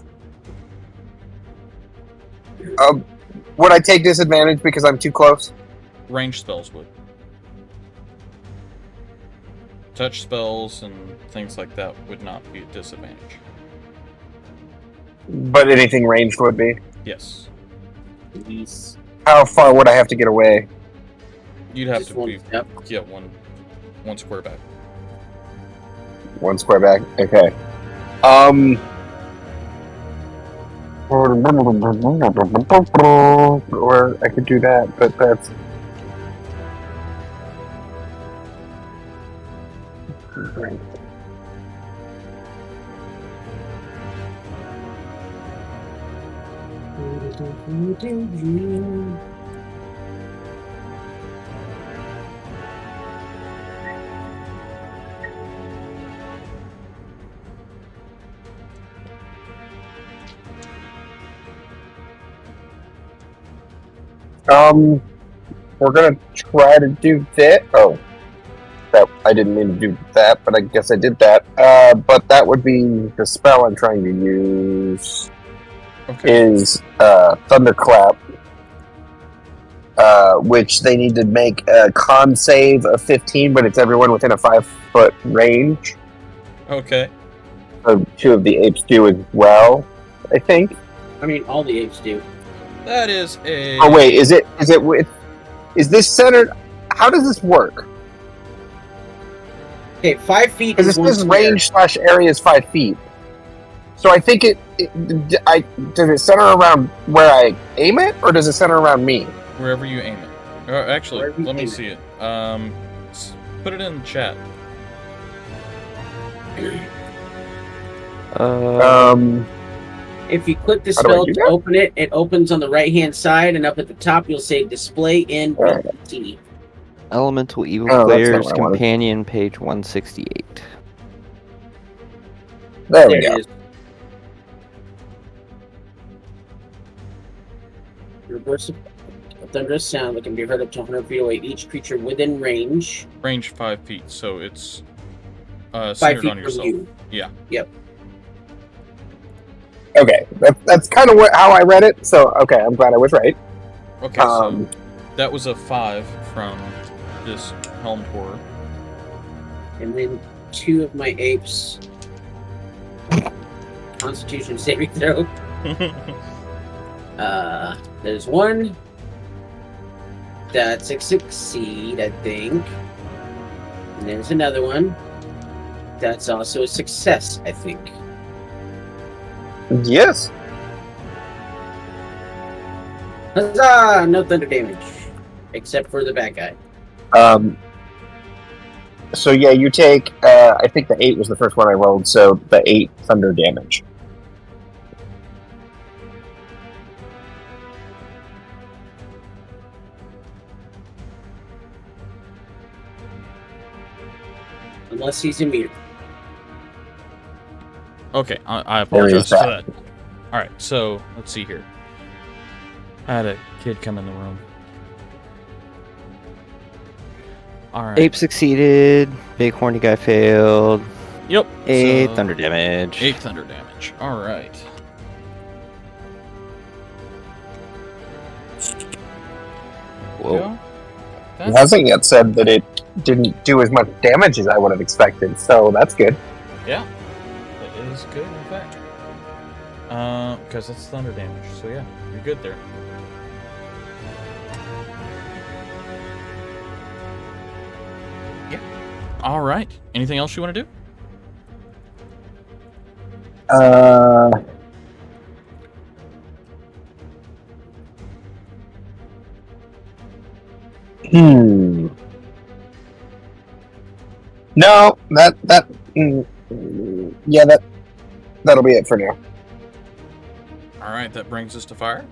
Would I take disadvantage because I'm too close? Range spells would. Touch spells and things like that would not be a disadvantage. But anything ranged would be. Yes. Please. How far would I have to get away? You'd have Just to one be step. one square back. 1 square back. Okay. Or I could do that, but that's. We're gonna try to do that. Oh, that I didn't mean to do that, but I guess I did that. But that would be the spell I'm trying to use. Okay. Is Thunderclap, which they need to make a con save of 15, but it's everyone within a 5-foot range. Okay. So 2 of the apes do as well, I think. I mean, all the apes do. That is a. Oh wait, is this centered? How does this work? Okay, 5 feet Because is it one says square. range / area is 5 feet. So I think does it center around where I aim it, or does it center around me? Wherever you aim it. Actually, Wherever you let me aim it. see it. Put it in the chat. If you click the How do I spell do to that? open it, it opens on the right-hand side, and up at the top you'll say Display in Alright. PPT. Elemental Evil Oh, that's not Players what I wanted. Companion, page 168. There we There go. it is. Reverse a thunderous sound that can be heard up to 100 feet away. Each creature within range, Range 5 feet, so it's 5 centered feet on from yourself. you. Yeah. Yep. Okay, that's kind of how I read it. So okay, I'm glad I was right. Okay, so that was a 5 from this helmed horror. And then 2 of my apes. Constitution saving throw. There's 1. That's a succeed, I think. And there's another one. That's also a success, I think. Yes. Huzzah! No thunder damage. Except for the bad guy. So yeah, you take. I think the 8 was the first one I rolled, so the 8 thunder damage. Unless he's immune. Okay, I There is apologize for that. that. Alright, so let's see here. I had a kid come in the room. Alright. Ape succeeded. Big horny guy failed. Yep. 8 so thunder damage. 8 thunder damage. Alright. Whoa. Yeah, It that's, hasn't yet said that it didn't do as much damage as I would have expected, so that's good. yeah. That is good, in fact. Because it's thunder damage. So yeah, you're good there. Yeah. Alright. Anything else you want to do? No, yeah, that'll be it for now. Alright, that brings us to fire.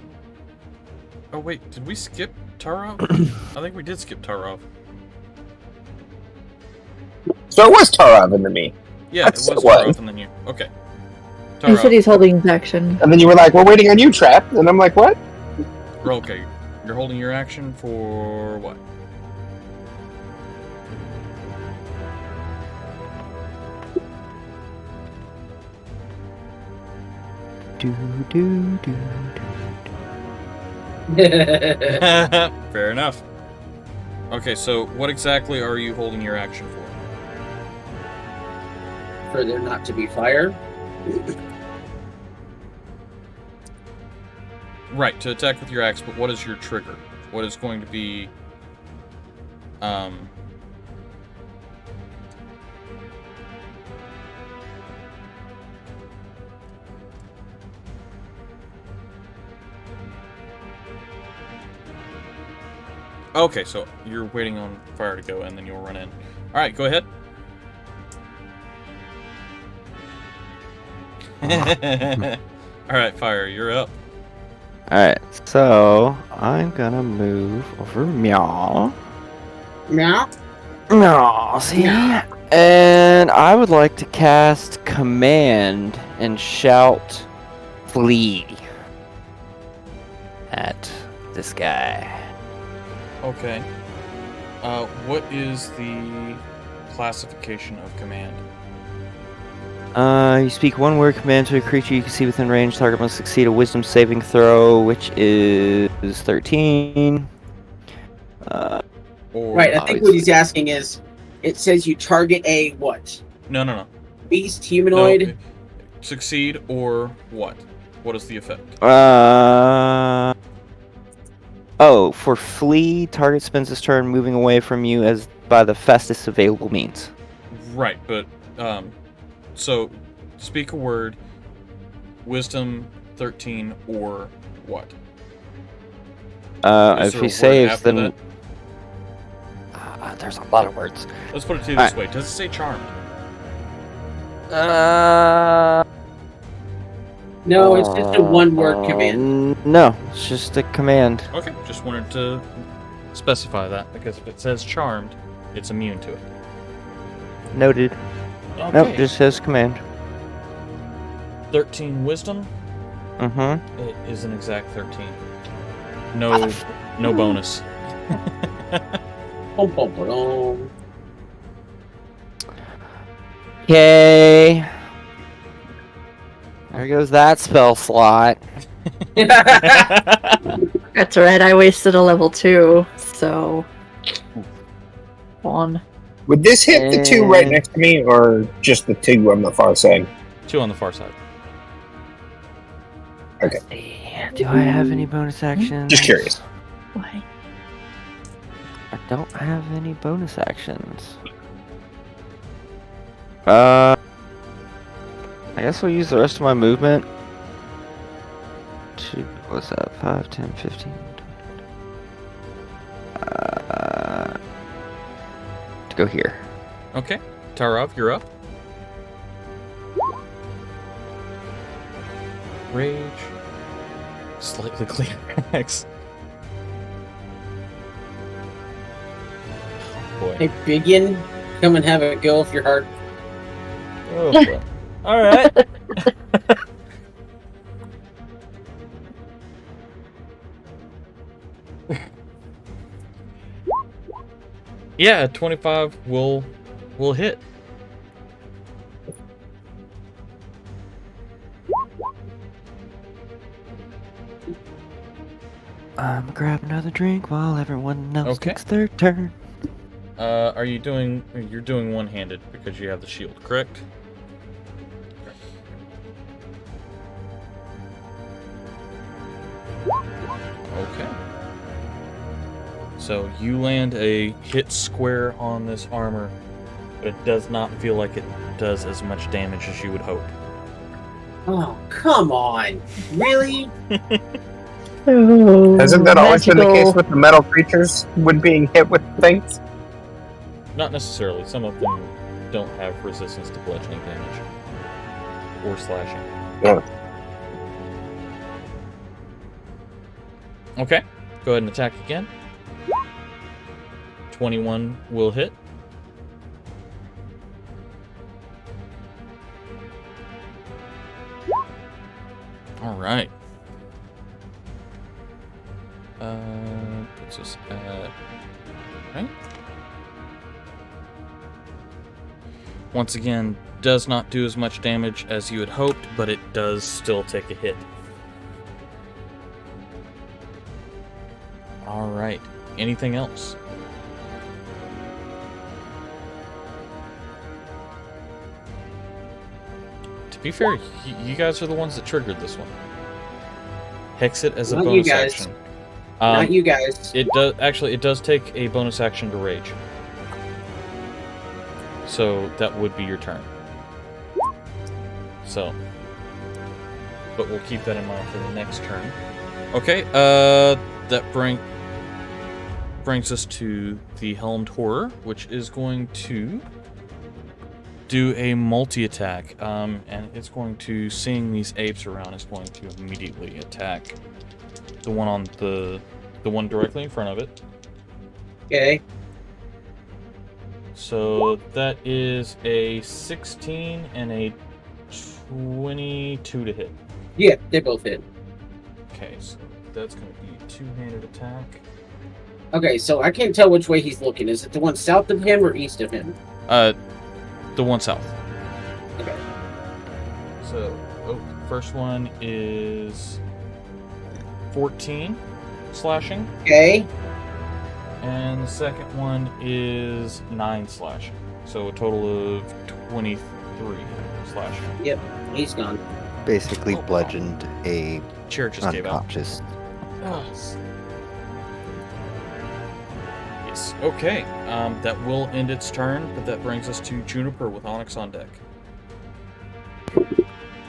Oh wait, did we skip Tarov? I think we did skip Tarov. So it was Tarov and then me, Yeah, That's it was the one. Tarov and then you. Okay. He said Tarov. he's holding his action. and then you were like, "We're waiting on you, Trap," and I'm like, "What?" Okay. You're holding your action for what? Do, do, do, do. Fair enough. Okay, so what exactly are you holding your action for? For there not to be fire. Right, to attack with your axe, but what is your trigger? What is going to be... Okay, so you're waiting on fire to go, and then you'll run in. Alright, go ahead. Alright, fire, you're up. Alright, so I'm gonna move over meow. Meow. Meow, see? Meow. And I would like to cast Command and shout Flee at this guy. Okay. What is the classification of command? You speak one word command to a creature you can see within range. Target must succeed a wisdom saving throw, which is 13. Or Right, I think what he's asking is, it says you target a what? No. Beast, humanoid? No, succeed or what? What is the effect? Oh, for flee, target spends his turn moving away from you as by the fastest available means. Right, but so speak a word, wisdom 13 or what? Is If there a he word saves, after then there's a lot of words. Let's put it to you this way. Does it say charmed? No, it's just a one-word command. No, it's just a command. Okay, just wanted to specify that, because if it says charmed, it's immune to it. Noted. Okay. Nope, just says command. 13 wisdom. Mm-hmm. It is an exact 13. No bonus. Bum, bum, ba-dum. Okay. There goes that spell slot. That's right, I wasted a level 2, so... One. Would this hit the two right next to me, or just the two on the far side? 2 on the far side. Okay. Do I have any bonus actions? Just curious. Why? I don't have any bonus actions. I guess we'll use the rest of my movement. What's that? 5, 10, 15. To go here. Okay. Tarov, you're up. Rage. Slightly clear X. Oh, boy. Hey, Biggin, come and have a go if you're hard. Oh, boy. Alright. Yeah, 25 will hit. I'm gonna grab another drink while everyone else Okay. takes their turn. You're doing one-handed because you have the shield, correct? Okay. So you land a hit square on this armor, but it does not feel like it does as much damage as you would hope. Oh, come on. Really? Oh, Hasn't that always been the magical. case with the metal creatures when being hit with things? Not necessarily. Some of them don't have resistance to bludgeoning damage or slashing. Yeah. Okay, go ahead and attack again. 21 will hit. All right. Puts us at right. Once again, does not do as much damage as you had hoped, but it does still take a hit. All right. Anything else? To be fair, you guys are the ones that triggered this one. Hex it as a Not you bonus guys. action. Not you guys. It does actually. It does take a bonus action to rage. So that would be your turn. So, but we'll keep that in mind for the next turn. Okay. That brings us to the Helmed Horror, which is going to do a multi-attack. And it's going to, seeing these apes around, is going to immediately attack the one on the one directly in front of it. Okay. So that is a 16 and a 22 to hit. Yeah, they both hit. Okay, so that's going to be a two-handed attack. Okay, so I can't tell which way he's looking. Is it the one south of him or east of him? The one south. Okay. So, first one is 14 slashing. Okay. And the second one is 9 slashing. So a total of 23 slashing. Yep, he's gone. Basically Oh, wow. bludgeoned a Chair just gave out. unconscious. Yes. Okay. That will end its turn, but that brings us to Juniper with Onyx on deck.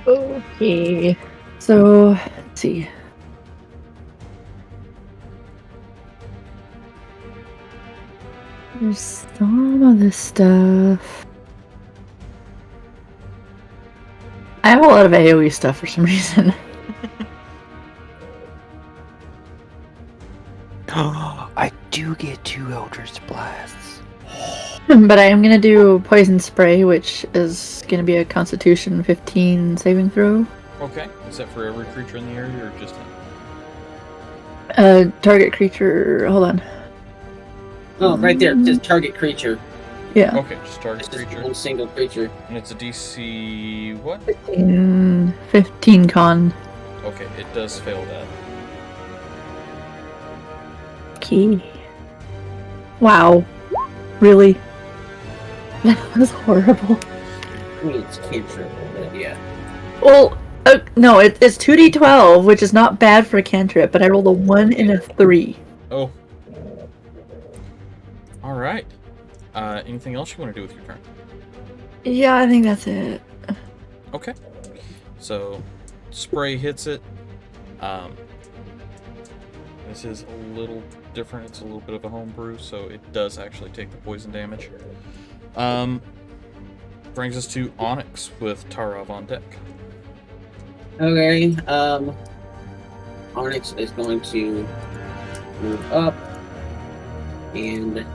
Okay. So, let's see. There's some of this stuff. I have a lot of AoE stuff for some reason. I do get 2 Eldritch Blasts. But I am going to do Poison Spray, which is going to be a Constitution 15 saving throw. Okay. Is that for every creature in the area or just him? Target creature. Hold on. Oh, right there. It says target creature. Yeah. Okay, just target It's just creature. one single creature. And it's a DC what? 15 con. Okay, it does fail that. Key. Wow. Really? That was horrible. I mean, it's cantrip, but yeah. Well, no, it's 2d12, which is not bad for a cantrip, but I rolled a 1 and a 3. Oh. Alright. Anything else you want to do with your turn? Yeah, I think that's it. Okay. So, spray hits it. This is a little different. It's a little bit of a homebrew, so it does actually take the poison damage. Brings us to Onyx with Tarav on deck. Okay, Onyx is going to move up, and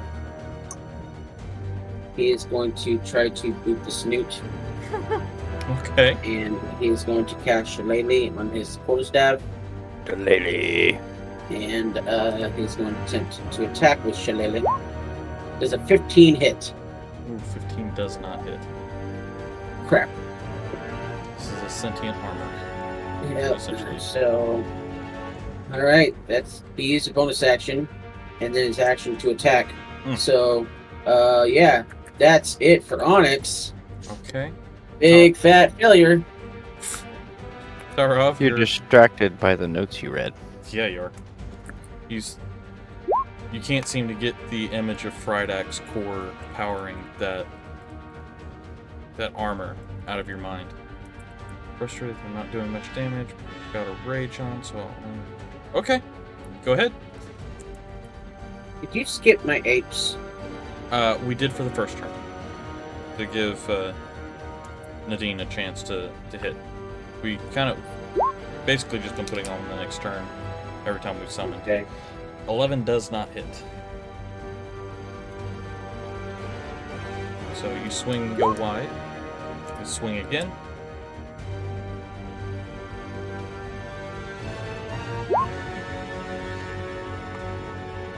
he is going to try to boot the snoot, Okay. and he is going to cast Shillelagh on his quarterstaff, Lily. and he's going to attempt to attack with Shillelagh. There's a 15 hit. Ooh, 15 does not hit. Crap. This is a sentient armor. Yeah, Essentially. so... Alright, he used a bonus action, and then his action to attack. Hmm. So, yeah, that's it for Onyx. Okay. Big fat failure. Tarav, You're distracted by the notes you read. Yeah, you are. You can't seem to get the image of Frydak's core powering that armor out of your mind. Frustrated, I'm not doing much damage. Got a rage on, so okay. Go ahead. Did you skip my apes? We did for the first turn. To give Nadine a chance to hit. We kind of basically just been putting on the next turn every time we've summoned. Okay. 11 does not hit. So you swing and go wide. You swing again.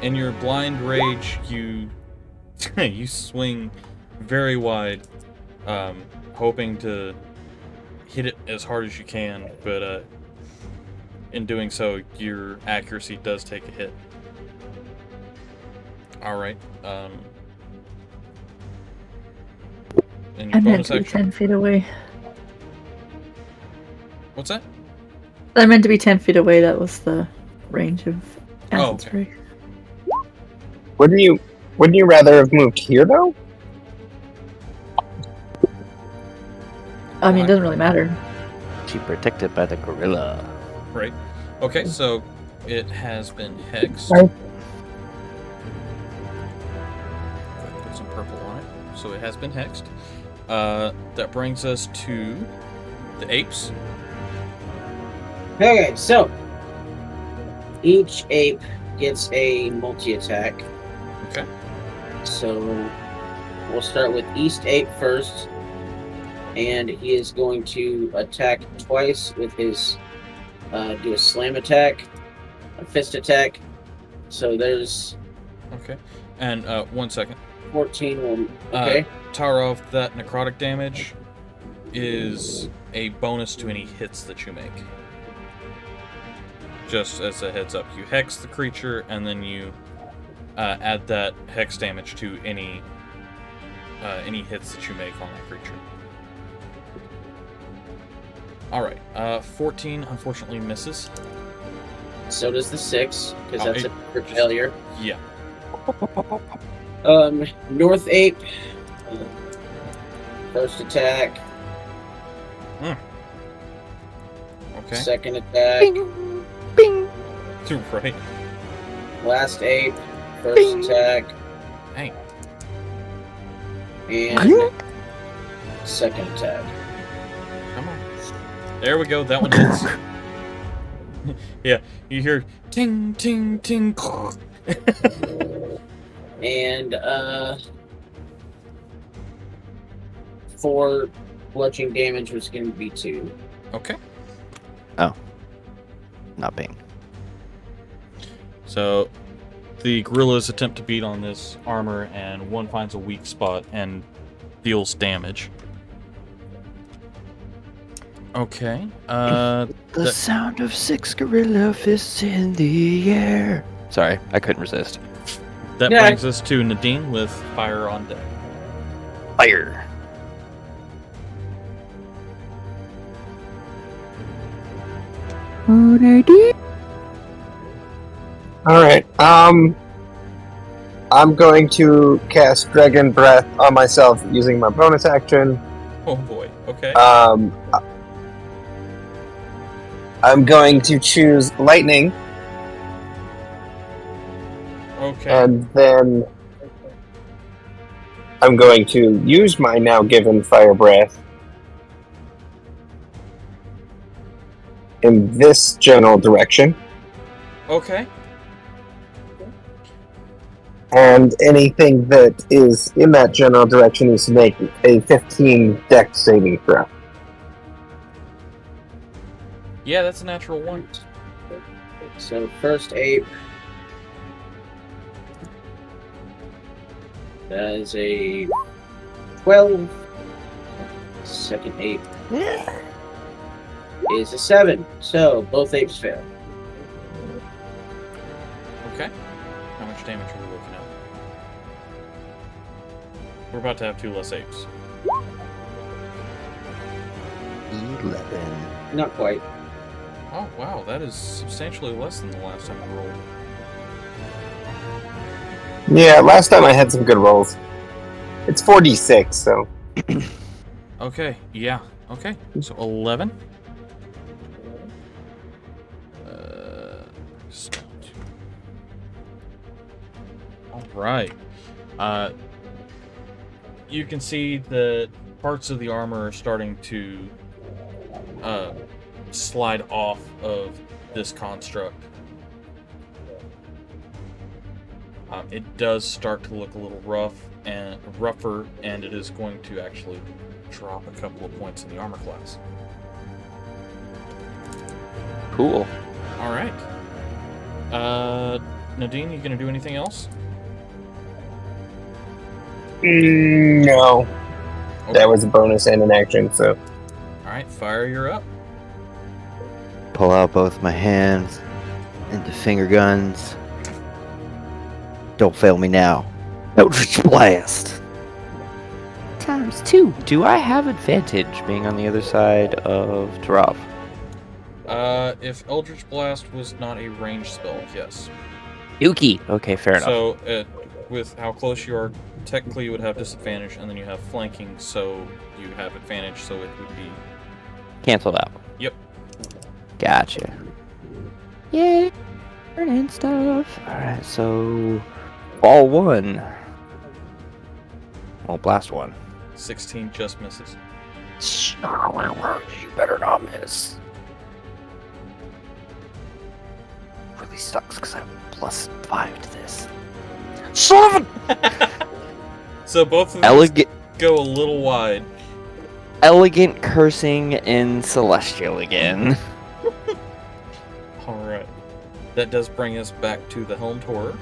In your blind rage, you you swing very wide, hoping to hit it as hard as you can, but in doing so, your accuracy does take a hit. All right. And your I meant bonus to be action. 10 feet away. What's that? I meant to be 10 feet away. That was the range of acid Oh, okay. spray. Wouldn't you rather have moved here though? I mean, Why? it doesn't really matter. She protected by the gorilla. Right. Okay, so it has been hexed. Right. Put some purple on it. So it has been hexed. That brings us to the apes. Okay, so each ape gets a multi-attack. Okay. So we'll start with East Ape first, and he is going to attack twice with his do a slam attack, a fist attack. So there's Okay. And 1 second. 14. Will, okay. Tarov, that necrotic damage is a bonus to any hits that you make. Just as a heads up, you hex the creature, and then you add that hex damage to any hits that you make on that creature. All right, 14 unfortunately misses. So does the 6, because Oh, that's it- a crit failure. Yeah. North Ape, first attack, Okay. second attack. Bing! Bing! Right. Last Ape, first Bing. attack, Hey. and second attack. Come on. There we go. That one hits. Yeah. You hear ting ting ting. And for bludgeoning damage was going to be 2. Okay. Not Bing. So the gorillas attempt to beat on this armor, and one finds a weak spot and deals damage. Okay. The That- sound of 6 gorilla fists in the air. Sorry, I couldn't resist. That Yeah. brings us to Nadine with fire on deck. Fire. All right. I'm going to cast Dragon Breath on myself using my bonus action. Oh boy. Okay. I'm going to choose Lightning, Okay. and then I'm going to use my now given Fire Breath in this general direction. Okay. And anything that is in that general direction needs to make a 15 Dex saving throw. Yeah, that's a natural one. So first Ape. That is a 12. Second Ape is a 7. So both apes fail. Okay. How much damage are we looking at? We're about to have 2 less apes. 11. Not quite. Oh wow, that is substantially less than the last time we rolled. Yeah, last time I had some good rolls. It's 4d6, so. Okay, yeah. Okay, so 11. Alright. You can see that parts of the armor are starting to slide off of this construct. It does start to look a little rougher, and it is going to actually drop a couple of points in the armor class. Cool. All right. Nadine, you gonna do anything else? No. Okay. That was a bonus and an action, so. All right, fire, you're up. Pull out both my hands into finger guns. Don't fail me now. Eldritch Blast! ×2. Do I have advantage being on the other side of Tarav? If Eldritch Blast was not a ranged spell, yes. Yuki! Okay, fair enough. So, with how close you are, technically you would have disadvantage, and then you have flanking, so you have advantage, so it would be... Canceled out. Yep. Gotcha. Yay! Learning stuff. Alright, so... Ball 1. Well, blast 1. 16 just misses. You better not miss. Really sucks because I have +5 to this. Son of a... So both of them go a little wide. Elegant cursing in Celestial again. Alright. That does bring us back to the Helmed Horror.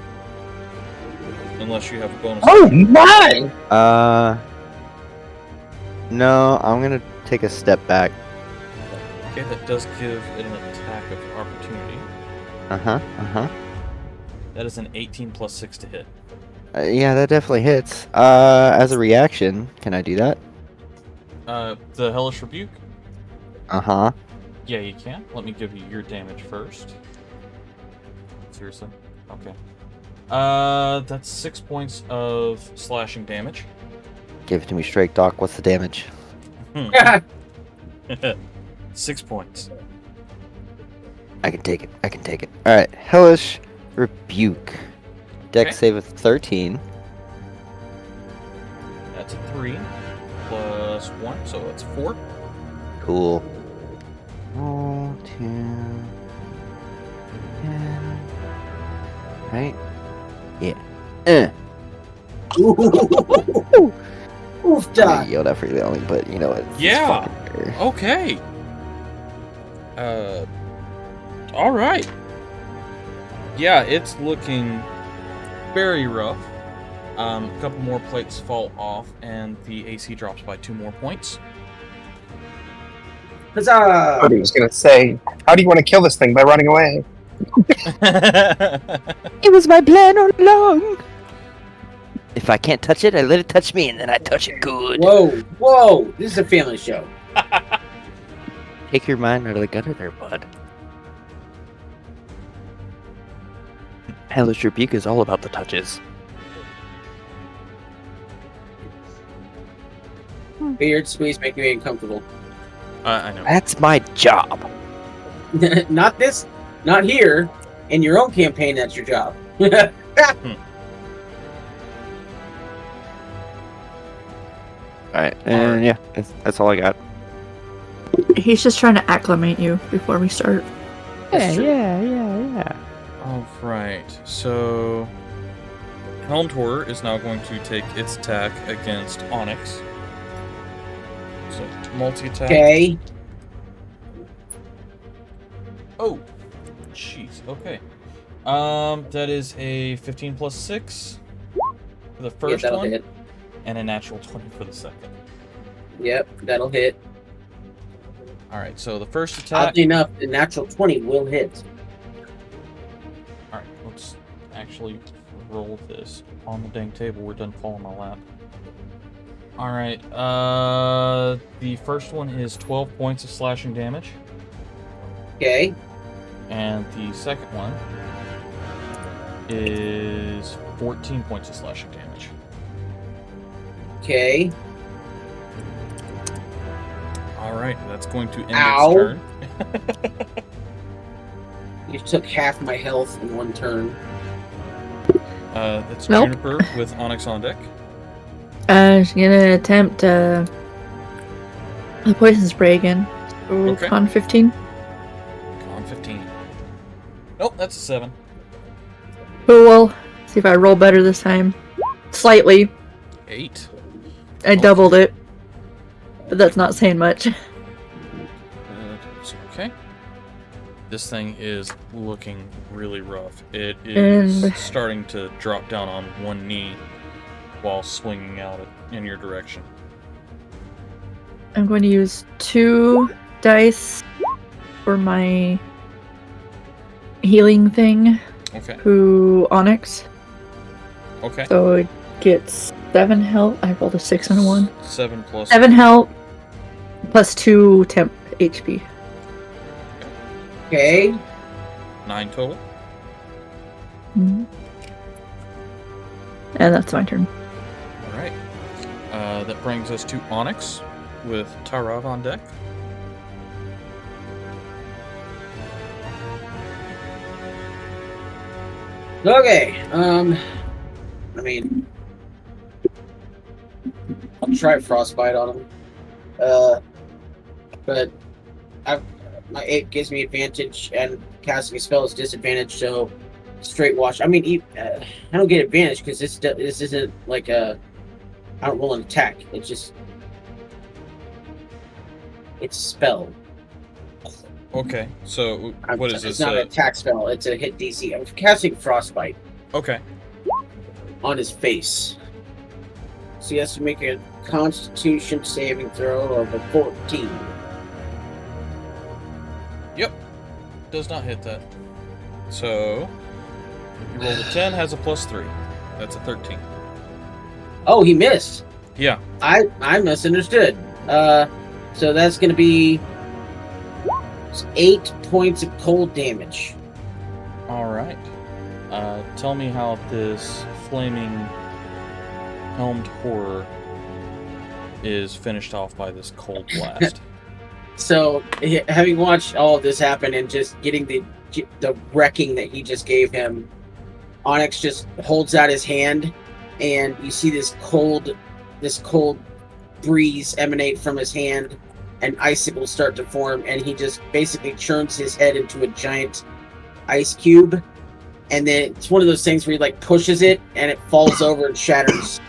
Unless you have a bonus. Oh my! No, I'm gonna take a step back. Okay, that does give it an attack of opportunity. Uh-huh. That is an 18 plus 6 to hit. Yeah, that definitely hits. As a reaction, can I do that? The Hellish Rebuke? Uh-huh. Yeah, you can. Let me give you your damage first. Seriously? Okay. That's 6 points of slashing damage. Give it to me straight, Doc. What's the damage? 6 points. I can take it. Alright, Hellish Rebuke. Dex Okay. save of 13. That's a 3 plus 1, so that's 4. Cool. 1, 2, 10. Right? Yeah. Oof, I die. yelled out for yelling, but you know what? It's Yeah. fucking fair. Okay. Alright. Yeah, it's looking very rough. A couple more plates fall off, and the AC drops by 2 more points. Huzzah! Cody was gonna say, how do you want to kill this thing? By running away? It was my plan all along. If I can't touch it, I let it touch me, and then I touch it good. Whoa! This is a family show. Take your mind out of the gutter there, bud. Hellish Rebuke is all about the touches. Beard squeeze make you uncomfortable. I know. That's my job. Not here. In your own campaign, that's your job. Alright, and yeah, that's all I got. He's just trying to acclimate you before we start. Yeah. Alright, so... Helmed Horror is now going to take its attack against Onyx. So, multi-attack. Okay. Oh! Jeez, okay. That is a 15 plus 6 for the first that'll one, hit. and a natural 20 for the second. Yep, that'll hit. Alright, so the first attack... Oddly enough, the natural 20 will hit. Alright, let's actually roll this on the dang table. We're done falling my lap. Alright, the first one is 12 points of slashing damage. Okay. And the second one is 14 points of slashing damage. Okay. Alright, that's going to end Ow. its turn. You took half my health in one turn. That's Nope. Juniper with Onyx on deck. She's gonna attempt the poison spray again. So Okay. Con 15. Con 15. Nope, that's a 7. Oh well. See if I roll better this time. Slightly. 8. I doubled it. But that's not saying much. It's okay. This thing is looking really rough. It is And- starting to drop down on one knee while swinging out in your direction. I'm going to use 2 dice for my healing thing. Okay. Who Onyx. Okay. So it gets 7 health. I rolled a 6 and a 1. 7 plus 7 health plus 2 temp HP. Okay. 9 total. Mhm. And that's my turn. All right. That brings us to Onyx with Tarav on deck. Okay. I mean, I'll try frostbite on him. But my 8 gives me advantage, and casting a spell is disadvantage. So straight wash. I mean, I don't get advantage because this isn't like a. I don't roll an attack. It's a spell. Okay. So what is It's this? not an attack spell. It's a hit DC. I'm casting frostbite Okay. on his face. So he has to make a Constitution saving throw of a 14. Yep. Does not hit that. So you rolled a 10, has a +3. That's a 13. Oh, he missed. Yeah. I misunderstood. So that's going to be 8 points of cold damage. All right. Tell me how this flaming helmed horror is finished off by this cold blast. So, having watched all of this happen and just getting the wrecking that he just gave him, Onyx just holds out his hand, and you see this cold breeze emanate from his hand, and icicles start to form, and he just basically churns his head into a giant ice cube, and then it's one of those things where he like pushes it, and it falls over and shatters.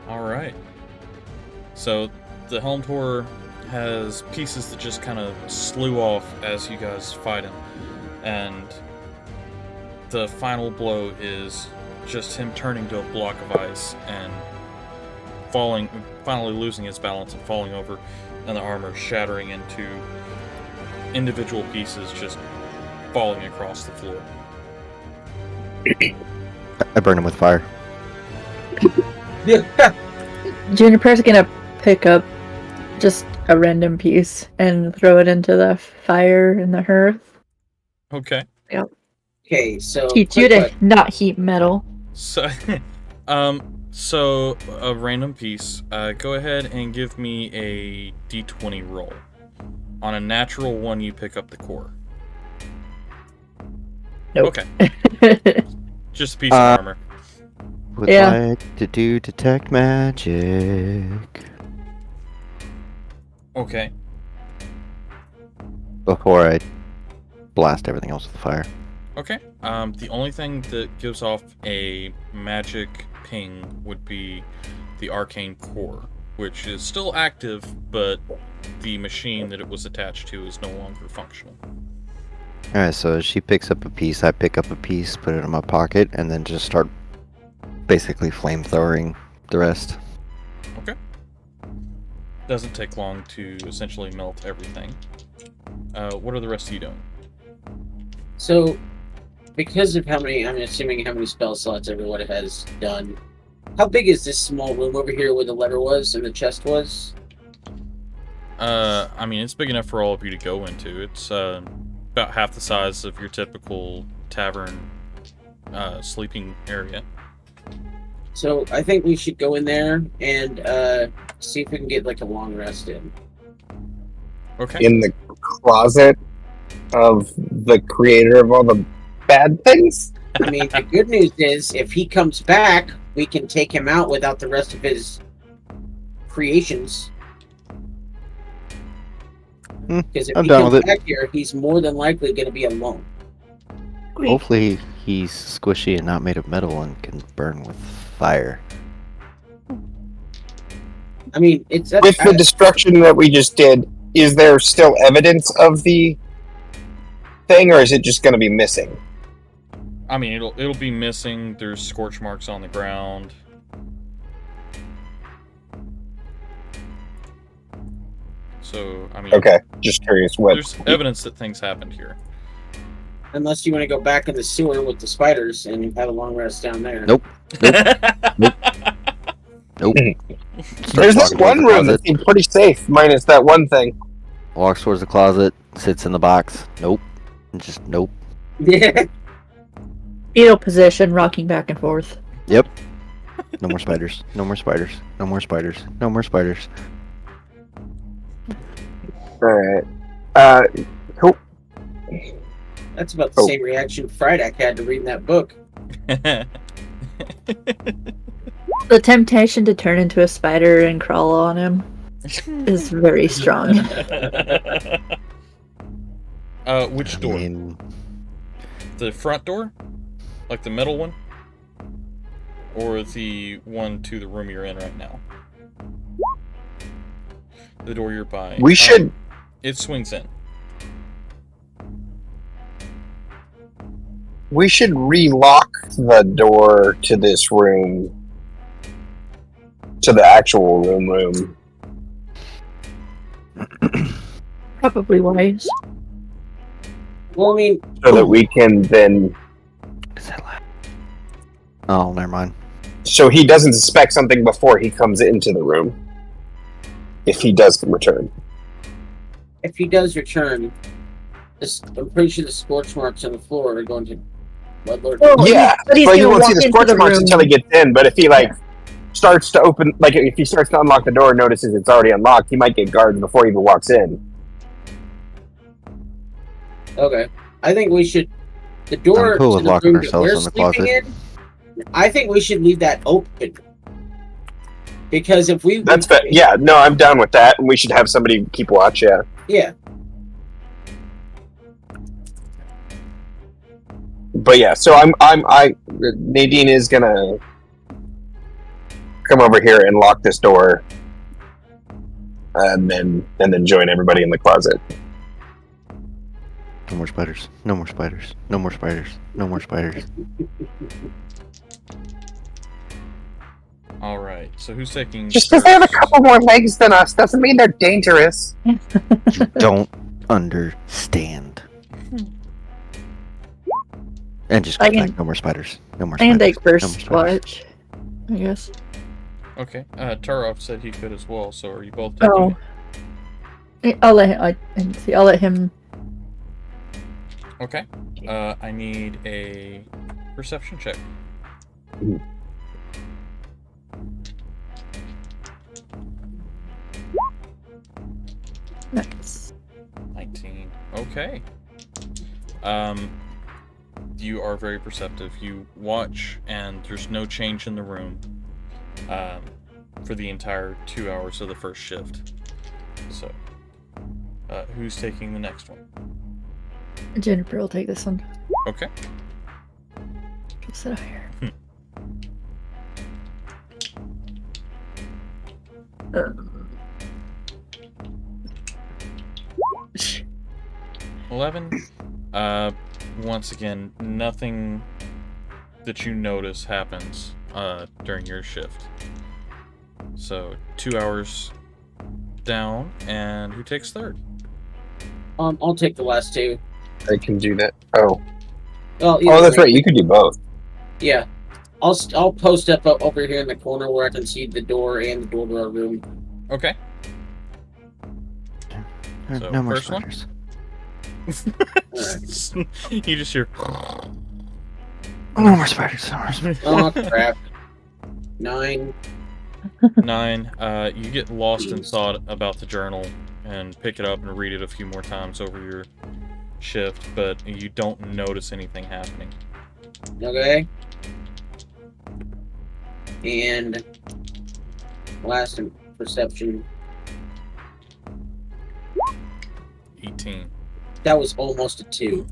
All right. So the helmed horror has pieces that just kind of slew off as you guys fight him, and the final blow is just him turning to a block of ice and falling, finally losing his balance and falling over, and the armor shattering into individual pieces, just falling across the floor. I burn him with fire. Juniper's gonna pick up just a random piece and throw it into the fire in the hearth. Okay. Okay, so Teach you to not heat metal. So, so a random piece. Go ahead and give me a d20 roll. On a natural one, you pick up the core. Nope. Okay. Just a piece of armor. Would Yeah. like to do detect magic Okay. before I blast everything else with fire. Okay. The only thing that gives off a magic ping would be the arcane core, which is still active, but the machine that it was attached to is no longer functional. Alright, so she picks up a piece, I pick up a piece, put it in my pocket, and then just start basically flamethrowing the rest. Okay. Doesn't take long to essentially melt everything. What are the rest of you doing? So, because of I'm assuming how many spell slots everyone has done, how big is this small room over here where the letter was and the chest was? I mean, it's big enough for all of you to go into. It's about half the size of your typical tavern sleeping area. So, I think we should go in there and see if we can get like a long rest in. Okay. In the closet of the creator of all the bad things. I mean, the good news is if he comes back, we can take him out without the rest of his creations. Because if I'm he done comes with it. back here, he's more than likely going to be alone. Hopefully he's squishy and not made of metal and can burn with fire. I mean, it's With the destruction that we just did, is there still evidence of the thing, or is it just going to be missing? I mean, it'll be missing. There's scorch marks on the ground. So, I mean, Okay, just curious what. there's evidence that things happened here. Unless you want to go back in the sewer with the spiders and have a long rest down there. Nope. Nope. There's this Walking towards one the room that closet. seemed pretty safe, minus that one thing. Walks towards the closet. Sits in the box. Nope. Just nope. Yeah. Fetal position, rocking back and forth. Yep. No more spiders. No more spiders. No more spiders. No more spiders. Alright. Cool. That's about the Oh. same reaction Fridak had to reading that book. The temptation to turn into a spider and crawl on him is very strong. Which I door? mean, The front door? Like the middle one? Or the one to the room you're in right now? The door you're by. We should. It swings in. We should relock the door to this room. To the actual room. Probably wise. Well, I mean, So that we can then. is that loud? Oh, never mind. So he doesn't suspect something before he comes into the room. If he does return. if he does return, I'm pretty sure the scorch marks on the floor are going to Bloodlord. Well, Yeah, but he's but he gonna won't see walk the into scorch the marks room. until he gets in. But if he starts to open, if he starts to unlock the door and notices it's already unlocked, he might get guards before he even walks in. Okay. I think we should. The door I'm cool to with the locking room that ourselves we're in the sleeping closet. in, I think we should leave that open. Because if we. That's fair. Yeah, no, I'm down with that, and we should have somebody keep watch. Yeah. Yeah. But yeah, so Nadine is gonna come over here and lock this door, and then join everybody in the closet. No more spiders. No more spiders. No more spiders. No more spiders. Alright, so who's taking Just because they have a first? couple more legs than us doesn't mean they're dangerous. You don't understand. And just go I can- back. No more spiders. No more I can spiders. take No first more spiders. watch, I guess. Okay, Turov said he could as well, so are you both taking Oh. I'll let him. Okay. I need a perception check. Nice. 19. Okay. You are very perceptive. You watch, and there's no change in the room for the entire 2 hours of the first shift. So, who's taking the next one? Jennifer will take this one. Okay. She'll sit higher. 11. Once again, nothing that you notice happens during your shift. So 2 hours down, and who takes third? I'll take the last two. I can do that. Oh, Well, that's right. You could do both. Yeah. I'll post up over here in the corner where I can see the door and the door to our room. Okay. So, No more first one? spiders. You just hear. No more spiders. No more spiders. Oh crap! 9. 9. You get lost in thought about the journal and pick it up and read it a few more times over your shift, but you don't notice anything happening. Okay. And last in perception. 18. That was almost a 2.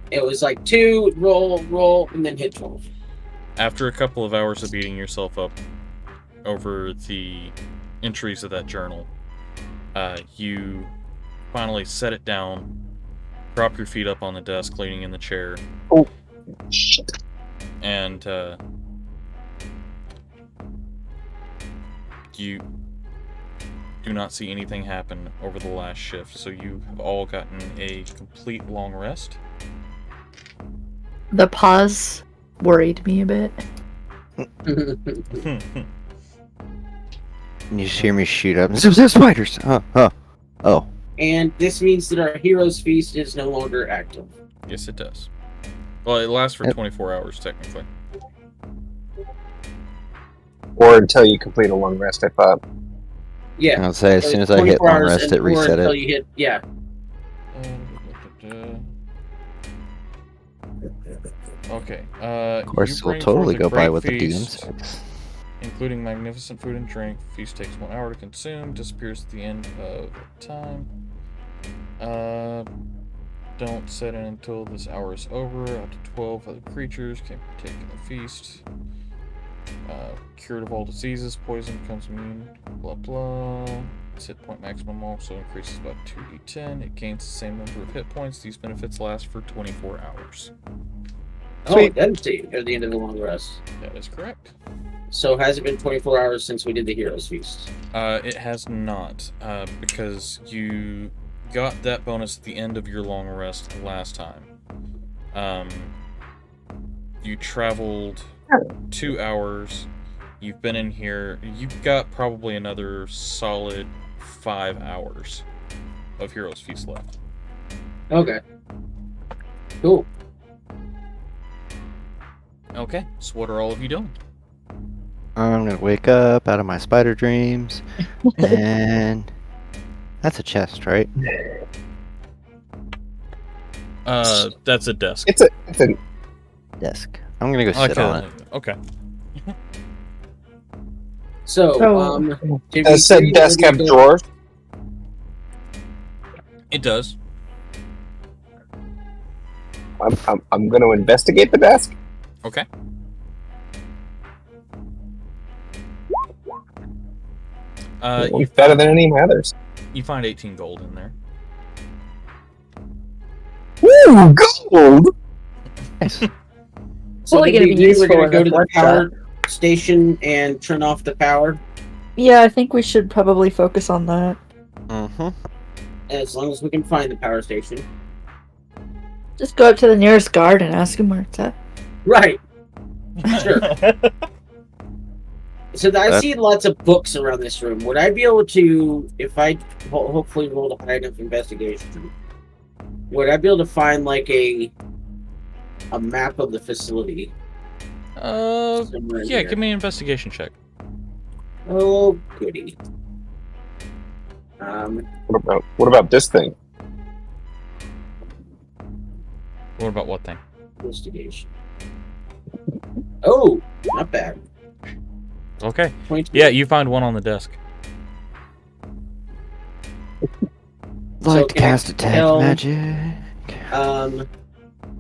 It was like 2, roll, and then hit 12. After a couple of hours of beating yourself up over the entries of that journal, you finally set it down, prop your feet up on the desk, leaning in the chair, Oh, shit. and you do not see anything happen over the last shift. So you have all gotten a complete long rest. The pause worried me a bit. And you just hear me shoot up. Spiders! Oh. And this means that our Hero's Feast is no longer active. Yes, it does. Well, it lasts for Yep. 24 hours, technically. Or until you complete a long rest, I thought. Yeah. I'll say as soon as I hit 24 long hours rest, it or reset until it. you hit, yeah. Okay. Of course, we'll totally go by what the DM says. Including magnificent food and drink. Feast takes 1 hour to consume. Disappears at the end of the time. Don't set in until this hour is over. Up to 12 other creatures can partake in the feast. Cured of all diseases. Poison becomes immune. Blah blah. Its hit point maximum also increases by 2d10. It gains the same number of hit points. These benefits last for 24 hours. Oh, it doesn't see at the end of the long rest. That is correct. So has it been 24 hours since we did the Hero's Feast? It has not, because you got that bonus at the end of your long rest last time. You traveled 2 hours. You've been in here. You've got probably another solid 5 hours of Hero's Feast left. Okay. Cool. Okay, so what are all of you doing? I'm gonna wake up out of my spider dreams, and that's a chest, right? That's a desk. It's a Desk. I'm gonna go sit on it. Okay. So, Oh. did does said we desk have the- drawers? It does. I'm going to investigate the desk. Okay. You Better than any of my others. You find 18 gold in there. Woo, gold! So Only did gonna we be do, useful we're gonna in go a to the one power station and turn off the power. Yeah, I think we should probably focus on that. Mm-hmm. As long as we can find the power station. Just go up to the nearest guard and ask him where it's at. Right. Sure. So I That- see lots of books around this room. Would I be able to, if I hopefully rolled a high enough investigation, would I be able to find like a map of the facility? Somewhere in Yeah, here? give me an investigation check. Oh, goody. What about this thing? What about what thing? Investigation. Oh, not bad. Okay. 22. Yeah, you find one on the desk. Like to can I cast attack tell- magic.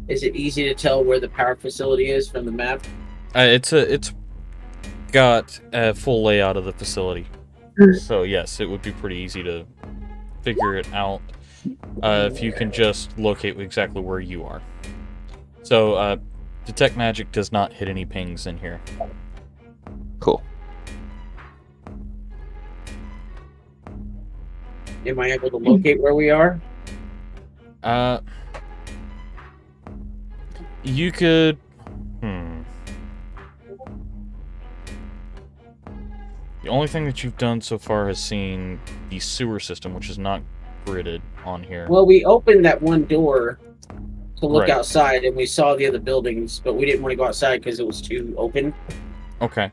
Is it easy to tell where the power facility is from the map? It's got a full layout of the facility. So yes, it would be pretty easy to figure it out if you can just locate exactly where you are. So detect magic does not hit any pings in here. Cool. Am I able to locate where we are? You could. The only thing that you've done so far has seen the sewer system, which is not gridded on here. Well, we opened that one door to look Right. outside, and we saw the other buildings, but we didn't want to go outside because it was too open. Okay.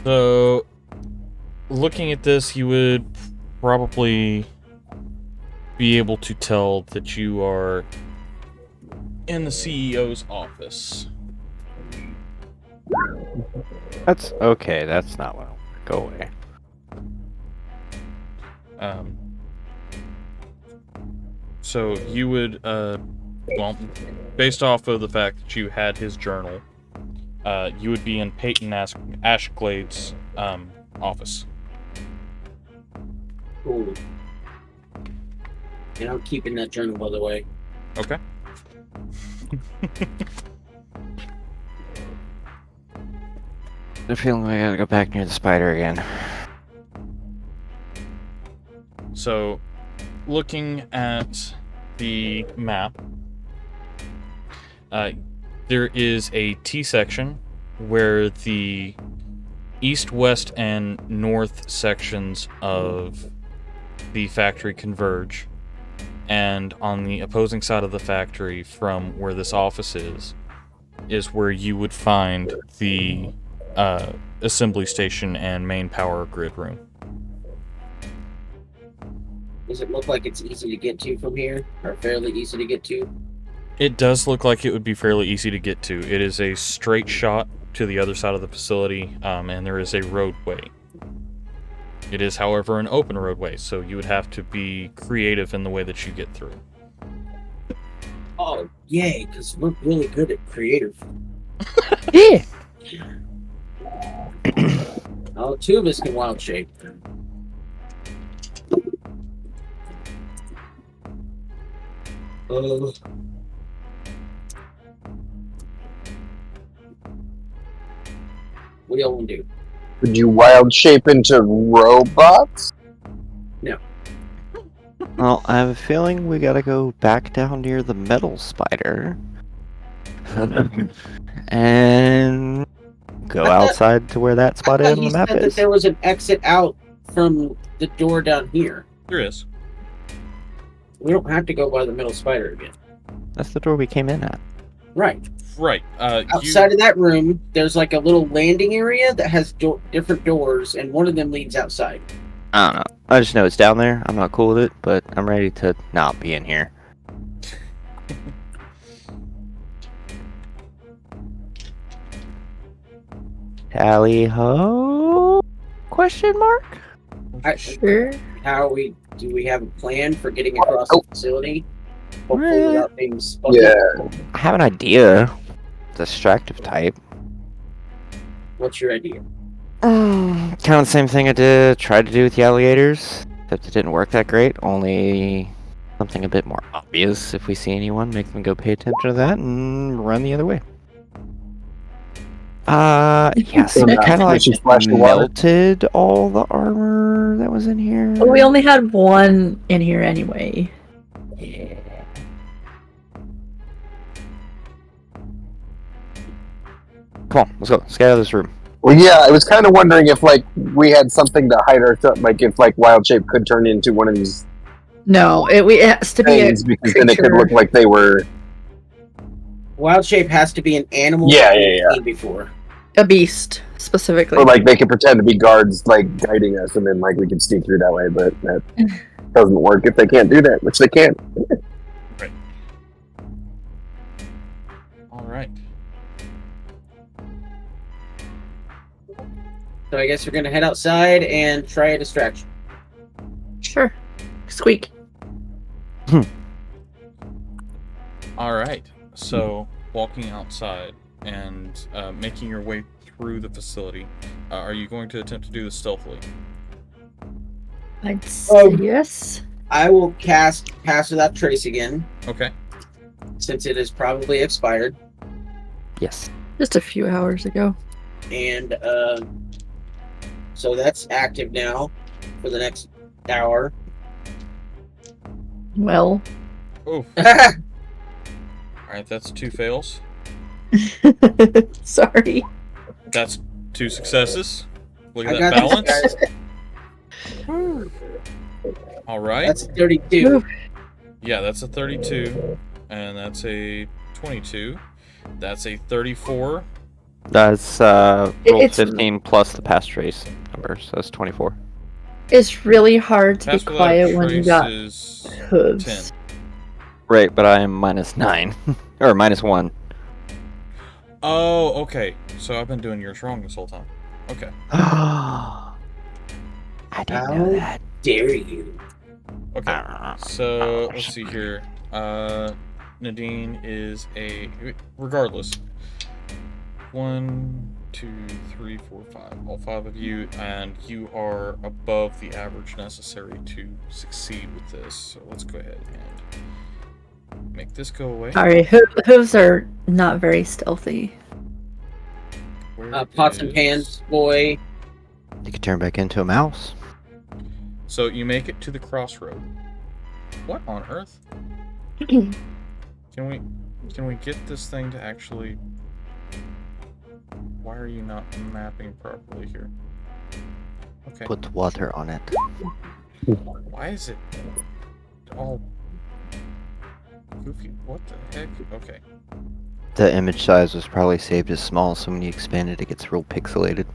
So, looking at this, you would probably be able to tell that you are in the CEO's office. That's okay. That's not what I want. Go away. So you would, well, based off of the fact that you had his journal, you would be in Peyton Ashglade's office. Cool. And I'm keeping that journal, by the way. Okay. I'm feeling like I gotta go back near the spider again. So, looking at the map, There is a T section where the east, west, and north sections of the factory converge. And on the opposing side of the factory from where this office is where you would find the assembly station and main power grid room. Does it look like it's easy to get to from here? Or fairly easy to get to? It does look like it would be fairly easy to get to. It is a straight shot to the other side of the facility, and there is a roadway. It is, however, an open roadway, so you would have to be creative in the way that you get through. Oh, yay, because we're really good at creative. Yeah. Oh, two of us can wild shape. What do y'all want to do? Could you wild shape into robots? Well, I have a feeling we gotta go back down near the metal spider. And go outside to where that spot I thought on you the map said that is. there was an exit out from the door down here. There is. We don't have to go by the middle spider again. That's the door we came in at. Right. Right. Outside of that room, there's like a little landing area that has different doors, and one of them leads outside. I don't know. I just know it's down there. I'm not cool with it, but I'm ready to not be in here. Tally ho? Question mark? Sure. Do we have a plan for getting across the facility? Hopefully without being spotted. Yeah. I have an idea. Distractive type. What's your idea? Kind of the same thing I tried to do with the alligators, except it didn't work that great. Only something a bit more obvious. If we see anyone, make them go pay attention to that and run the other way. Yes, So it now kind of like she splashed the water? melted all the armor that was in here. Well, we only had one in here anyway. Come on, let's go. Let's get out of this room. Well, yeah, I was kind of wondering if, like, we had something to hide ourselves, like, if, like, Wild Shape could turn into one of these No, it has to be a things, because then it could creature. look like they were... Wild shape has to be an animal Yeah, that yeah, we've yeah. seen before. A beast, specifically. Or, like, they could pretend to be guards, like, guiding us, and then, like, we could sneak through that way, but that doesn't work if they can't do that, which they can't. All right. So I guess we're gonna head outside and try a distraction. Sure. Squeak. All right. So, walking outside and making your way through the facility, are you going to attempt to do this stealthily? I'd say yes. I will cast Pass Without Trace again, Okay. since it is probably expired. Yes. Just a few hours ago. And so that's active now for the next hour. Well. Oh. All right. That's 2 fails. Sorry. That's 2 successes. Look at I that got this, balance. guys. All right. That's 32. Yeah, that's a 32, and that's a 22. That's a 34. That's roll It's- 15 plus the past trace number, so that's 24. It's really hard to Pass be without quiet when you trace got is hooves. 10. Right, but I am -9 or -1. Oh, okay. So I've been doing yours wrong this whole time. Okay. I didn't know How that. dare you? Okay. So let's see here. Nadine is regardless. 1, 2, 3, 4, 5. All 5 of you, and you are above the average necessary to succeed with this. So let's go ahead and make this go away. Sorry, hooves are not very stealthy. Where Pots and is- pans, boy. You could turn back into a mouse. So you make it to the crossroad. What on earth? Can we? Can we get this thing to actually... Why are you not mapping properly here? Okay. Put water on it. Why is it all goofy? What the heck? Okay. The image size was probably saved as small, so when you expand it, it gets real pixelated.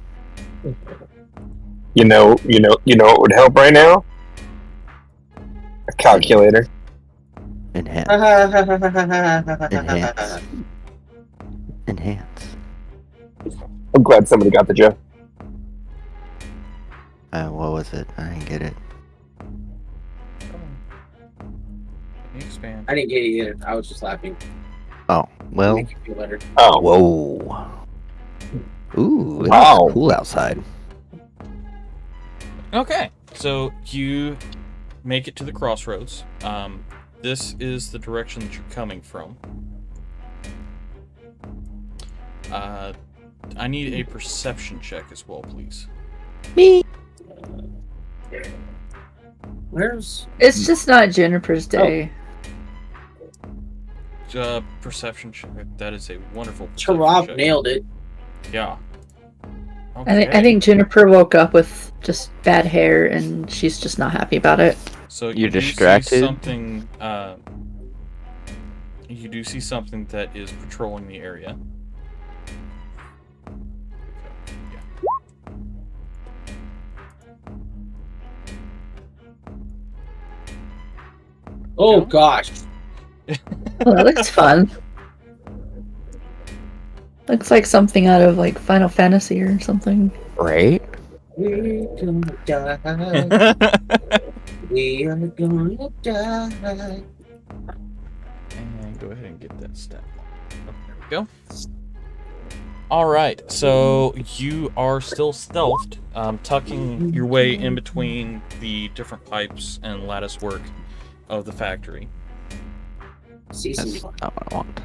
You know what would help right now? A calculator. Enhance. Enhance. Enhance. I'm glad somebody got the joke. What was it? I didn't get it. Come on. Can you expand? I didn't get it either. I was just laughing. Oh, well. Make you feel better. Oh, Whoa. Ooh, it Wow. looks cool outside. Okay, so you make it to the crossroads. This is the direction that you're coming from. I need a perception check as well, please. Me. Where's It's just not Juniper's day. Perception check. That is a wonderful perception Rob check. nailed it. Yeah. I think Juniper woke up with just bad hair, and she's just not happy about it. So You're do see distracted? something. You do see something that is patrolling the area. Oh gosh. Well, that looks fun. Looks like something out of like Final Fantasy or something. Right? We're gonna die. We are gonna die. And go ahead and get that stat. Oh, there we go. Alright, so you are still stealthed, tucking your way in between the different pipes and lattice work of the factory. See some That's not what I want.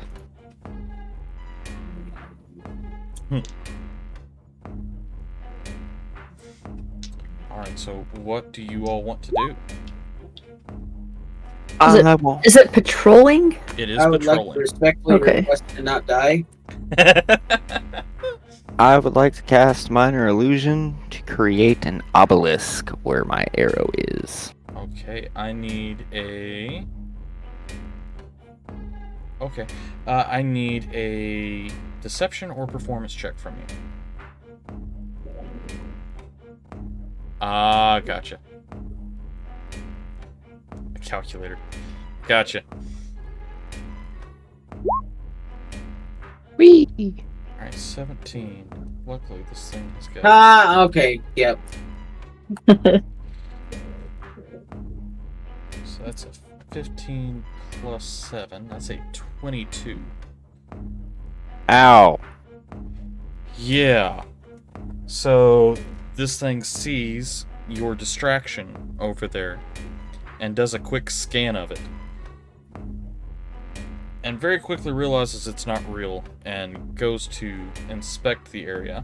Alright, so what do you all want to do? Is it patrolling? It is I would like to patrolling. respectfully Okay. request to not die. I would like to cast Minor Illusion to create an obelisk where my arrow is. Okay, I need a... Okay, I need a deception or performance check from you. Ah, gotcha. A calculator. Gotcha. Wee. Alright, 17. Luckily, this thing has got... Ah, okay. Yep. So that's a 15 plus 7. That's a 22. Ow. Yeah. So this thing sees your distraction over there and does a quick scan of it. And very quickly realizes it's not real and goes to inspect the area.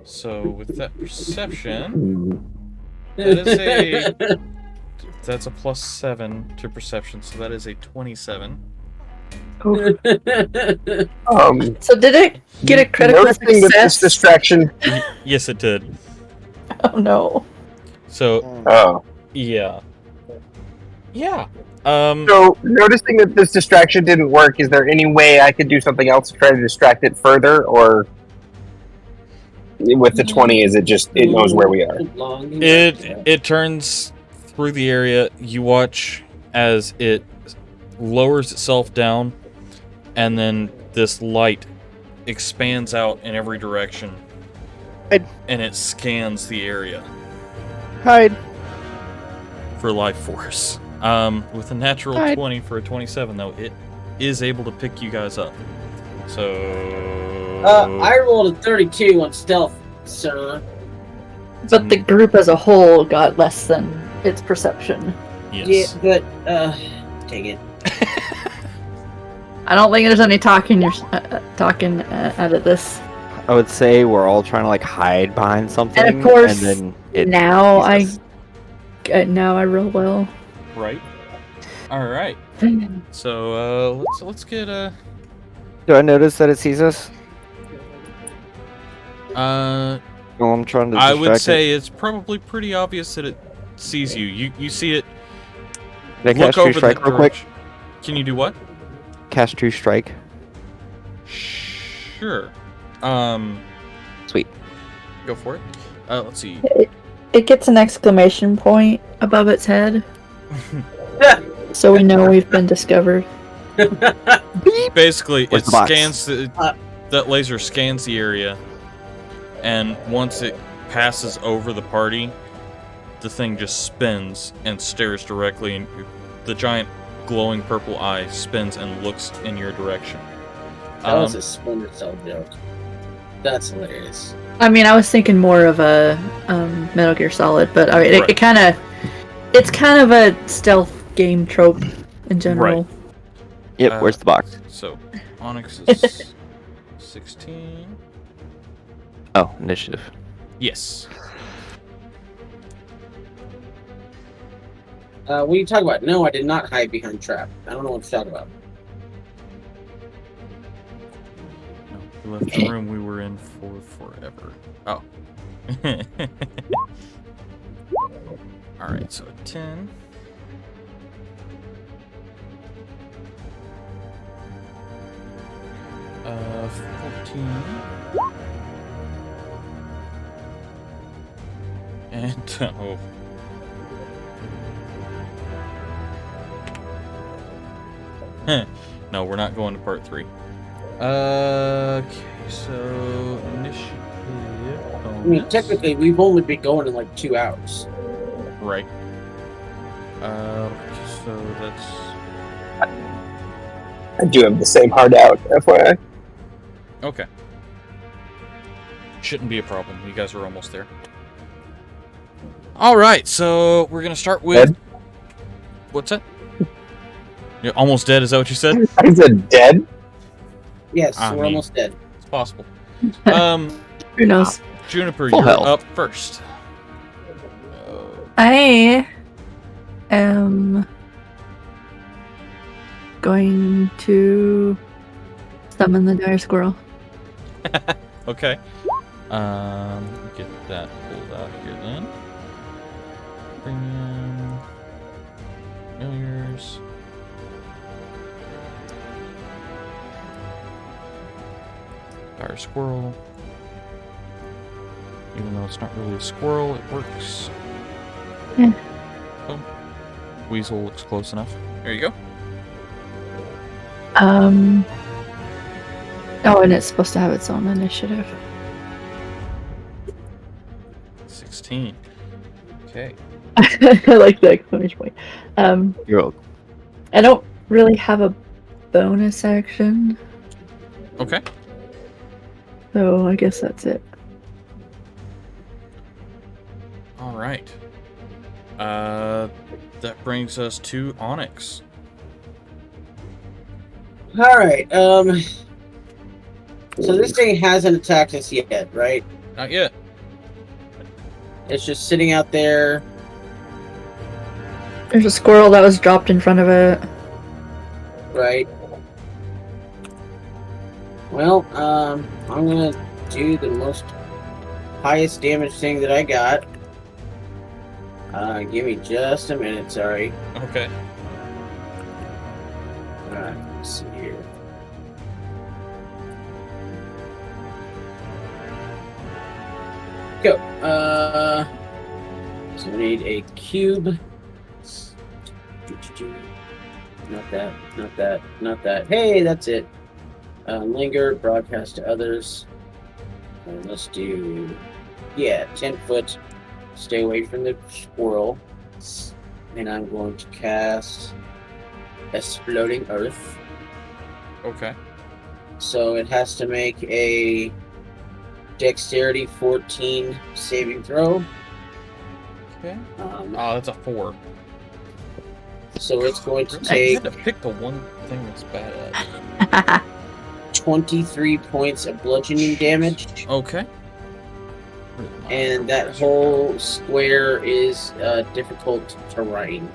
So with that perception, that is a... That's a plus 7 to perception, so that is a 27. Um, So did it get a critical noticing that this success? distraction. Yes, it did. Oh no. So, Oh. yeah. Yeah. So, noticing that this distraction didn't work, is there any way I could do something else to try to distract it further, or with the 20, is it just it knows where we are? It turns through the area. You watch as it lowers itself down, and then this light expands out in every direction, Hide. and it scans the area Hide. for life force. With a natural Hide. 20 for a 27, though, it is able to pick you guys up. So I rolled a 32 on stealth, sir. But the group as a whole got less than its perception. yes. Yeah, but dang it. I don't think there's any talking talking out of this. I would say we're all trying to like hide behind something, And of course, then it now Jesus. I roll well. Right. All right. So let's get Do I notice that it sees us? uh Well, I'm trying to I distract would say it's probably pretty obvious that it sees you. You see it Can I look cast True over Strike that real quick? direction. Can you do what? Cast True Strike. Sure. Sweet. Go for it. Let's see. It gets an exclamation point above its head, so we know we've been discovered. Basically, Where's it the box? scans that laser scans the area, and once it passes over the party, the thing just spins and stares directly, and the giant glowing purple eye spins and looks in your direction. That was a Splinter Cell joke. That's hilarious. I mean, I was thinking more of a Metal Gear Solid, but I mean, Right. it's kind of a stealth game trope in general. Yep, where's the box? So, Onyx is 16. Oh, initiative. Yes. What are you talking about? No, I did not hide behind trap. I don't know what you're talking about. No, we left the room we were in for forever. Oh. Alright, so a 10. Uh, 14. And, oh. No, we're not going to part 3. Okay, so initiative. I mean, technically, we've only been going in like 2 hours. Right. So that's. I do have the same hard out, FYI. Okay. Shouldn't be a problem. You guys are almost there. Alright, so we're gonna start with. Dead? What's that? You're almost dead, is that what you said? I said dead? Yes, I we're mean- almost dead. It's possible. Who knows? Juniper, Full you're health. up first. I am going to summon the dire squirrel. Okay. Get that pulled out here then. Premium. Familiars. Dire squirrel. Even though it's not really a squirrel, it works. Yeah. Oh. Weasel looks close enough. There you go. Oh, and it's supposed to have its own initiative. 16. Okay. I like the exclamation point. You're welcome. I don't really have a bonus action, Okay. so I guess that's it. All right. That brings us to Onyx. Alright, so this thing hasn't attacked us yet, right? Not yet. It's just sitting out there. There's a squirrel that was dropped in front of it. Right. Well, I'm gonna do the most highest damage thing that I got. Give me just a minute, sorry. Okay. Alright, let's see here. Go. So we need a cube. Not that, not that, not that. Hey, that's it. Linger, broadcast to others. And let's do, 10 foot. Stay away from the squirrel. And I'm going to cast Exploding Earth. Okay. So it has to make a Dexterity 14 saving throw. Okay. Oh, that's a 4. So it's going to I take had to pick the one thing that's bad at. 23 points of bludgeoning damage. Okay. And that whole square is difficult terrain.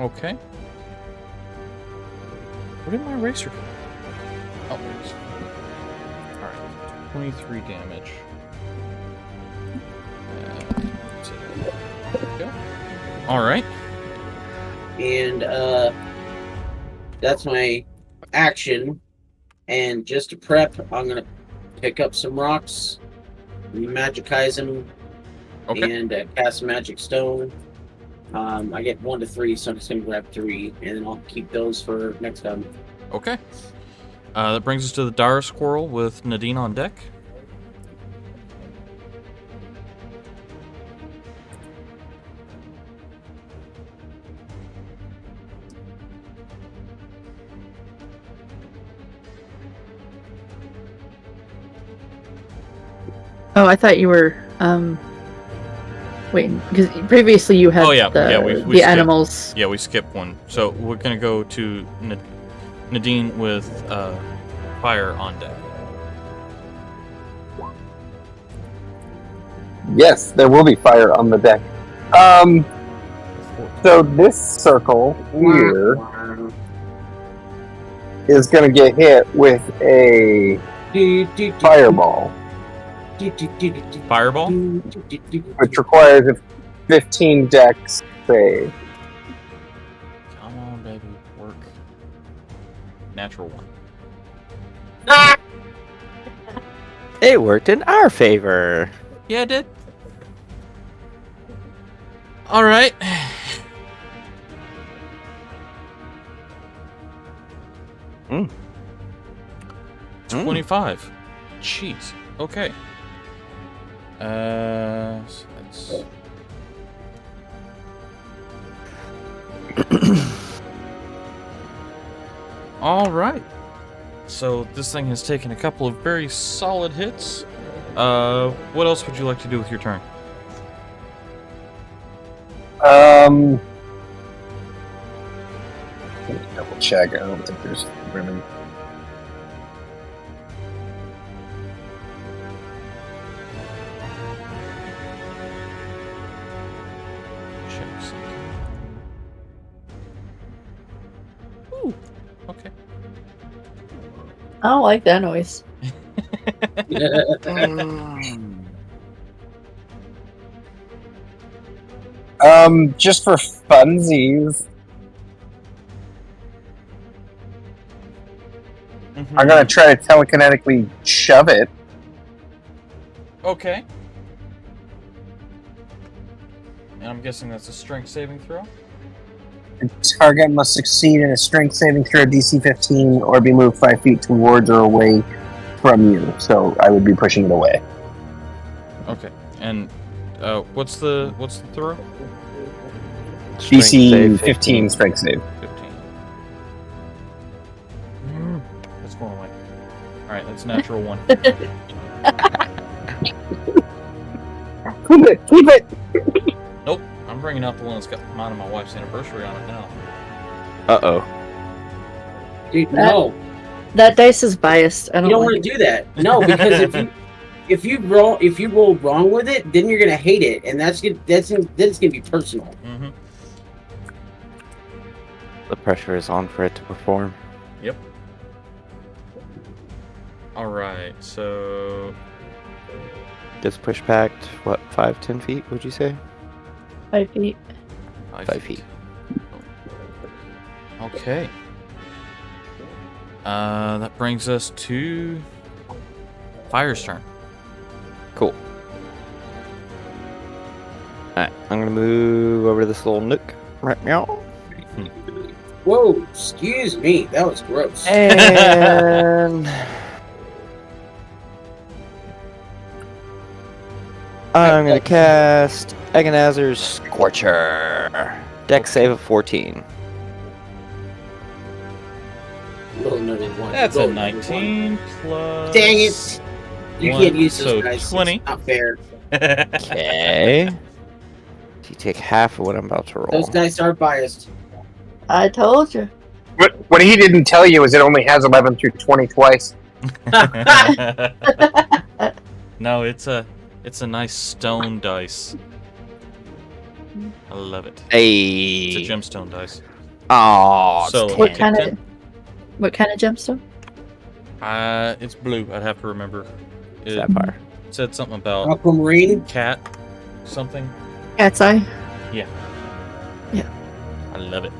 Okay. Where did my eraser go? Oh, there it is. Alright, 23 damage. There we go. Alright. And that's my action. And just to prep, I'm gonna pick up some rocks, magicize them, Okay. and cast magic stone. I get 1 to 3, so I'm just gonna grab 3, and then I'll keep those for next time. Okay. That brings us to the Dire Squirrel with Nadine on deck. Oh, I thought you were wait, because previously you had Oh, yeah. the, Yeah, we the skipped. animals. Yeah, we skipped one. So we're going to go to Nadine with Fire on deck. Yes, there will be fire on the deck. So this circle here is going to get hit with a fireball, Fireball? which requires a 15 dex save. Come on, baby. Work. Natural 1. It worked in our favor. Yeah, it did. Alright. Mm. 25. Jeez. Okay. So that's... Alright. So this thing has taken a couple of very solid hits. What else would you like to do with your turn? Let me double check. I don't think there's really. Check something. Ooh. Okay. I don't like that noise. Just for funsies, I'm gonna try to telekinetically shove it. Okay. And I'm guessing that's a strength saving throw? The target must succeed in a strength saving throw DC 15 or be moved 5 feet towards or away from you. So I would be pushing it away. Okay. And what's the throw? Strength DC save 15 strength save. 15. That's going away. Alright, that's natural 1. Keep it! Keep it! Nope. I'm bringing out the one that's got mine and my wife's anniversary on it now. Uh-oh. Dude, no. That dice is biased. I You don't, don't like want to do that. No, because if you roll wrong with it, then you're gonna hate it, and that's gonna be personal. Mm-hmm. The pressure is on for it to perform. Yep. Alright, so... Just push back, what, 5-10 feet, would you say? 5 feet. 5 feet. Okay. That brings us to Fire's turn. Cool. Alright, I'm gonna move over to this little nook right now. Whoa, excuse me, that was gross. And I'm gonna cast Agonizer's Scorcher. Dex save of 14. Roll another one. That's Roll a another 19 plus... one. Dang it! You One, can't use so those dice. 20. It's not fair. Okay. You take half of what I'm about to roll. Those dice are biased. I told you. What he didn't tell you is it only has 11 through 20 twice. No, it's a nice stone dice. I love it. Hey. It's a gemstone dice. Oh, So, damn. What kind of? What kind of gemstone? It's blue. I'd have to remember. It Sapphire. said something about Aquamarine. cat something. Cat's eye. I love it.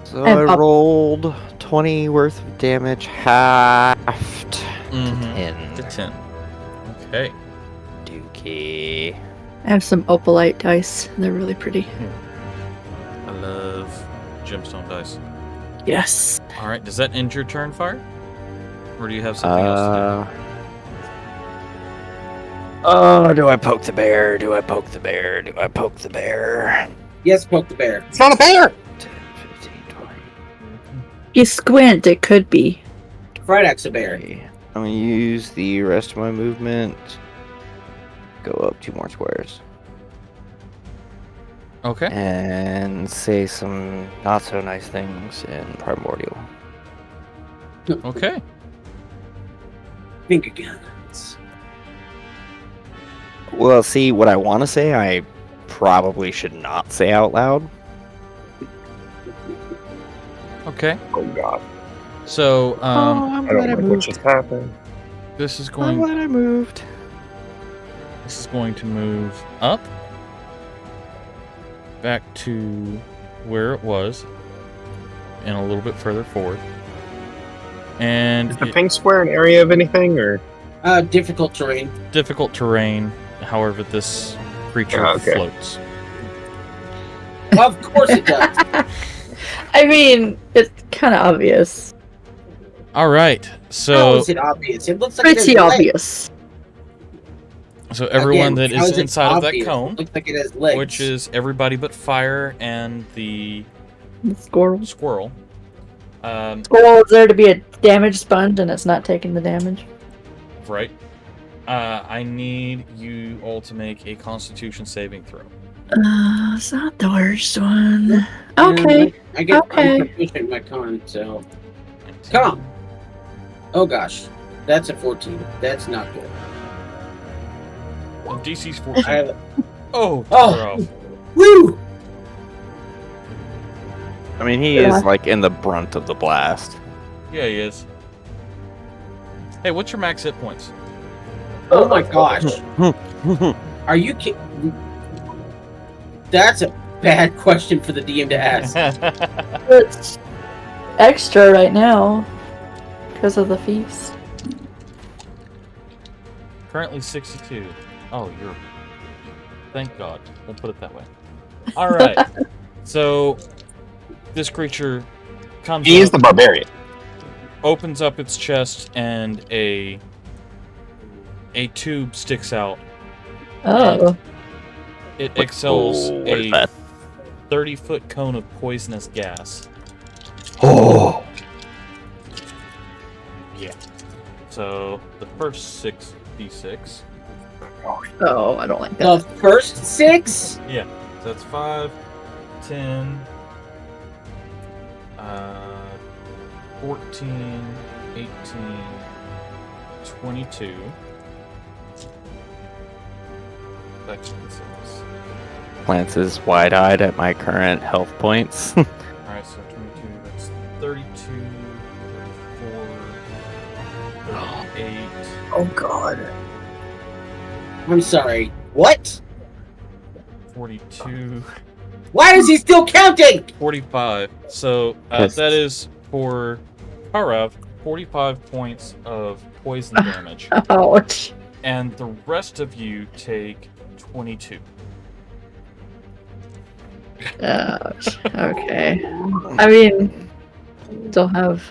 So And I up- rolled 20 worth of damage, halved to Mhm. 10. To 10. Okay. Dookie. I have some opalite dice. They're really pretty. I love gemstone dice. Yes. All right. Does that end your turn, Fire? Or do you have something else to Oh, do I poke the bear? Do I poke the bear? Do I poke the bear? Yes, poke the bear. It's not a bear. 10, 15, 20. You squint, it could be. Fridax a bear. Okay. I'm gonna use the rest of my movement. Go up 2 more squares. do? Okay. And say some not so nice things in Primordial. Okay. Finger guns. Well, see, what I want to say, I probably should not say out loud. Okay. Oh god, So, I'm I don't like what just happened. this is I'm going. glad I moved. This is going to move up, back to where it was, and a little bit further forward. And Is the pink square an area of anything, or Difficult terrain. difficult terrain. However, this creature Oh, okay. floats. Of course it does. I mean, it's kind of obvious. All right. How So, is it obvious? It looks like it Pretty has legs. obvious. so everyone Again, that how is it inside of that obvious? cone, It looks like it has legs. which is everybody but Fire and the The squirrel. squirrel. Squirrel is there to be a damage sponge, and it's not taking the damage. Right. I need you all to make a Constitution saving throw. It's not the worst one. Okay. I get Okay. I'm proficient in my con, so come on. Oh gosh, that's a 14. That's not good. Oh, DC's 14. I have Oh, Oh. throw. woo. I mean, he Yeah. is like in the brunt of the blast. Yeah, he is. Hey, what's your max hit points? Oh my gosh, are you kidding? That's a bad question for the DM to ask. It's extra right now because of the feast. Currently 62. Oh, you're. Thank God. We'll put it that way. All right. So this creature comes he is up, the barbarian? opens up its chest, and a tube sticks out. Oh. It exhales what is a that? 30-foot cone of poisonous gas. Oh, Yeah. So the first 6d6. Oh, I don't like The that. first 6. Yeah. So that's 5, 10, 14, 18, 22. That's 6. Lance is wide-eyed at my current health points. Alright, so 22, that's 32, 34, 38. Oh god. I'm sorry. What? 42, Why is he still counting? 45. So Yes. that is for Karav, 45 points of poison damage. Ouch. And the rest of you take 22. Ouch. Okay. I mean, still have.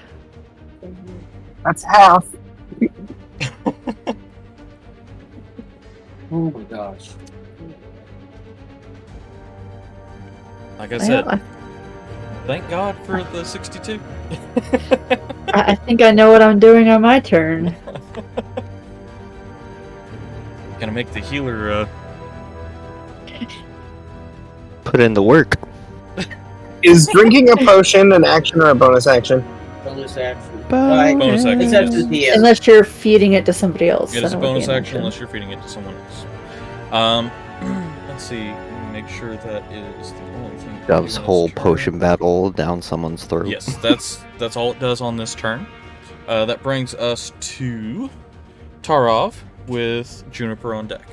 That's half. Oh my gosh. Like I said, I thank God for the 62. I think I know what I'm doing on my turn. Gonna make the healer, Put in the work. Is drinking a potion an action or a bonus action? Bonus action. Bonus action. It's up to the DM. Unless you're feeding it to somebody else. it is a then it would be bonus an action unless you're feeding it to someone else. Let's see. make sure that is the only thing. Dove's on this whole turn. potion battle down someone's throat. Yes, that's all it does on this turn. That brings us to Tarov with Juniper on deck.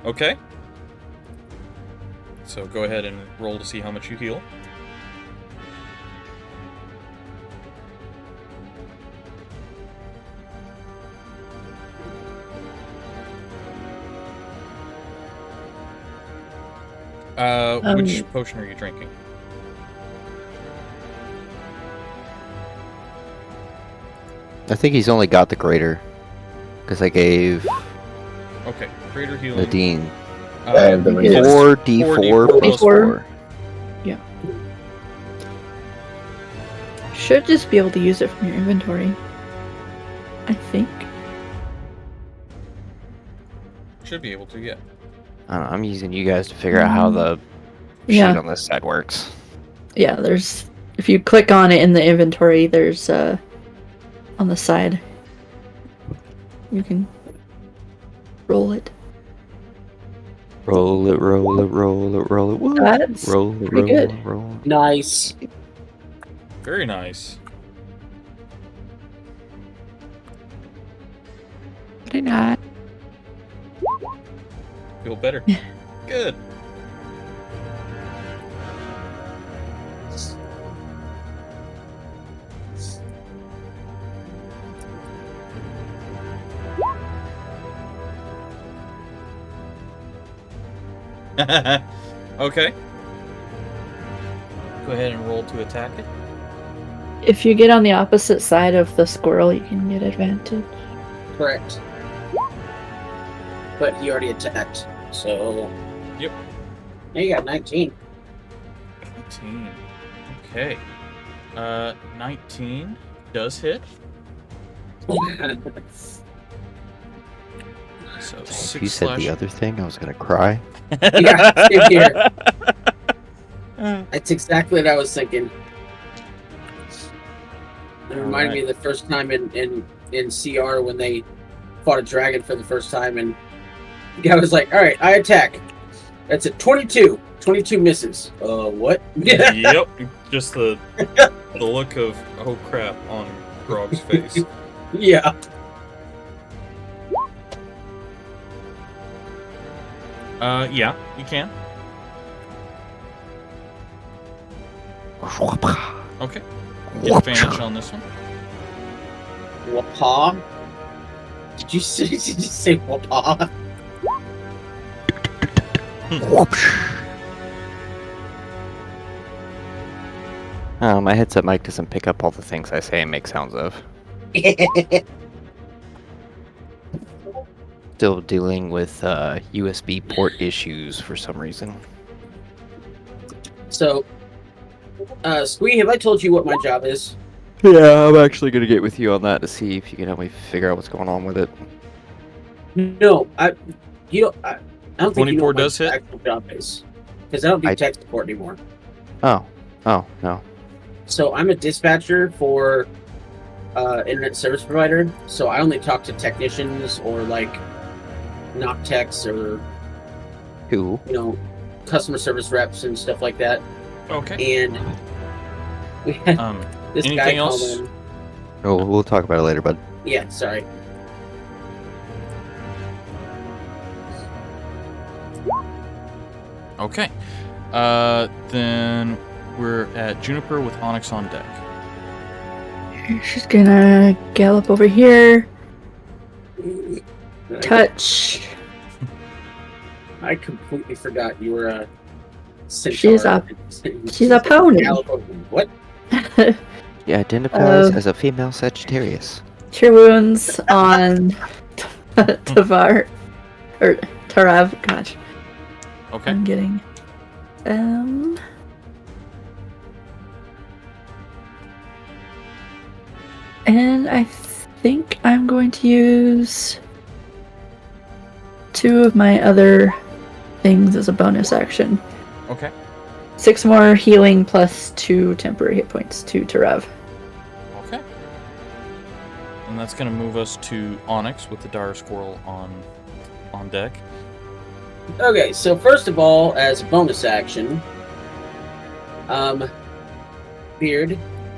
Okay. So go ahead and roll to see how much you heal. Which potion are you drinking? I think he's only got the greater. Because I gave Okay, greater healing. Nadine And the Yes. 4d4 plus 4d4. 4. Should just be able to use it from your inventory. I think. Should be able to, yeah. I don't know, I'm using you guys to figure out how the Yeah. sheet on this side works. Yeah, there's... If you click on it in the inventory, there's, on the side. You can roll it. Roll it, roll it, roll it, roll it. Woo! That's Roll it, pretty roll good. it, roll it. Nice. Very nice. pretty nice. Feel better? Good. Okay. Go ahead and roll to attack it. If you get on the opposite side of the squirrel, you can get advantage. Correct. But he already attacked, so. Yep. Yeah, you got 19. 19. Okay. 19 does hit. So If 6 you said slash. the other thing, I was gonna cry. Yeah, same here. That's exactly what I was thinking. It reminded me of the first time in CR when they fought a dragon for the first time, and the guy was like, "All right, I attack." That's a 22. 22 misses. What? Yep. Just the look of oh crap on Grog's face. Yeah. Yeah, you can. Okay. Get advantage on this one. Wapa? Did you say wapa? My headset mic doesn't pick up all the things I say and make sounds of. Still dealing with USB port issues for some reason. So, Squee, have I told you what my job is? Yeah, I'm actually gonna get with you on that to see if you can help me figure out what's going on with it. No, I don't think you know 24 what my does hit? actual job is, because I don't do tech support anymore. Oh, no. So I'm a dispatcher for internet service provider. So I only talk to technicians or like knock techs or Cool. customer service reps and stuff like that. Okay. And we had this guy anything call else? in. Oh, we'll talk about it later, bud. Yeah, sorry. Okay. Then we're at Juniper with Onyx on deck. She's gonna gallop over here. Touch. I completely forgot you were a centaur. She's a pony. What? She identifies as a female Sagittarius. Cure wounds on Tavar. Or Tarav. Gosh. Okay. I'm getting. And I think I'm going to use 2 of my other things as a bonus action. Okay. 6 more healing plus 2 temporary hit points to Rev. Okay. And that's going to move us to Onyx with the dire squirrel on deck. Okay, so first of all, as a bonus action, Beard,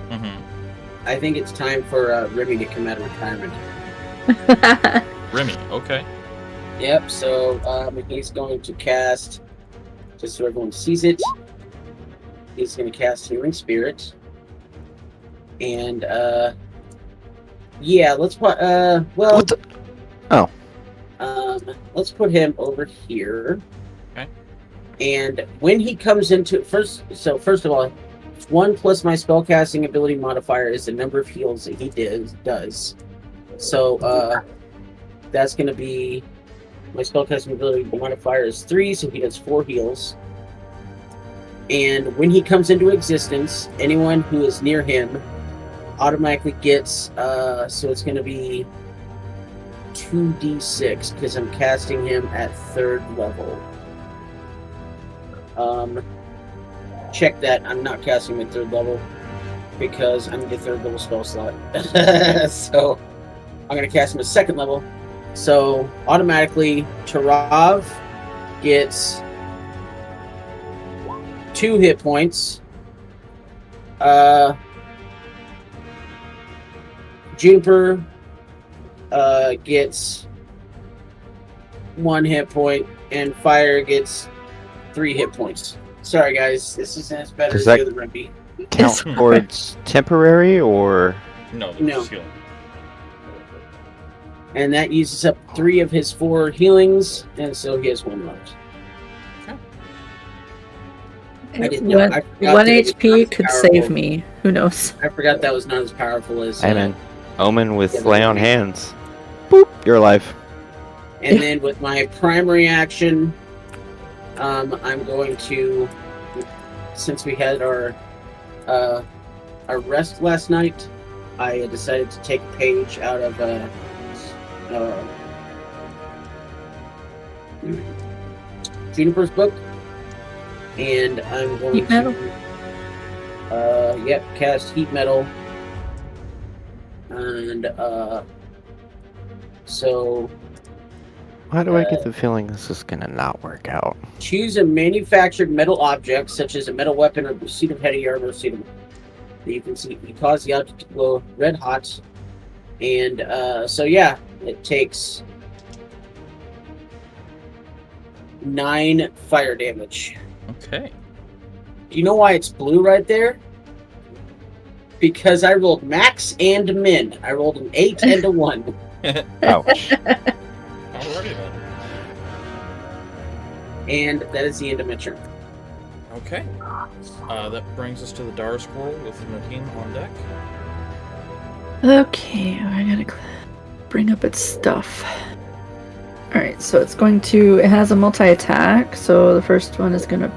Mm-hmm. I think it's time for Remy to come out of retirement. Remy, okay. Yep, so he's going to cast, just so everyone sees it, he's going to cast Healing Spirit. And, yeah, let's put, What the? Oh. let's put him over here. Okay. And when he comes into, first of all, 1 plus my spellcasting ability modifier is the number of heals that he does. So, that's going to be, my spellcasting ability modifier is 3, so he does 4 heals. And when he comes into existence, anyone who is near him automatically gets, so it's going to be 2d6, because I'm casting him at 3rd level. Check that, I'm not casting him at 3rd level, because I need a 3rd level spell slot. So, I'm going to cast him at 2nd level. So, automatically, Tarav gets 2 hit points. Juniper gets 1 hit point, and Fire gets 3 hit points. Sorry, guys, this isn't as bad Does as that- the other Remedy. Count towards temporary or? No, No. just healing. And that uses up 3 of his 4 healings, and so he has 1 left. I didn't know. I forgot 1 that it was not HP as could powerful. save me. Who knows? I forgot that was not as powerful as. Hey man, Omen with yeah, lay on hands. Boop, you're alive. And then with my primary action, I'm going to, since we had our rest last night, I decided to take a page out of Juniper's book, and I'm going Heat metal? to cast heat metal, and so Why do I get the feeling this is gonna not work out? choose a manufactured metal object, such as a metal weapon or a suit of heavy armor, that you can see. You cause the object to glow red hot, and so yeah, it takes 9 fire damage. Okay. Do you know why it's blue right there? Because I rolled max and min. I rolled an 8 and a 1. Ouch. Alrighty then. And that is the end of my turn. Okay. That brings us to the dire squirrel with Nadine on deck. Okay, I gotta bring up its stuff. Alright, so it's going to. It has a multi attack, so the first one is gonna.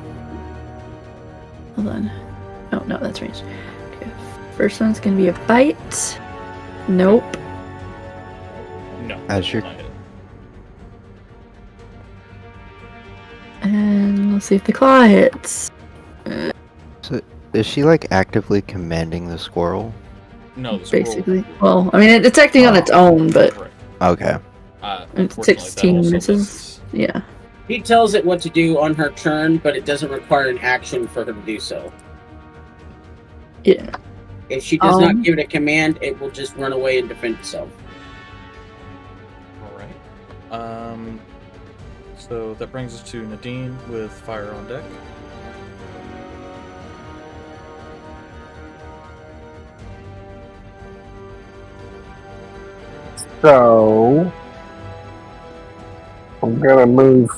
Hold on. Oh, no, that's ranged. Okay. First one's gonna be a bite. Nope. No. As your- not hit. And let's see if the claw hits. Is she like actively commanding the squirrel? No, the squirrel. Basically. Well, I mean, it's acting on its own, but Correct. Okay. Unfortunately, 16 that also misses. misses. yeah. He tells it what to do on her turn, but it doesn't require an action for her to do so. Yeah. If she does not give it a command, it will just run away and defend itself. Alright. So that brings us to Nadine with fire on deck. So I'm gonna move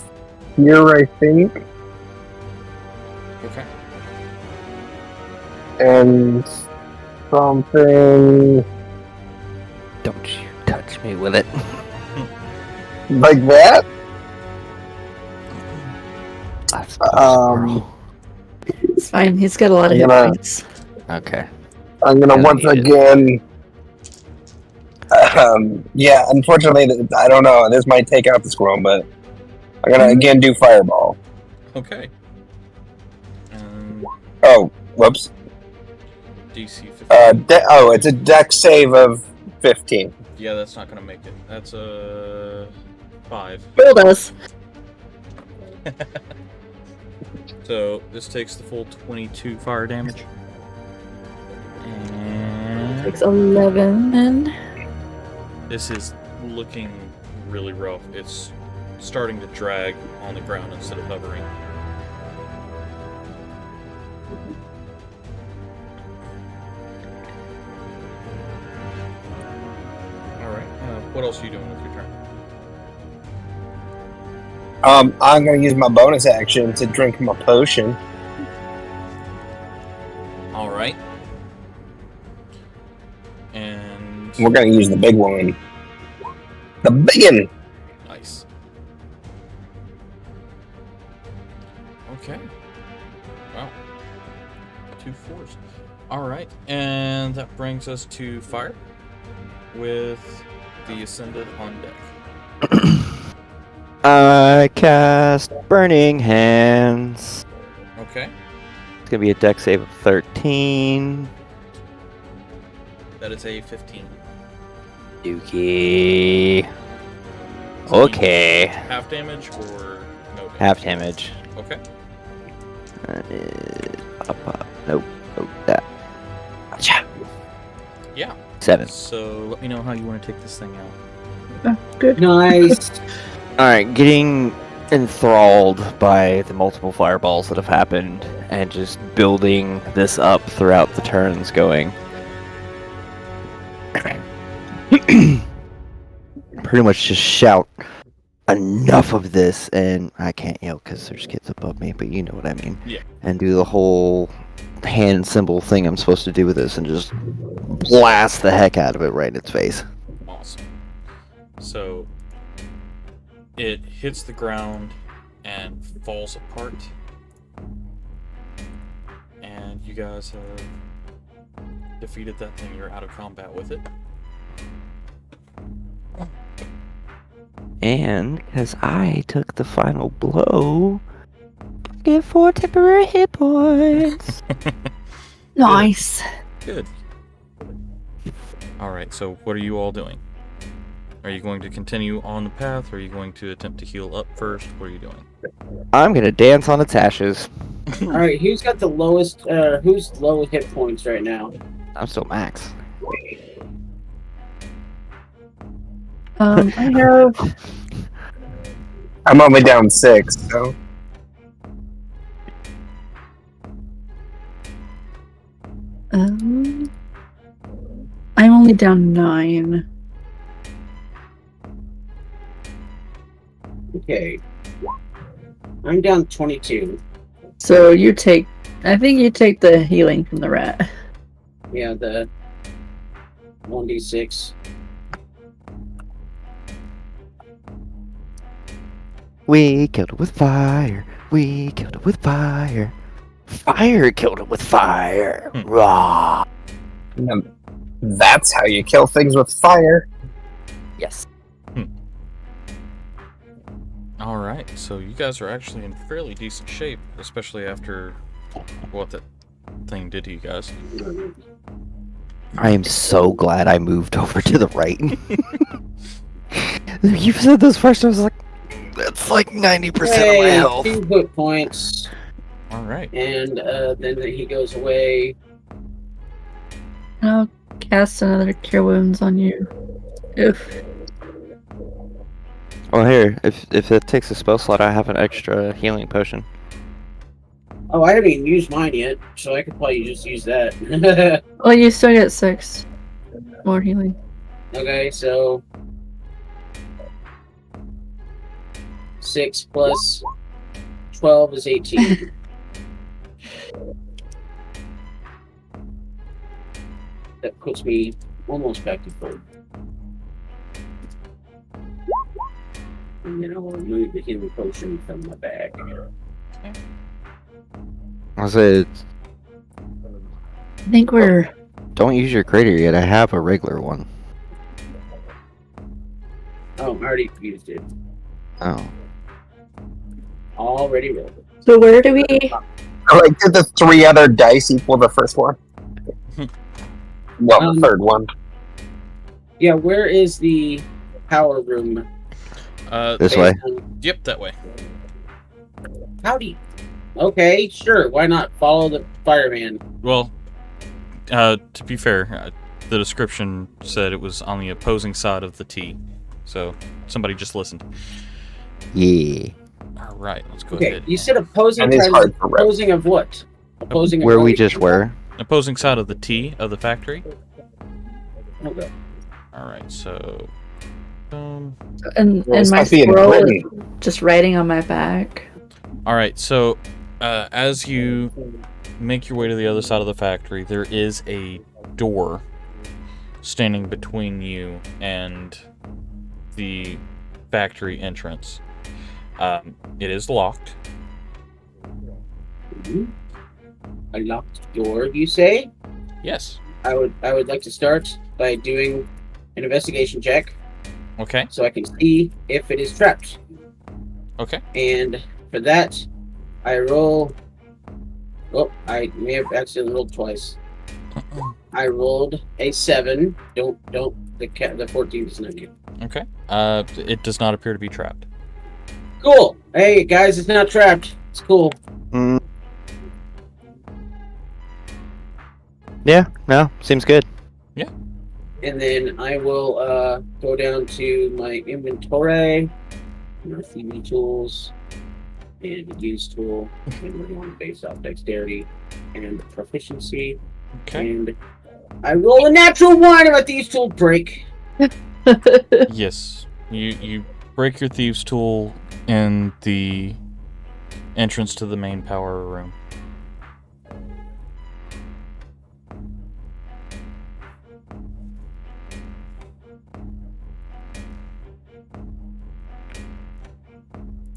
here, I think, Okay. and something Don't you touch me with it. like that. That's It's fine. He's got a lot of hit Yeah. points. Okay. I'm gonna Gonna once need it. again. Yeah, unfortunately, I don't know. This might take out the squirrel, but I'm gonna again do fireball. Okay. And Oh, whoops. DC 15. It's a dex save of 15. Yeah, that's not gonna make it. That's a 5. Roll us. So this takes the full 22 fire damage. And Takes 11 then. this is looking really rough. It's starting to drag on the ground instead of hovering. Alright, what else are you doing with your turn? I'm gonna use my bonus action to drink my potion. Alright. And We're gonna use the big one. The biggin! nice. Okay. Wow. 2 4s. Alright, and that brings us to fire with the Ascended on deck. I cast Burning Hands. Okay. It's gonna be a dex save of 13. That is a 15. Dookie. Okay. Half damage or no damage? Half damage. Okay. That is up. Nope. That. Gotcha. Yeah. 7. So let me know how you want to take this thing out. Oh, good. Nice. Alright, getting enthralled by the multiple fireballs that have happened and just building this up throughout the turns going. Pretty much just shout enough of this, and I can't yell because there's kids above me, but you know what I mean. Yeah. And do the whole hand symbol thing I'm supposed to do with this and just blast the heck out of it right in its face. Awesome. So it hits the ground and falls apart. And you guys have defeated that thing. You're out of combat with it. And because I took the final blow, I get 4 temporary hit points. Nice. Good. Alright, so what are you all doing? Are you going to continue on the path? Or are you going to attempt to heal up first? What are you doing? I'm gonna dance on its ashes. All right, who's got the lowest? Who's low hit points right now? I'm still max. I have. I'm only down 6, so. I'm only down 9. Okay, I'm down 22. So you take. I think you take the healing from the rat. Yeah, the 1d6. We killed it with fire. We killed it with fire. Fire killed it with fire. Rah. That's how you kill things with fire. Yes. Alright, so you guys are actually in fairly decent shape, especially after what that thing did to you guys. I am so glad I moved over to the right. You said this first, I was like, that's like 90% of my Hey, health. 2 hit points, Alright. and then he goes away. I'll cast another Cure Wounds on you. If Well, here, if it takes a spell slot, I have an extra healing potion. Oh, I haven't even used mine yet, so I could probably just use that. well, you still get 6 more healing. Okay, so 6 plus 12 is 18. That puts me almost back to full. And then I'll remove the healing potion from my bag. I said, I think we're. don't use your crater yet. I have a regular one. Oh, I already used it. Oh. Already rolled it. So where do we? Like, did the 3 other dice equal the first one? Well, the third one. Yeah, where is the power room? This way. Yep, that way. Howdy. Okay, sure. Why not follow the fireman? Well, to be fair, the description said it was on the opposing side of the T, so somebody just listened. Yeah. All right, let's go Okay, ahead. you said opposing And it's side. hard to rep. Opposing of what? Opposing of Where we what? just were. Opposing side of the T of the factory. Okay. All right, so. And Well, it's my supposed to be in squirrel is Britain. just riding on my back. All right, so as you make your way to the other side of the factory, there is a door standing between you and the factory entrance. It is locked. A locked door, you say? Yes. I would like to start by doing an investigation check Okay. so I can see if it is trapped. Okay. And for that, I roll. Oh, I may have accidentally rolled twice. I rolled a 7. The 14 does not count. Okay. It does not appear to be trapped. Cool. Hey guys, it's not trapped. It's cool. Mm. Yeah, no, seems good. And then I will go down to my inventory, my CV tools, and the use tool, and we're going based off dexterity and proficiency. Okay. And I roll a natural 1 about these tools break. Yes. You break your thieves' tool in the entrance to the main power room.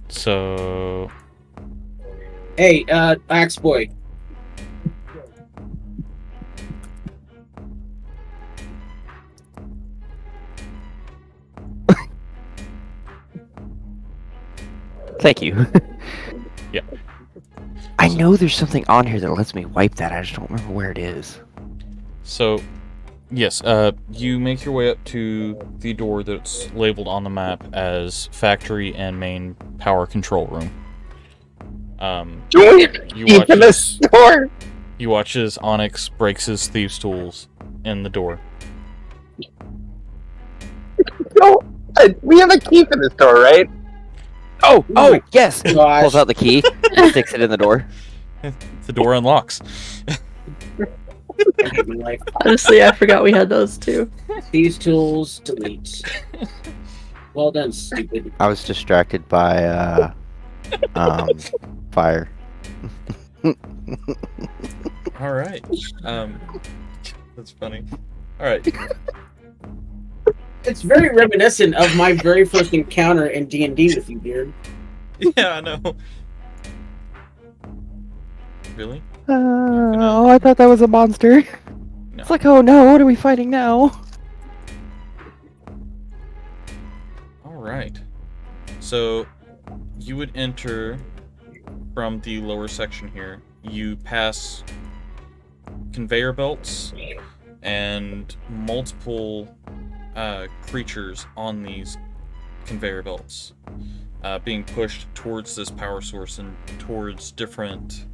So Hey, Axe Boy. Thank you. Yeah. I know there's something on here that lets me wipe that. I just don't remember where it is. So, yes, you make your way up to the door that's labeled on the map as factory and main power control room. Doing You keep watch in the as, store. you watch as Onyx breaks his thieves' tools in the door. No, we have a key for the store, right? Oh, yes! Gosh. Pulls out the key, sticks it in the door. The door unlocks. I hate my life. Honestly, I forgot we had those too. These tools delete. Well done, stupid. I was distracted by, fire. All right. That's funny. All right. It's very reminiscent of my very first encounter in D&D with you, Beard. Yeah, I know. Really? Oh, I thought that was a monster. No. It's like, oh no, what are we fighting now? All right. So you would enter from the lower section here. You pass conveyor belts and multiple creatures on these conveyor belts being pushed towards this power source and towards different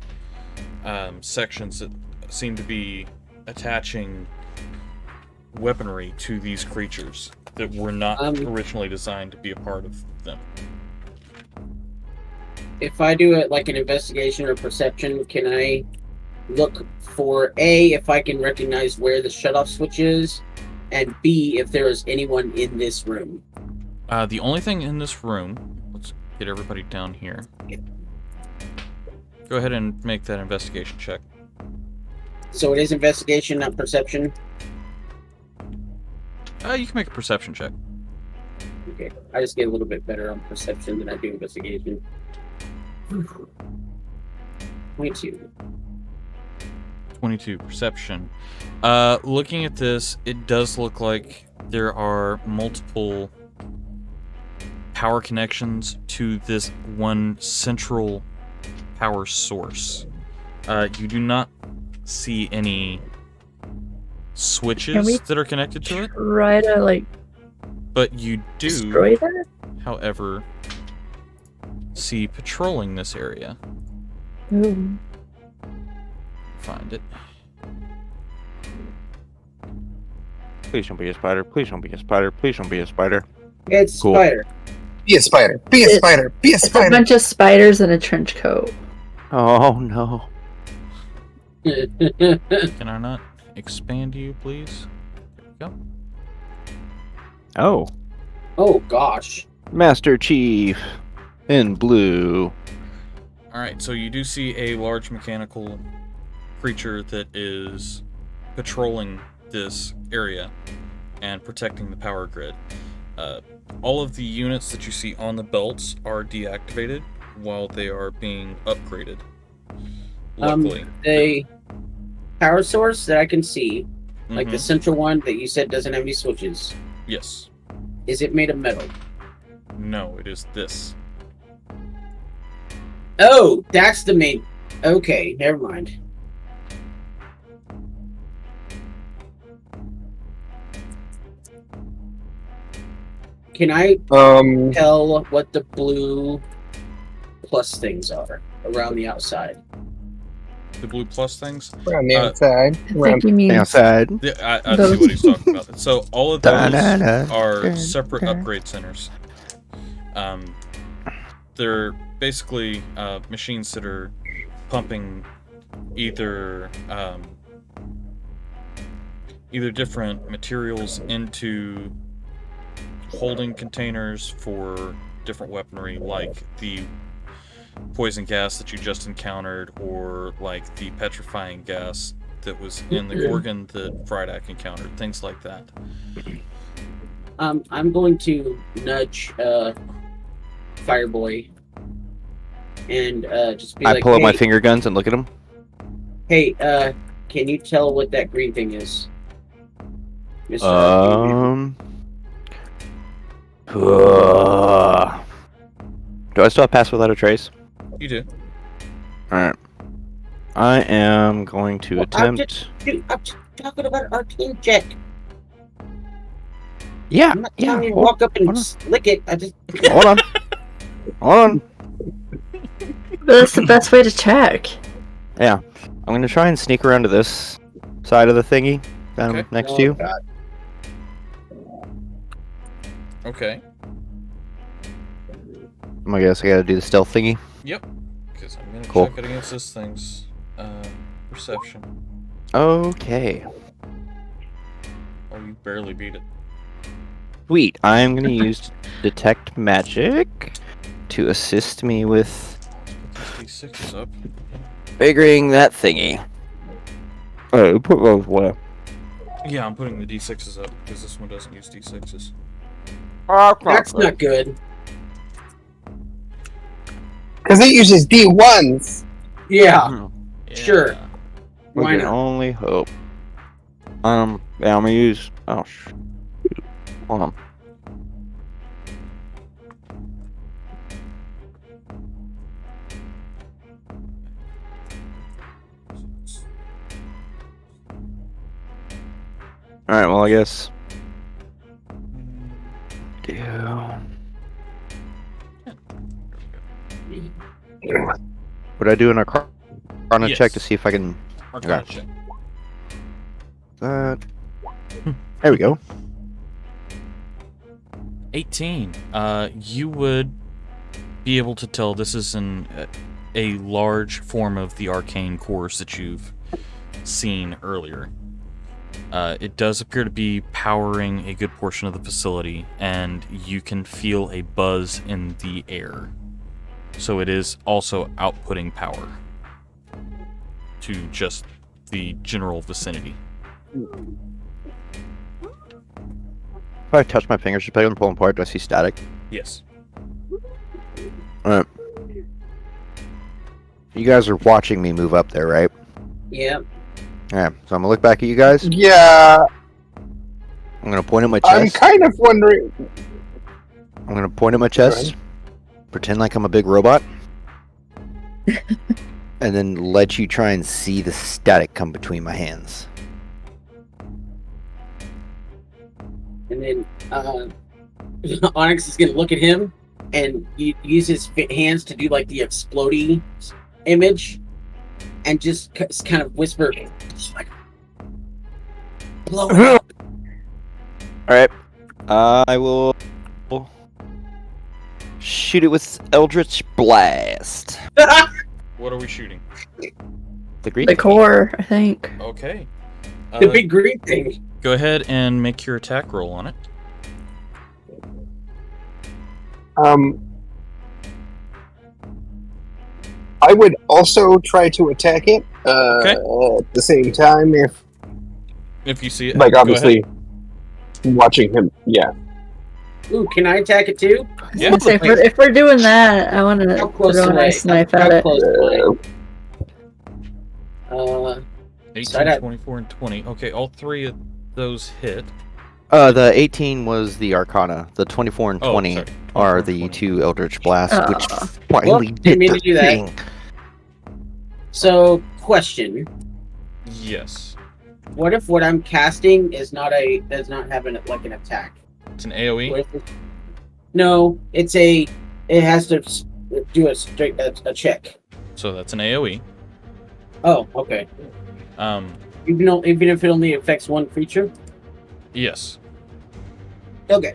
sections that seem to be attaching weaponry to these creatures that were not originally designed to be a part of them. If I do it like an investigation or perception, can I look for A, if I can recognize where the shutoff switch is, and B, if there is anyone in this room? The only thing in this room, let's get everybody down here. Go ahead and make that investigation check. So it is investigation, not perception? You can make a perception check. Okay, I just get a little bit better on perception than I do investigation. 22. 22 perception. Looking at this, it does look like there are multiple power connections to this one central power source. You do not see any switches that are connected to it, Try to like but you do, destroy that? however, see patrolling this area. Ooh. Find it. Please don't be a spider. Please don't be a spider. Please don't be a spider. It's Cool. spider. Be a spider. Be a It- spider. Be a It's a spider. bunch of spiders in a trench coat. Oh no. Can I not expand you, please? There we go. Oh. Oh gosh. Master Chief in blue. Alright, so you do see a large mechanical creature that is patrolling this area and protecting the power grid. All of the units that you see on the belts are deactivated while they are being upgraded. Luckily. The power source that I can see, like the Mhm. central one that you said doesn't have any switches, Yes. is it made of metal? No, it is this. Oh, that's the main. Okay, never mind. Can I tell what the blue plus things are around the outside? The blue plus things. Around the Uh, outside. I think he means Outside. Yeah, I see what he's talking about. So all of those Da-da-da. are separate upgrade centers. They're basically machines that are pumping either different materials into holding containers for different weaponry, like the poison gas that you just encountered, or like the petrifying gas that was in the Gorgon that Frydak encountered, things like that. I'm going to nudge Fireboy and just be I like, pull out my hey, finger guns and look at them. hey, can you tell what that green thing is? Mr. Do I still have pass without a trace? You do. Alright. I am going to Well, I'm attempt. Dude, I'm just talking about arcane check. Yeah, I'm not yeah. telling you to Hold, walk up and hold on. lick it. I just hold on. Hold on. But that's the best way to check. Yeah. I'm going to try and sneak around to this side of the thingy down Okay. next to you. God. Okay. I guess I gotta do the stealth thingy. Yep. Because I'm gonna Cool. check it against this thing's perception. Okay. Oh, you barely beat it. Sweet. I'm gonna use detect magic to assist me with D6 is up. figuring that thingy. Oh, put those where? Yeah, I'm putting the D6s up because this one doesn't use D6s. That's not good. Because it uses D1s. Yeah, Yeah. Sure. We Why can not? only hope. Yeah, I'm gonna use. Oh, shoot. Hold on. Alright, well, I guess. Would I do an Arcana Yes. check to see if I can. Arcana Okay. check. There we go. 18. You would be able to tell this is a large form of the arcane cores that you've seen earlier. It does appear to be powering a good portion of the facility, and you can feel a buzz in the air. So it is also outputting power to just the general vicinity. If I touch my fingers to play and pull them apart, do I see static? Yes. Alright. You guys are watching me move up there, right? Yeah. Alright, so I'm gonna look back at you guys. Yeah, I'm gonna point at my I'm chest. kind of wondering. I'm gonna point at my chest. Pretend like I'm a big robot. and then let you try and see the static come between my hands. And then Onyx is gonna look at him and use his hands to do like the exploding image, and just kind of whisper, just like, blow it up. All right. I will shoot it with Eldritch Blast. What are we shooting? The green. The core, I think. Okay. The big green thing. Go ahead and make your attack roll on it. I would also try to attack it Okay. at the same time If you see it, like go obviously watching him. Yeah. Ooh, can I attack it too? Yeah. I was gonna say, if we're doing that, I want How to close throw a am I? nice knife How at it. close am I? 18, So I'd have- 24, and 20. Okay, all three of those hit. The 18 was the Arcana. The 24 and Oh, 20 sorry. are 24 the and 20. two Eldritch Blasts, which Aw. finally Whoop, didn't did mean the to do that. thing. So, question: Yes. what if what I'm casting does not have an attack? It's an AoE. What if no, it has to do a check. So that's an AoE. Oh, okay. Even if it only affects one creature. Yes. Okay.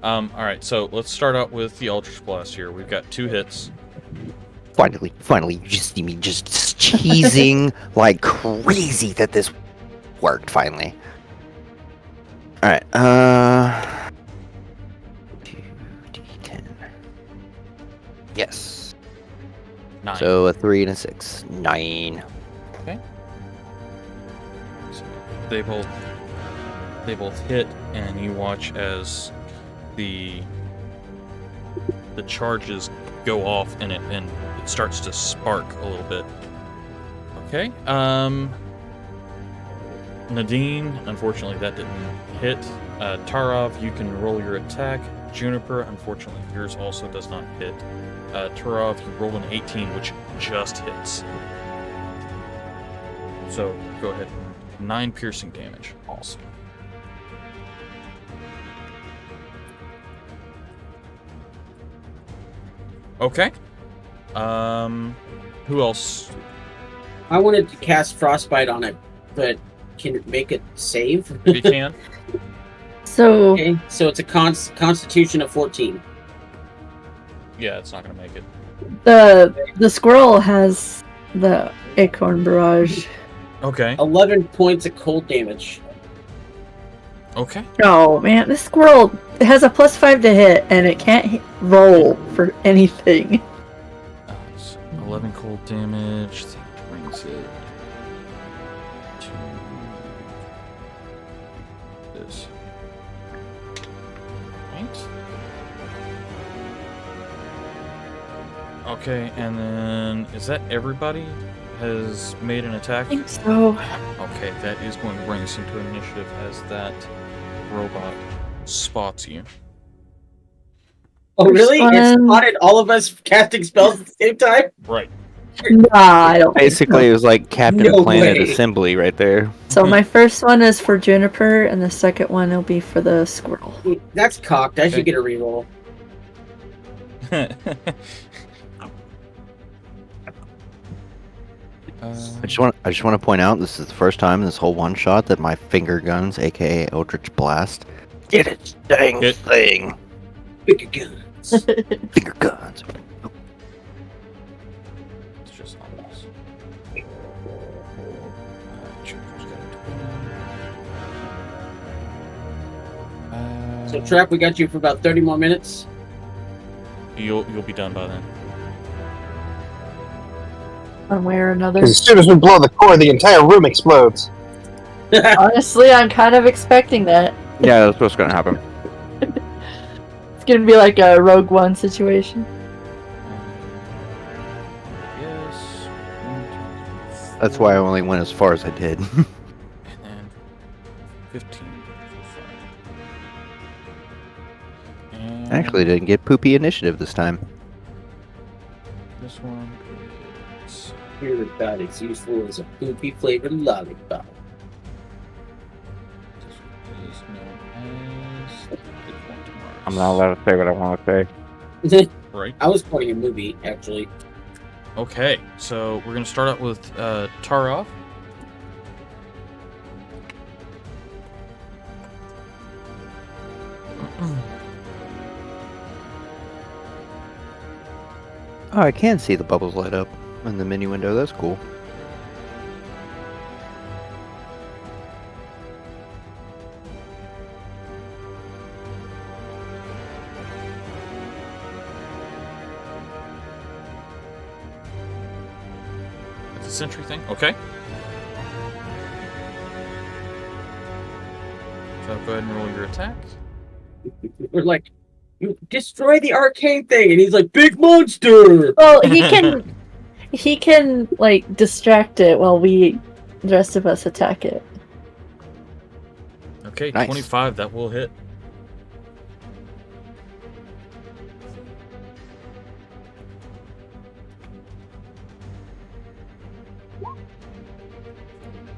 Alright, so let's start out with the Eldritch Blast here. We've got 2 hits. Finally, you just see me just cheesing like crazy that this worked, finally. Alright, 2d10. Yes. 9. So a 3 and a 6. 9. So they both hit, and you watch as the charges go off and it starts to spark a little bit. Okay. Nadine, unfortunately that didn't hit. Tarov, you can roll your attack. Juniper, unfortunately yours also does not hit. Tarov, you rolled an 18, which just hits. So go ahead. 9 piercing damage. Awesome. Okay. Who else? I wanted to cast Frostbite on it, but can it make it save? You can. So, Okay, so it's a Constitution of 14. Yeah, it's not gonna make it. the squirrel has the acorn barrage. Okay. 11 points of cold damage. Okay. No, man, this squirrel has a +5 to hit, and it can't roll for anything. So 11 cold damage. That brings it to this. Right. Okay, and then is that everybody has made an attack? I think so. Okay, that is going to bring us into initiative as that robot spots you. Oh, really? It First one- spotted all of us casting spells at the same time? Right. Nah, I don't think Basically, it was like Captain No Planet way. Assembly right there. so. My first one is for Juniper, and the second one will be for the squirrel. That's cocked. I Okay. should get a reroll. I just want to point out this is the first time in this whole one shot that my finger guns, aka Eldritch Blast, did its dang Hit. thing. Pick a gun. Finger guns. It's just on this. Juniper's got a 20. So, Trap, we got you for about 30 more minutes. You'll be done by then. One way or another. Because as soon as we blow the core, the entire room explodes. Honestly, I'm kind of expecting that. Yeah, that's what's gonna happen. It's gonna be like a Rogue One situation. Yes. 1, 2, 3, That's why I only went as far as I did. And then 15. And Actually, didn't get poopy initiative this time. this one is Hear about it's useful as a poopy flavored lollipop. This is known as the Quantum I'm not allowed to say what I want to say. Right. I was quoting a movie, actually. Okay, so we're gonna start out with Tarov. Oh, I can see the bubbles light up in the menu window. That's cool. It's a sentry thing. Okay. So go ahead and roll your attack. We're like, you destroy the arcade thing, and he's like, big monster. Well, he can like distract it while the rest of us attack it. Okay, Nice. 25. That will hit.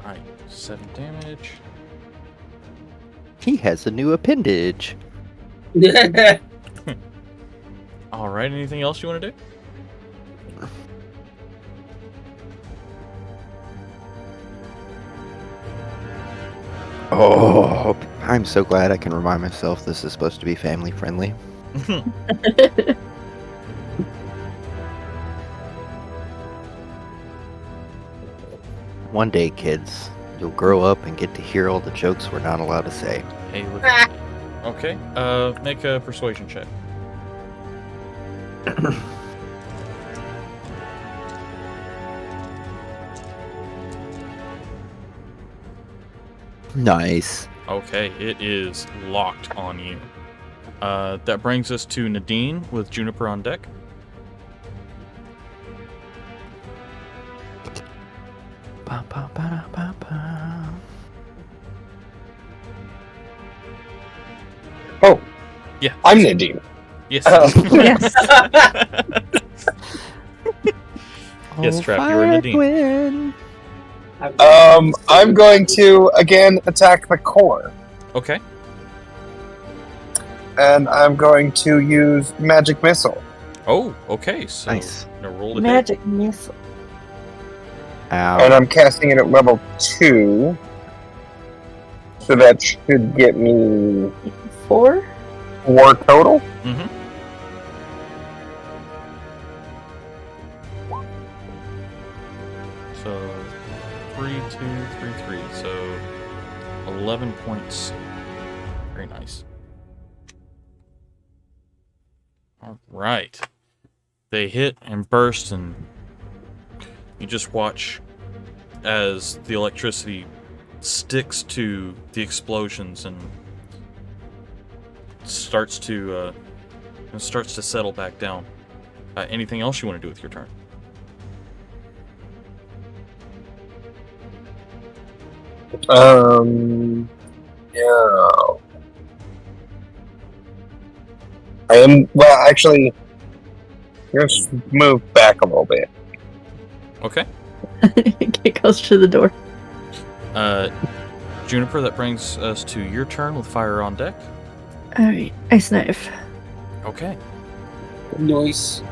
Alright, 7 damage. He has a new appendage. Alright, anything else you want to do? Oh, I'm so glad I can remind myself this is supposed to be family friendly. One day, kids, you'll grow up and get to hear all the jokes we're not allowed to say. Hey, look. Okay, make a persuasion check. Nice. Okay, it is locked on you. That brings us to Nadine with Juniper on deck. Ba, ba, ba, ba, ba. Oh, Yeah. I'm Nadine. Yes. Yes. Yes, Oh, Trap, you were fire Nadine. twin. I'm going to again attack the core, Okay. and I'm going to use magic missile. Oh, okay. So Nice. now roll the hit. Magic missile. And Ow. I'm casting it at level 2. So that should get me 4? 4 total. Mm-hmm. So 3, 2, 3, 3. So 11 points. Very nice. All right. They hit and burst, and you just watch as the electricity sticks to the explosions and starts to settle back down. Anything else you want to do with your turn? Yeah. I am, well, actually, let's move back a little bit. Okay. Get closer to the door. Juniper, that brings us to your turn with fire on deck. Alright, ice knife. Okay. Nice.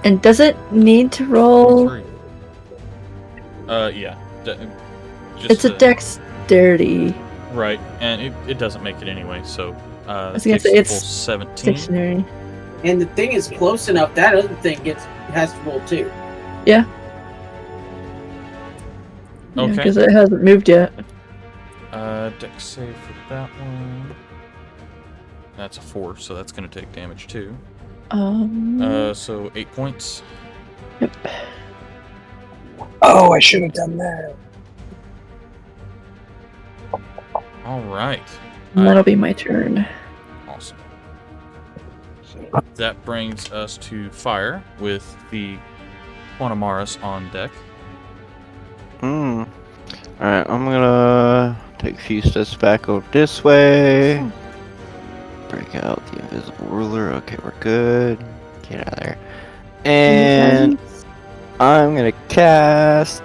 And does it need to roll? 3. Yeah. Just It's a dexterity. Right, and it doesn't make it anyway, so was it gonna takes say the it's full 17. Dictionary. And the thing is close enough, that other thing has to roll too. Yeah. Okay. Because it hasn't moved yet. Dex save for that one. That's a 4, so that's going to take damage too. So 8 points. Yep. Oh, I should have done that. All right. And that'll be my turn. Awesome. That brings us to fire with the Quantumaris on deck. Alright, I'm gonna take a few steps back over this way. Break out the invisible ruler. Okay, we're good. Get out of there. And I'm gonna cast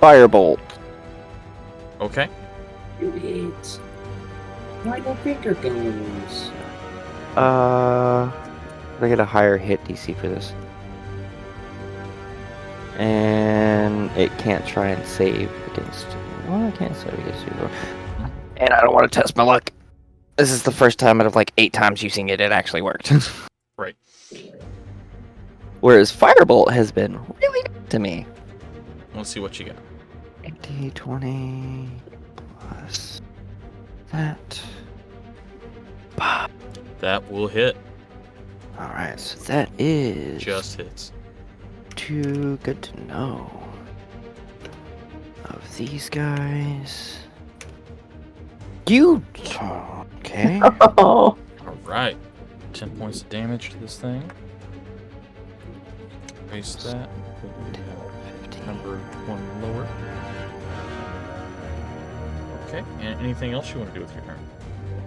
Firebolt. Okay. Do it. Why no finger guns? I get a higher hit DC for this. And it can't try and save against. Well, it can't save against you. And I don't want to test my luck. This is the first time out of like 8 times using it, it actually worked. Right. Whereas Firebolt has been really good to me. Let's see what you got. D20 plus that. That will hit. Alright, so that is Just hits. too good to know. Of these guys. You. Okay. Oh, Alright. 10 points of damage to this thing. Erase that. Number 1 lower. Okay, and anything else you want to do with your turn?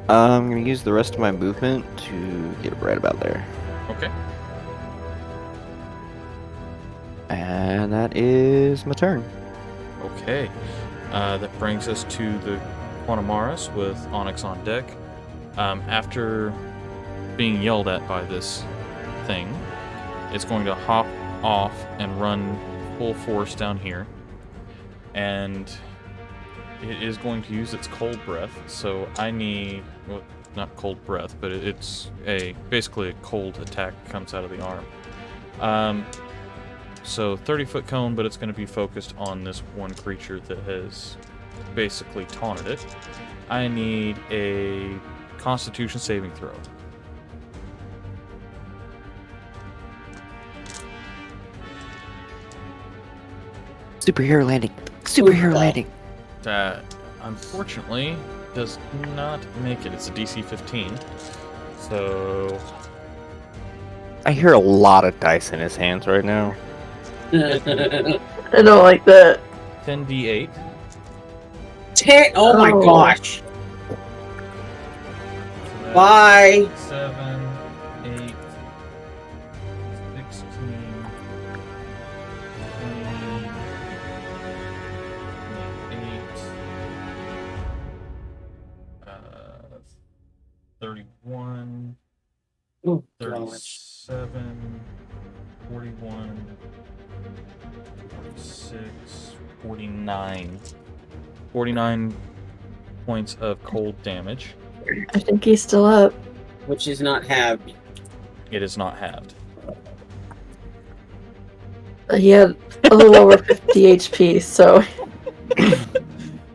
I'm gonna use the rest of my movement to get right about there. Okay. And that is my turn. Okay. That brings us to the Quantamaris with Onyx on deck. After being yelled at by this thing, it's going to hop off and run full force down here. And it is going to use its cold breath. So I need, well, not cold breath, but it's basically a cold attack that comes out of the arm. So 30-foot cone, but it's going to be focused on this one creature that has basically taunted it. I need a Constitution saving throw. Superhero landing. Superhero Wow. landing. That, unfortunately, does not make it. It's a DC 15. So, I hear a lot of dice in his hands right now. I don't like that. 10d8. 10. Oh my Oh. gosh. So that's Bye. 7, 8, 16, 20, 28, 31, Oh, gosh. 37, 41, 46, 49. 49 points of cold damage. I think he's still up. Which is not halved. It is not halved. He had a little over 50 HP, so.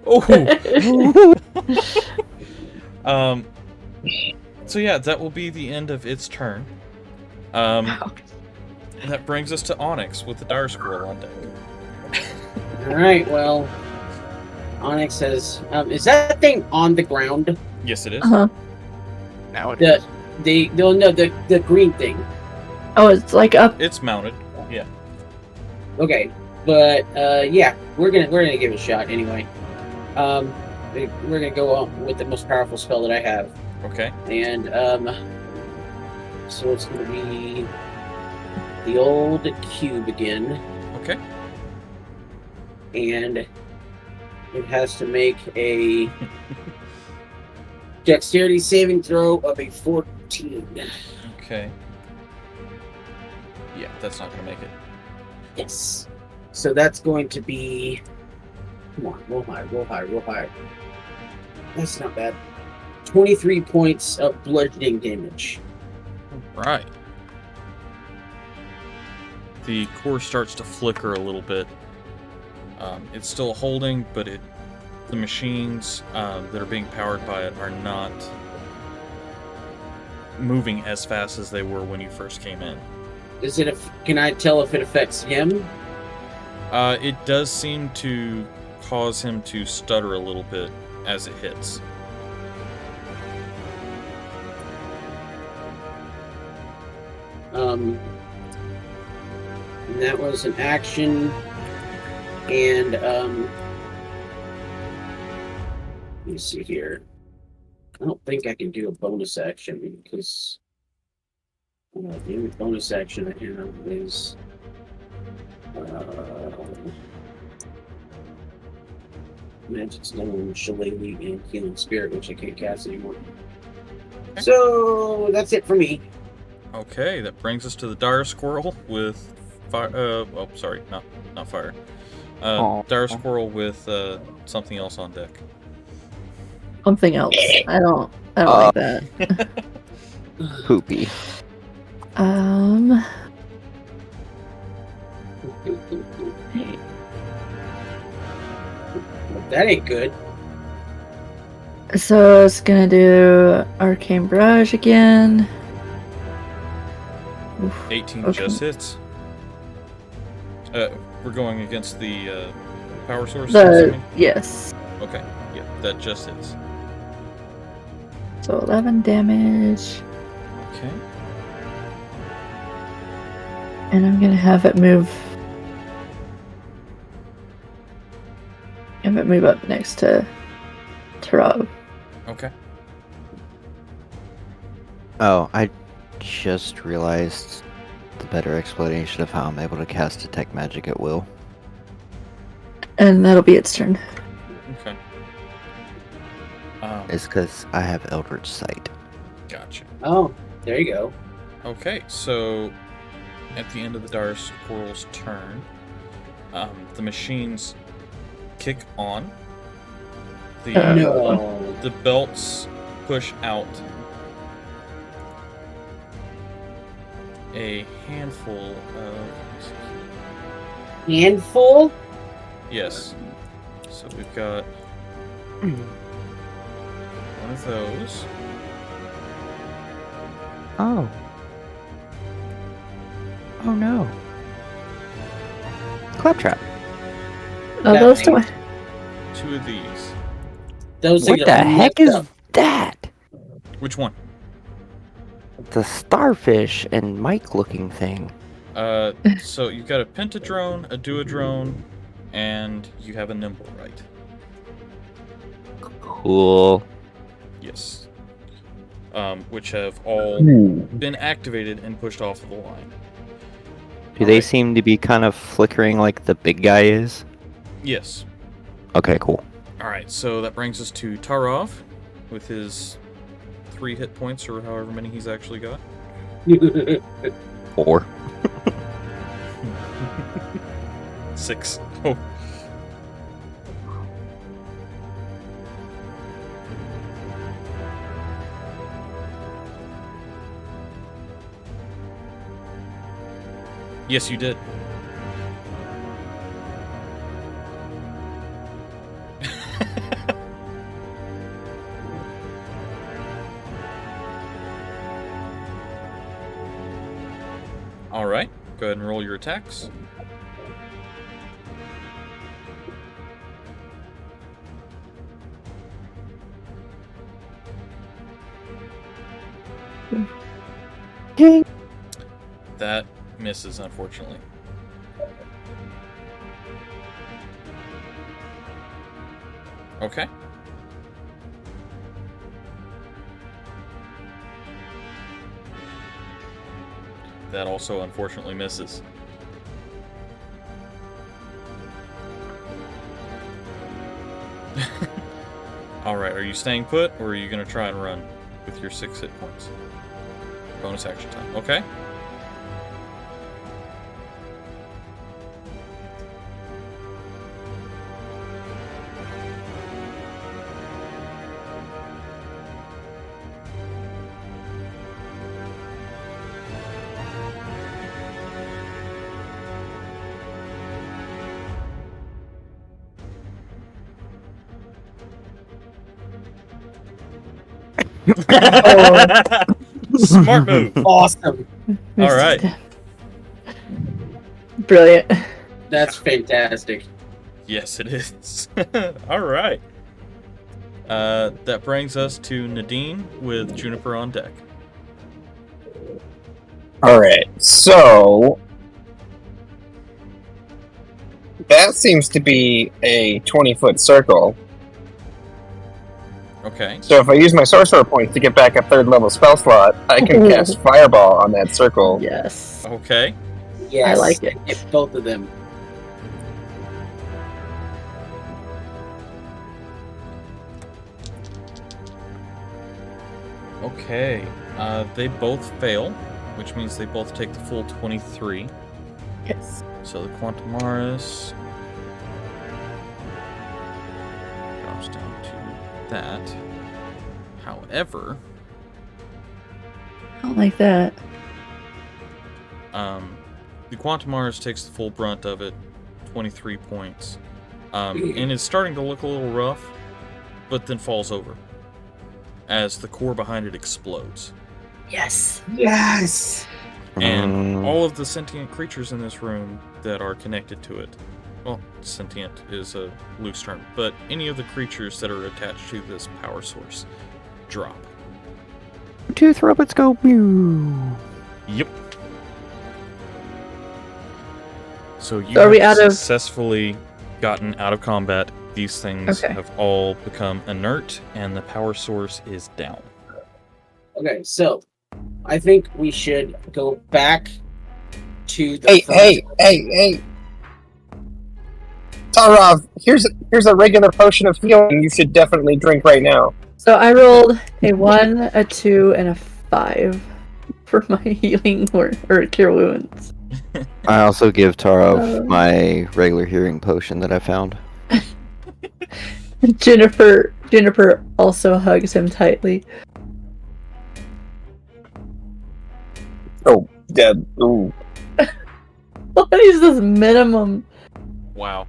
Oh! So yeah, that will be the end of its turn. That brings us to Onyx with the Dire Squirrel on deck. Alright, well. Onyx says, is that thing on the ground? Yes, it is. Uh-huh. Now it The is. the green thing. Oh, it's like up. It's mounted. Yeah. Okay, but yeah, we're gonna give it a shot anyway. We're gonna go on with the most powerful spell that I have, Okay. and so it's gonna be the old cube again, Okay. and it has to make a dexterity saving throw of a 14. Okay. Yeah, that's not gonna make it. Yes. So that's going to be. Come on, roll high, roll high, roll high. That's not bad. 23 points of bludgeoning damage. Right. The core starts to flicker a little bit. It's still holding, but the machines that are being powered by it are not moving as fast as they were when you first came in. Can I tell if it affects him? It does seem to cause him to stutter a little bit as it hits. And that was an action, and let me see here. I don't think I can do a bonus action because the only bonus action I have is Magic Stone, Shillelagh, and Healing Spirit, which I can't cast anymore. So that's it for me. Okay, that brings us to the Dire Squirrel with fire. Oh, sorry, not fire. Aw. Dire Squirrel with something else on deck. Something else. I don't like that. Poopy. Hey, That ain't good. so it's gonna do Arcane Barrage again. Oof, 18 okay. just hits. We're going against the power source. Yes. Okay, yeah, that just hits. So 11 damage, Okay. and I'm gonna have it move. Have it move up next to Rob. Okay. Oh, I just realized the better explanation of how I'm able to cast Detect Magic at will. And that'll be its turn. Okay. It's because I have Eldritch Sight. Gotcha. Oh, there you go. Okay, so at the end of the Dire Squirrel's turn, the machines kick on. The No. the belts push out a handful of. Handful? Yes. So we've got one of those. Oh. Oh no. Claptrap. Oh, That those two. thing. Two of these. Those What things the are heck messed is up. that? Which one? The starfish and Mike looking thing. So you've got a pentadrone, a duodrone, and you have a nimble right. Cool. Yes. Which have all been activated and pushed off of the line. Do they Alright. seem to be kind of flickering like the big guy is? Yes. Okay, cool. Alright, so that brings us to Tarov with his 3 hit points or however many he's actually got. 4. 6. Oh. Yes, you did. Alright, go ahead and roll your attacks. Ding. That misses, unfortunately. Okay. That also unfortunately misses. Alright, are you staying put, or are you going to try and run with your 6 hit points? Bonus action time. Okay. Smart move. Awesome. All right. Brilliant. That's fantastic. Yes, it is. All right. That brings us to Nadine with Juniper on deck. Alright, so that seems to be a 20-foot circle. Okay. So if I use my sorcerer points to get back a 3rd level spell slot, I can cast Fireball on that circle. Yes. Okay. Yes. I like it. Get both of them. Okay. They both fail, which means they both take the full 23. Yes. So the Quantumaris drops down to that. However, I don't like that. the Quantumaris takes the full brunt of it, 23 points. And it's starting to look a little rough, but then falls over as the core behind it explodes. Yes. Yes. And all of the sentient creatures in this room that are connected to it, well, sentient is a loose term, but any of the creatures that are attached to this power source drop. Tooth robots go mew. Yep. So you So are we have out of- successfully gotten out of combat. These things Okay. have all become inert, and the power source is down. Okay, so I think we should go back to the Hey! Tarov, here's a regular potion of healing you should definitely drink right now. So I rolled a 1, a 2, and a 5 for my healing or cure wounds. I also give Tarov Um, my regular healing potion that I found. Jennifer also hugs him tightly. Oh, dead. Ooh. What is this minimum? Wow.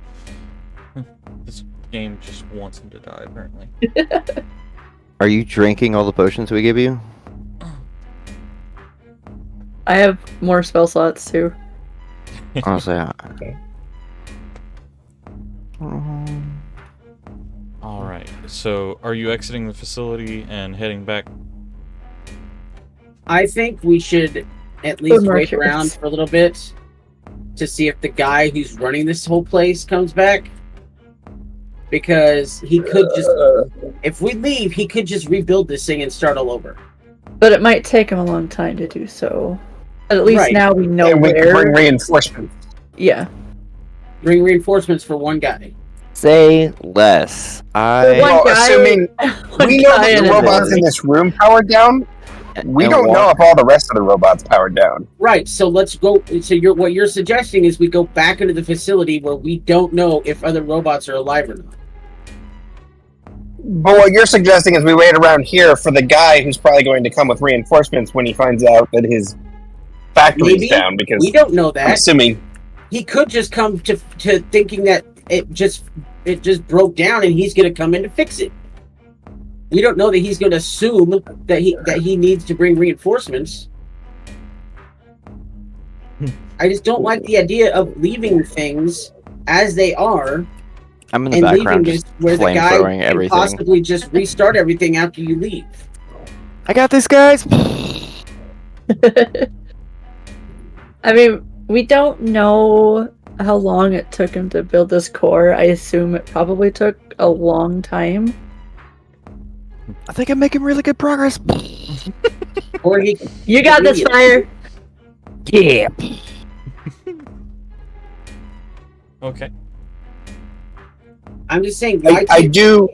This game just wants him to die, apparently. Are you drinking all the potions we give you? I have more spell slots too. Honestly, Alright, so are you exiting the facility and heading back? I think we should at least more wait shirts. around for a little bit to see if the guy who's running this whole place comes back. Because he could just, if we leave, he could just rebuild this thing and start all over. But it might take him a long time to do so. At least Right. now we know And we can where. bring reinforcements. Yeah. Bring reinforcements for one guy. say less. One Well, guy- assuming one we know guy that and the a robots baby. in this room powered down, we And don't know walk- if all the rest of the robots powered down. Right, so let's go. So what you're suggesting is we go back into the facility where we don't know if other robots are alive or not. But what you're suggesting is we wait around here for the guy who's probably going to come with reinforcements when he finds out that his factory's Maybe. down. Because We don't know I'm that. assuming He could just come to thinking that it just broke down and he's going to come in to fix it. We don't know that he's going to assume that he needs to bring reinforcements. I just don't like the idea of leaving things as they are I'm in the and leaving background this just where the flame guy throwing can everything. possibly just restart everything after you leave. I got this, guys. I mean, we don't know how long it took him to build this core. I assume it probably took a long time. I think I'm making really good progress. Or he You got this, Fire! Yeah. Okay. I'm just saying, I do.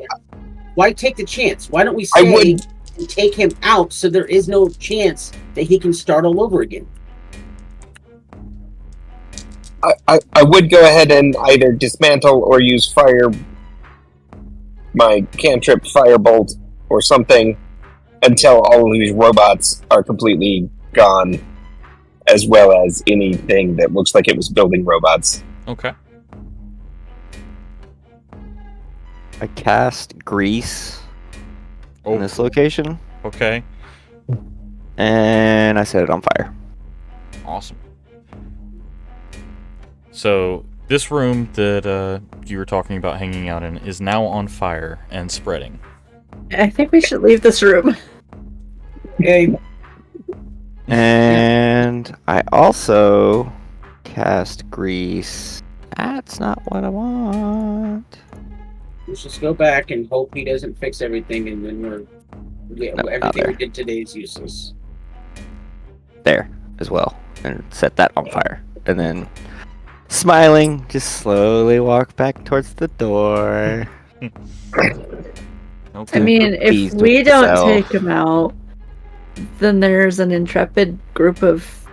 why take the chance? Why don't we I say would- and take him out so there is no chance that he can start all over again? I would go ahead and either dismantle or use my cantrip firebolt or something until all of these robots are completely gone, as well as anything that looks like it was building robots. Okay. I cast grease in this location, Okay. and I set it on fire. Awesome. So this room that you were talking about hanging out in is now on fire and spreading. I think we should leave this room. Okay. And I also cast grease. That's not what I want. Let's just go back and hope he doesn't fix everything, and then No, everything not there. we did today is useless. There as well, and set that on fire. And then, smiling, just slowly walk back towards the door. Okay. I mean, if Pleased we with don't yourself. take him out, then there's an intrepid group of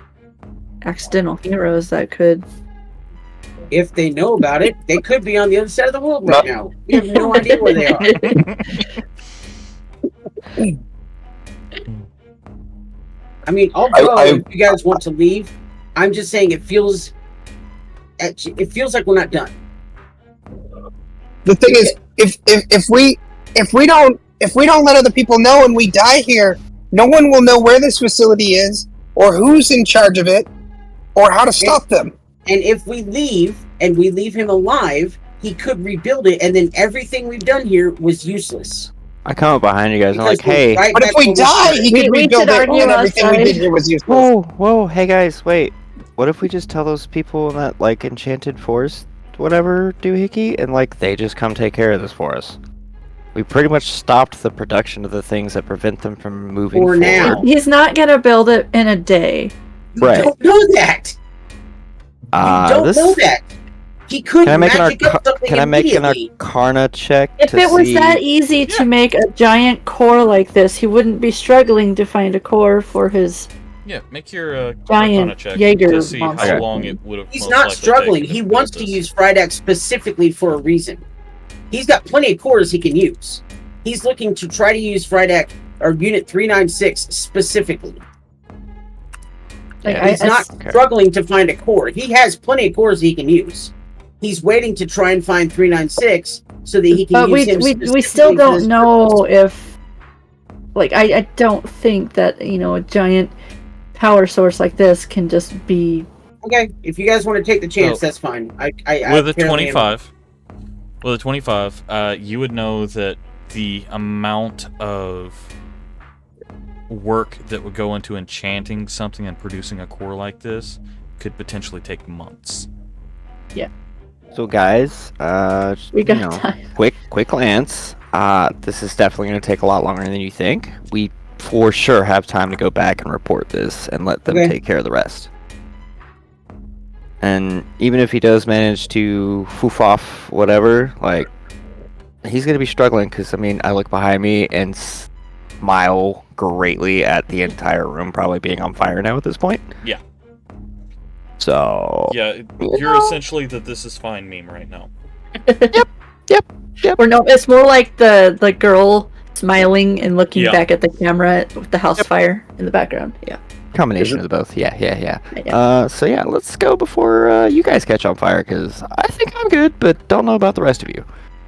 accidental heroes that could. If they know about it, they could be on the other side of the world right now. We have no idea where they are. I mean, I'll go if you guys want to leave. I'm just saying it feels like we're not done. The thing is, if we don't let other people know and we die here, no one will know where this facility is, or who's in charge of it, or how to stop them. And if we leave and we leave him alive, he could rebuild it, and then everything we've done here was useless. I come up behind you guys and I'm like, Because we're hey. right But if back we where die, he We could rebuild should it, argue and everything we outside. did here was useless. Whoa, hey guys, wait. What if we just tell those people in that, like, enchanted forest, whatever, doohickey, and, like, they just come take care of this for us? We pretty much stopped the production of the things that prevent them from moving For forward. now. He's not gonna build it in a day. You Right. don't know that. You don't know that. He could Can I make magic up something an immediately. Arcana check If to it was see? that easy to make a giant core like this, he wouldn't be struggling to find a core for his. Yeah, make your Giant Arcana check Jaeger to see monster. how long it would have. He's most not likely struggling. taken He to wants build to this. use Frydax specifically for a reason. He's got plenty of cores he can use. He's looking to try to use Frydax or Unit 396 specifically. Like, Yeah, He's not okay. struggling to find a core. He has plenty of cores he can use. He's waiting to try and find 396 so that he can But use him we specifically still for don't this know purpose. if, like, I don't think that a giant power source like this can just be. Okay, if you guys want to take the chance, So, that's fine. With a apparently am- 25, you would know that the amount of work that would go into enchanting something and producing a core like this could potentially take months. So guys, We got time. quick glance. This is definitely going to take a lot longer than you think. We for sure have time to go back and report this and let them Okay. take care of the rest. And even if he does manage to foof off whatever, like, he's going to be struggling because, I mean, I look behind me and smile greatly at the entire room probably being on fire now at this point. Yeah. So... Yeah, you're essentially the "this is fine" meme right now. Or no, it's more like the girl smiling and looking Yeah. back at the camera with the house fire in the background. Yeah. Combination of both. Yeah. Yeah. So yeah, let's go before you guys catch on fire, because I think I'm good, but don't know about the rest of you.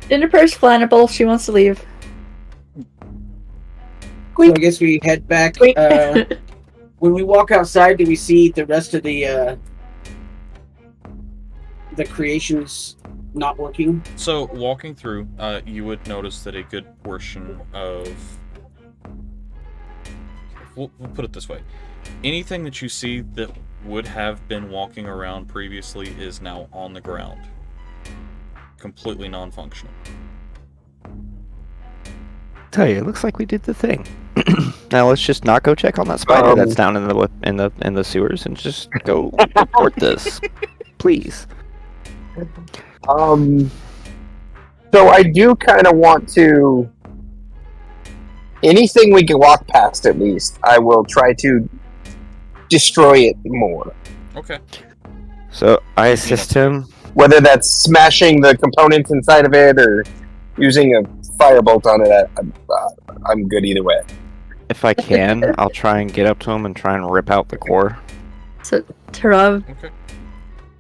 Jennifer's flammable. She wants to leave. So I guess we head back. When we walk outside, do we see the rest of the creations not working? So, walking through, you would notice that a good portion of... We'll put it this way. Anything that you see that would have been walking around previously is now on the ground. Completely non-functional. Tell you, it looks like we did the thing. Now let's just not go check on that spider that's down in the sewers and just go report this, please. So I do kind of want to. Anything we can walk past, at least, I will try to destroy it more. Okay. So I assist him. Whether that's smashing the components inside of it or using a firebolt on it, I'm good either way. If I can, I'll try and get up to him and try and rip out the core. So Tarav Okay.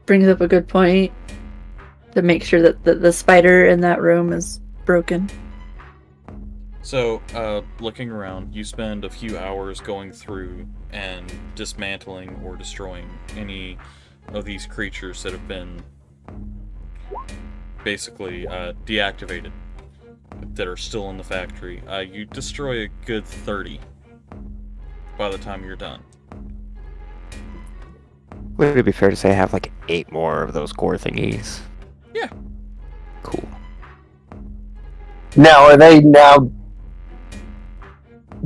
brings up a good point to make sure that the spider in that room is broken. So, looking around, you spend a few hours going through and dismantling or destroying any of these creatures that have been basically deactivated, that are still in the factory. You destroy a good 30 by the time you're done. Would it be fair to say I have like 8 more of those core thingies? Yeah. Cool. Now, are they now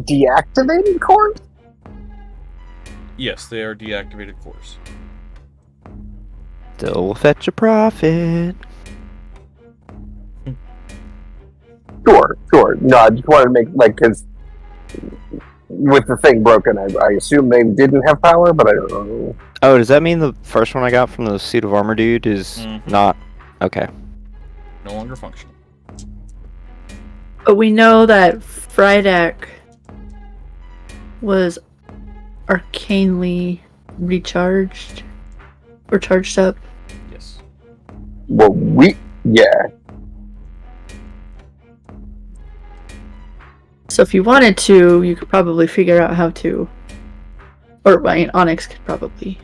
deactivated cores? Yes, they are deactivated cores. Still will fetch a profit. Sure. No, I just wanted to make, because with the thing broken, I assume they didn't have power, but I don't know. Oh, does that mean the first one I got from the suit of armor dude is not okay? No longer functional. But we know that Frydek was arcanely recharged or charged up. Yes. Well, yeah. So if you wanted to, you could probably figure out how to. Or, I mean, Onyx could probably.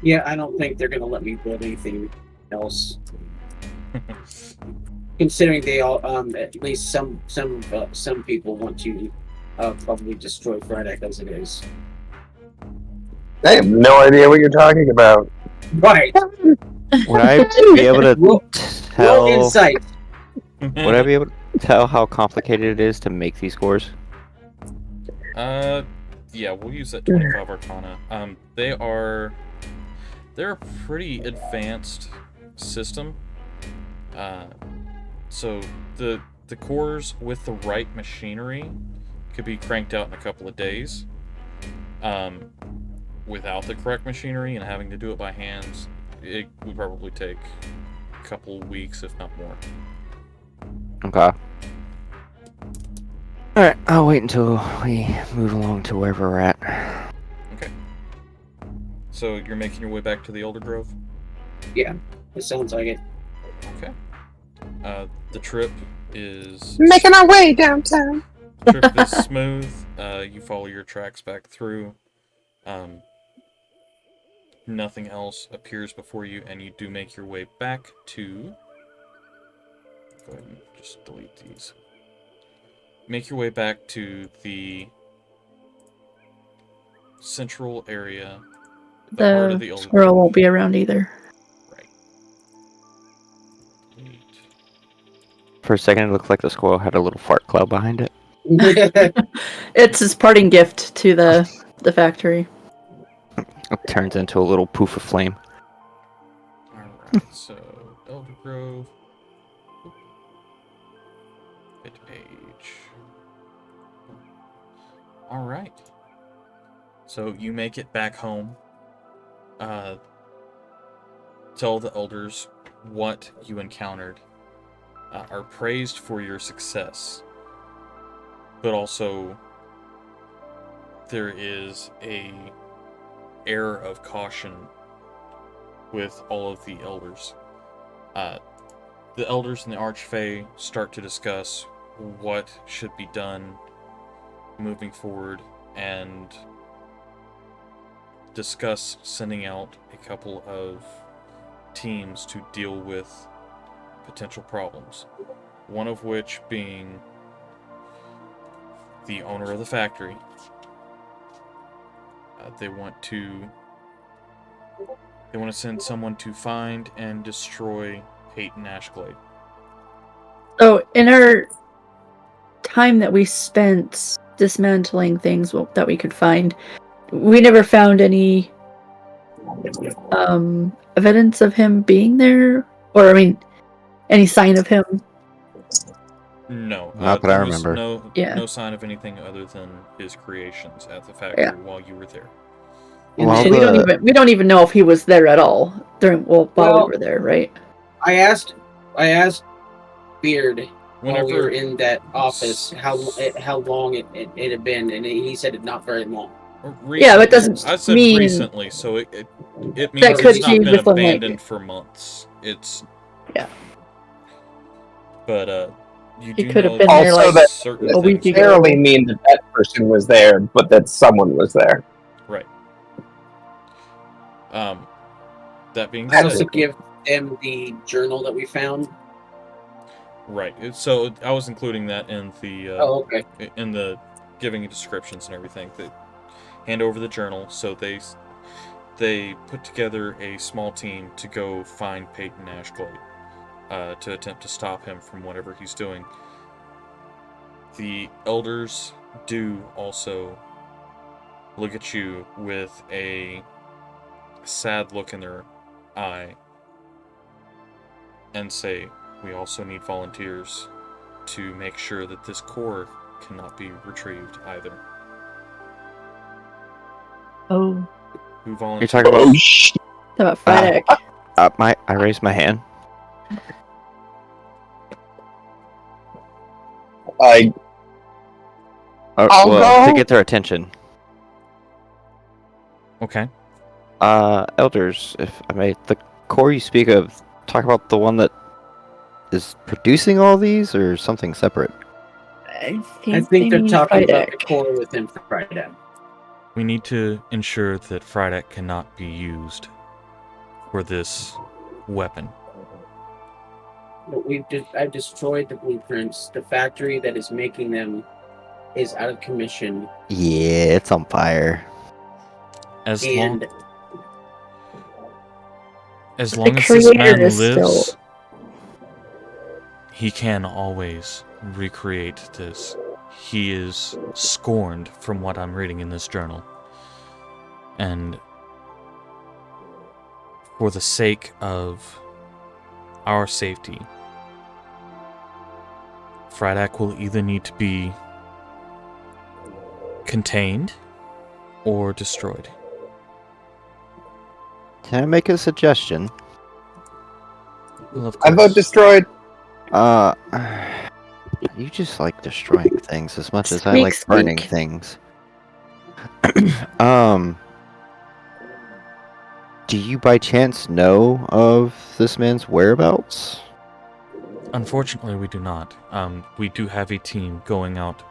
Yeah, I don't think they're gonna let me build anything else. Considering they all, at least some people want to probably destroy Frydek as it is. I have no idea what you're talking about. Right. Would I be able to Roll tell? insight. Would I be able to tell how complicated it is to make these cores? Yeah, we'll use that 25 Arcana. They're a pretty advanced system. So the cores with the right machinery could be cranked out in a couple of days. Without the correct machinery and having to do it by hands, it would probably take a couple of weeks, if not more. Okay. Alright, I'll wait until we move along to wherever we're at. Okay. So you're making your way back to the Eldergrove? Yeah, it sounds like it. Okay. The trip is Making our way downtown. trip is smooth. You follow your tracks back through. Nothing else appears before you, and you do make your way back to. Go ahead and just delete these. Make your way back to the central area. The heart of the The Eldergrove. squirrel won't be around either. Right. Delete. For a second, it looked like the squirrel had a little fart cloud behind it. It's his parting gift to the factory. It turns into a little poof of flame. Alright, so Eldergrove. Hit page. Alright. So you make it back home. Tell the elders what you encountered. Are praised for your success. But also, there is a air of caution with all of the elders. The elders and the Archfey start to discuss what should be done moving forward and discuss sending out a couple of teams to deal with potential problems. One of which being the owner of the factory. They want to send someone to find and destroy Peyton Ashglade. Oh, in our time that we spent dismantling things that we could find, we never found any evidence of him being there, or I mean, any sign of him. No, Not that I remember. No sign of anything other than his creations at the factory while you were there. Well, So we don't even know if he was there at all while we were there, right? I asked Beard while we were in that office how long it had been, and he said it not very long. Recently. Yeah, but it doesn't I said mean recently, so it means that could it's not change been within, like- abandoned for months. It's Yeah. But you He do could have know been there, like, that certain a week things- ago. Necessarily mean that that person was there, but that someone was there. Right. That being I said, also give them the journal that we found. right. So I was including that in the Okay. in the giving descriptions and everything. They hand over the journal, so they put together a small team to go find Peyton Ashglade, to attempt to stop him from whatever he's doing. The elders do also look at you with a sad look in their eye and say, we also need volunteers to make sure that this core cannot be retrieved either. Oh, Who You're volunteers? talking about? Oh shit! how about Frydek? I raised my hand. I'll To go. get their attention. Okay. Elders, if I may, the core you speak of, talk about the one that is producing all these, or something separate? I I think think they they're mean talking about the Frydek. core within Friday. We need to ensure that Frydek cannot be used for this weapon. But I've destroyed the blueprints. The factory that is making them is out of commission. Yeah, it's on fire. As And long The as this creator man is lives, still. he can always recreate this. He is scorned from what I'm reading in this journal. And for the sake of our safety, Frydek will either need to be contained or destroyed. Can I make a suggestion? Well, of I course. vote destroyed. You just like destroying things as much as I Squeak, like burning squeak. things. Do you by chance know of this man's whereabouts? Unfortunately, we do not. We do have a team going out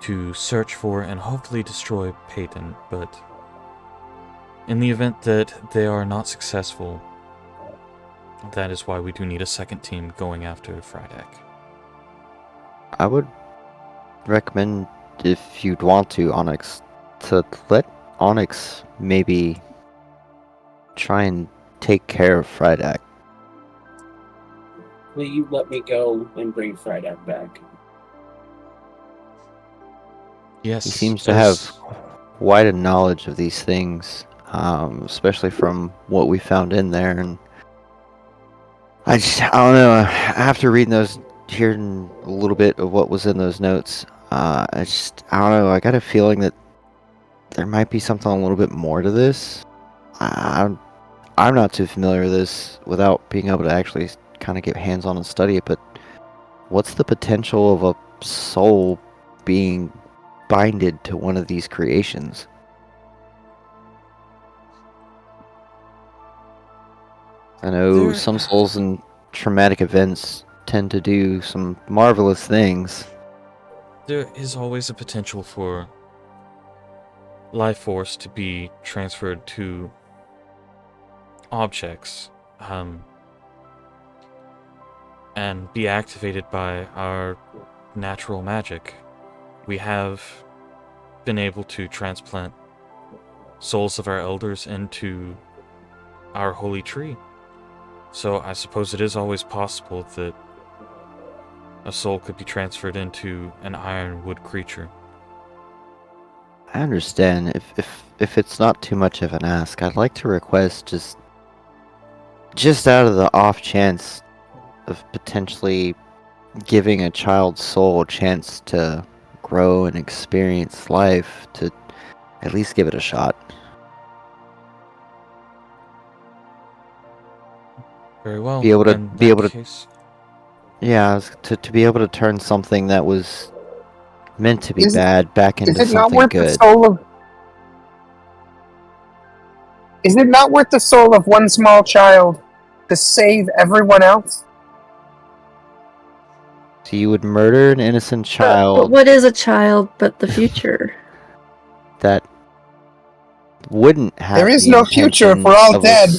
to search for and hopefully destroy Peyton, but in the event that they are not successful, that is why we do need a second team going after Frydek. I would recommend, if you'd want to, Onyx, to let Onyx maybe try and take care of Frydek. will you let me go and bring Friday back? Yes. He seems to have quite a knowledge of these things, especially from what we found in there. And I don't know. After reading those, hearing a little bit of what was in those notes, I don't know. I got a feeling that there might be something a little bit more to this. I'm not too familiar with this without being able to actually kind of get hands-on and study it. But what's the potential of a soul being binded to one of these creations? I know some souls in traumatic events tend to do some marvelous things. There is always a potential for life force to be transferred to objects, and be activated by our natural magic. We have been able to transplant souls of our elders into our holy tree. So I suppose it is always possible that a soul could be transferred into an ironwood creature. I understand. If it's not too much of an ask, I'd like to request just out of the off chance of potentially giving a child's soul a chance to grow and experience life, to at least give it a shot. Very well. Be able to- In be that able to- case, Yeah, to be able to turn something that was meant to be Is it- bad back into Is it not something worth the good. soul of? Is it not worth the soul of one small child to save everyone else? So you would murder an innocent But child what is a child but the future? that wouldn't have There is the no future if intention we're all of a dead.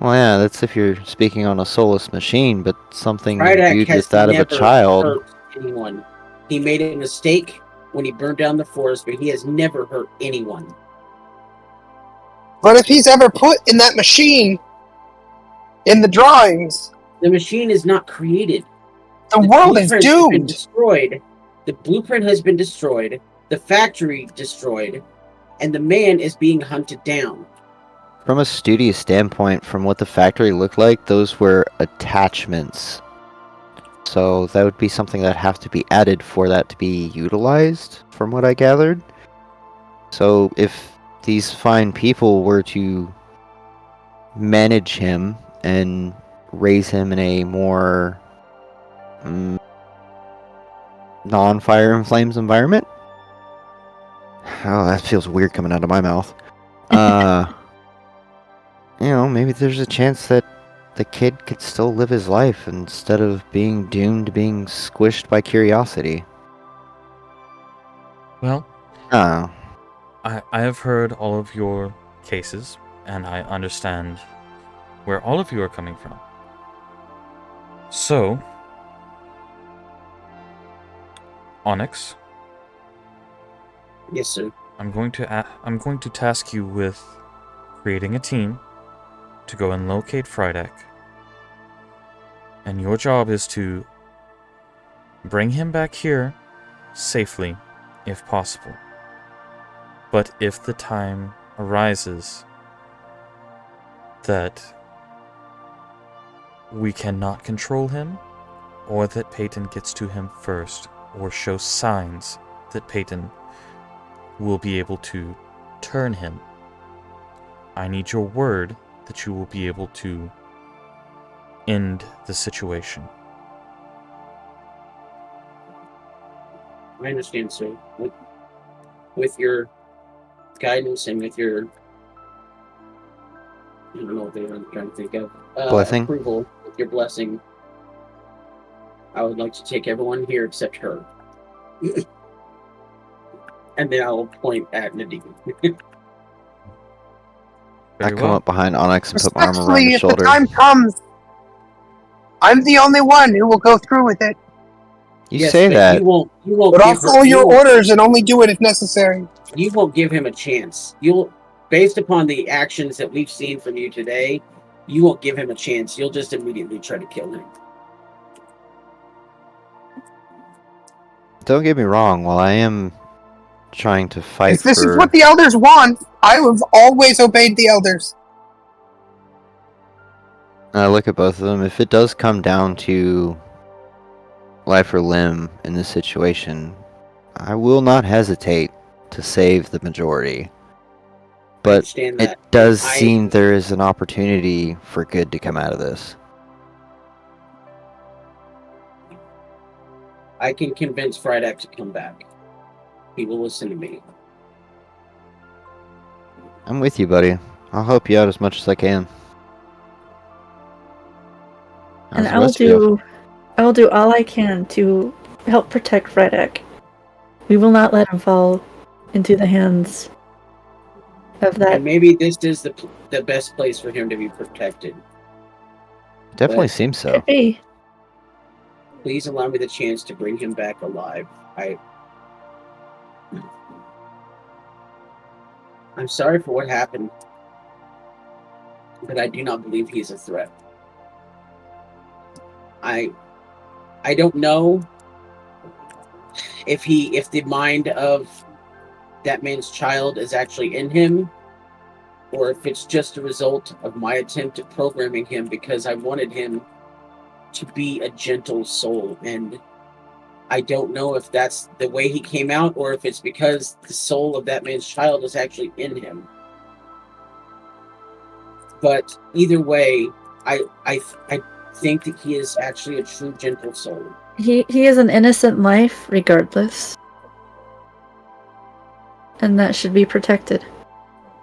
Well, yeah, that's if you're speaking on a soulless machine, but something Frydek imbued has with that of a never child. hurt anyone. He made a mistake when he burned down the forest, but he has never hurt anyone. But if he's ever put in that machine, in the drawings, The machine is not created. the world is blueprint has been doomed. destroyed. The blueprint has been destroyed. The factory destroyed, and the man is being hunted down. From a studious standpoint, from what the factory looked like, those were attachments So that would be something that have to be added for that to be utilized, from what I gathered. So if these fine people were to manage him and raise him in a more non-fire and flames environment. Oh, that feels weird coming out of my mouth. Maybe there's a chance that the kid could still live his life instead of being doomed to being squished by curiosity. Well, Oh. I have heard all of your cases, and I understand where all of you are coming from. So, Onyx, Yes, sir. I'm going to task you with creating a team to go and locate Frydek. And your job is to bring him back here safely, if possible. But if the time arises that we cannot control him, or that Peyton gets to him first, or shows signs that Peyton will be able to turn him, I need your word that you will be able to end the situation. I understand, sir. With your guidance and with your, I don't know what I'm trying to think of. Blessing? Approval, with your blessing, I would like to take everyone here except her. And then I will point at Nadine. I Very come well. up behind Onyx and put my arm around Respectfully, his if the shoulder. time comes, I'm the only one who will go through with it. You Yes, say but that. You won't But I'll give her- follow you your won't- orders and only do it if necessary. You won't give him a chance. Based upon the actions that we've seen from you today, you won't give him a chance. You'll just immediately try to kill him. Don't get me wrong, while I am trying to fight If this for... is what the elders want, I have always obeyed the elders. I look at both of them. If it does come down to life or limb in this situation, I will not hesitate to save the majority. I But understand it that. does I- seem there is an opportunity for good to come out of this. I can convince Frydek to come back. He will listen to me. I'm with you, buddy. I'll help you out as much as I can. And How's the rest of you? I will do all I can to help protect Frydek. We will not let him fall into the hands of that. And maybe this is the best place for him to be protected. Definitely but- seems so. Could be. Please allow me the chance to bring him back alive. I'm sorry for what happened, but I do not believe he is a threat. I don't know if the mind of that man's child is actually in him, or if it's just a result of my attempt at programming him because I wanted him to be a gentle soul. And I don't know if that's the way he came out, or if it's because the soul of that man's child is actually in him. But either way, I think that he is actually a true gentle soul. He is an innocent life, regardless. And that should be protected.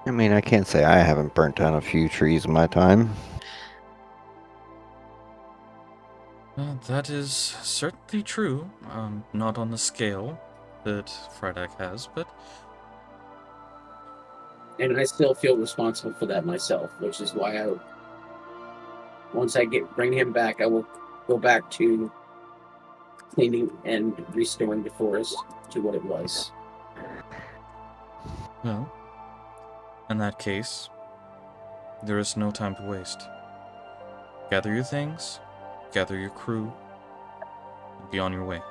I mean, I can't say I haven't burnt down a few trees in my time. That is certainly true. Not on the scale that Frydek has, but And I still feel responsible for that myself, which is why once I bring him back, I will go back to cleaning and restoring the forest to what it was. well, in that case, there is no time to waste. Gather your things, gather your crew, and be on your way.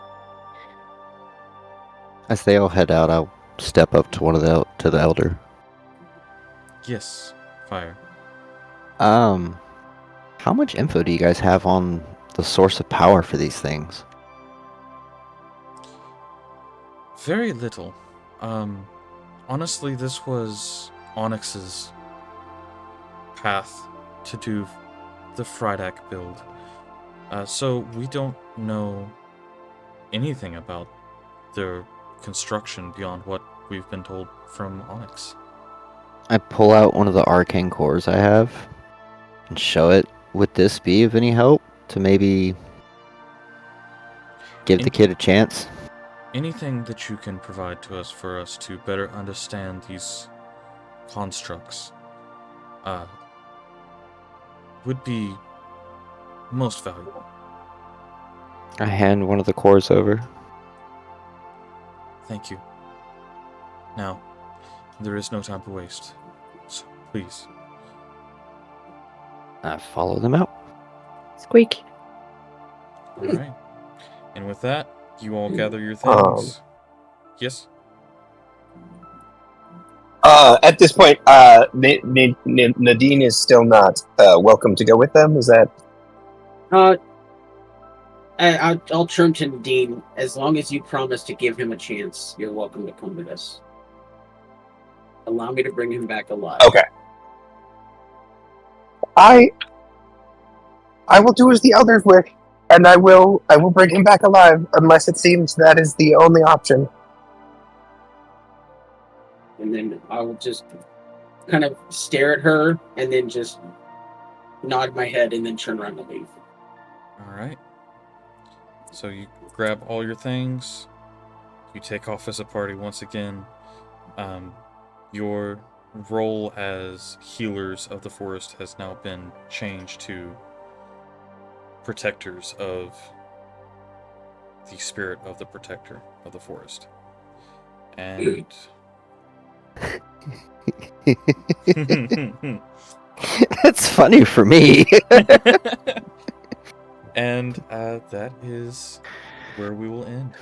As they all head out, I'll step up to to the elder. Yes, fire. How much info do you guys have on the source of power for these things? Very little. Honestly, this was Onyx's path to do the Frydak build. So we don't know anything about their construction beyond what we've been told from Onyx. I pull out one of the arcane cores I have and show it. Would this be of any help to maybe give the kid a chance? Anything that you can provide to us for us to better understand these constructs would be most valuable. I hand one of the cores over. Thank you. Now, there is no time to waste, so please. I follow them out. Squeak. Alright. And with that, you all gather your things. Yes? At this point, Nadine is still not welcome to go with them. Is that? I'll turn to Dean. As long as you promise to give him a chance, you're welcome to come with us. Allow me to bring him back alive. Okay. I will do as the others wish, and I will bring him back alive, unless it seems that is the only option. And then I will just kind of stare at her, and then just nod my head, and then turn around and leave. Alright. So you grab all your things, you take off as a party once again. Your role as healers of the forest has now been changed to protectors of the spirit of the protector of the forest. And That's funny for me. and that is where we will end.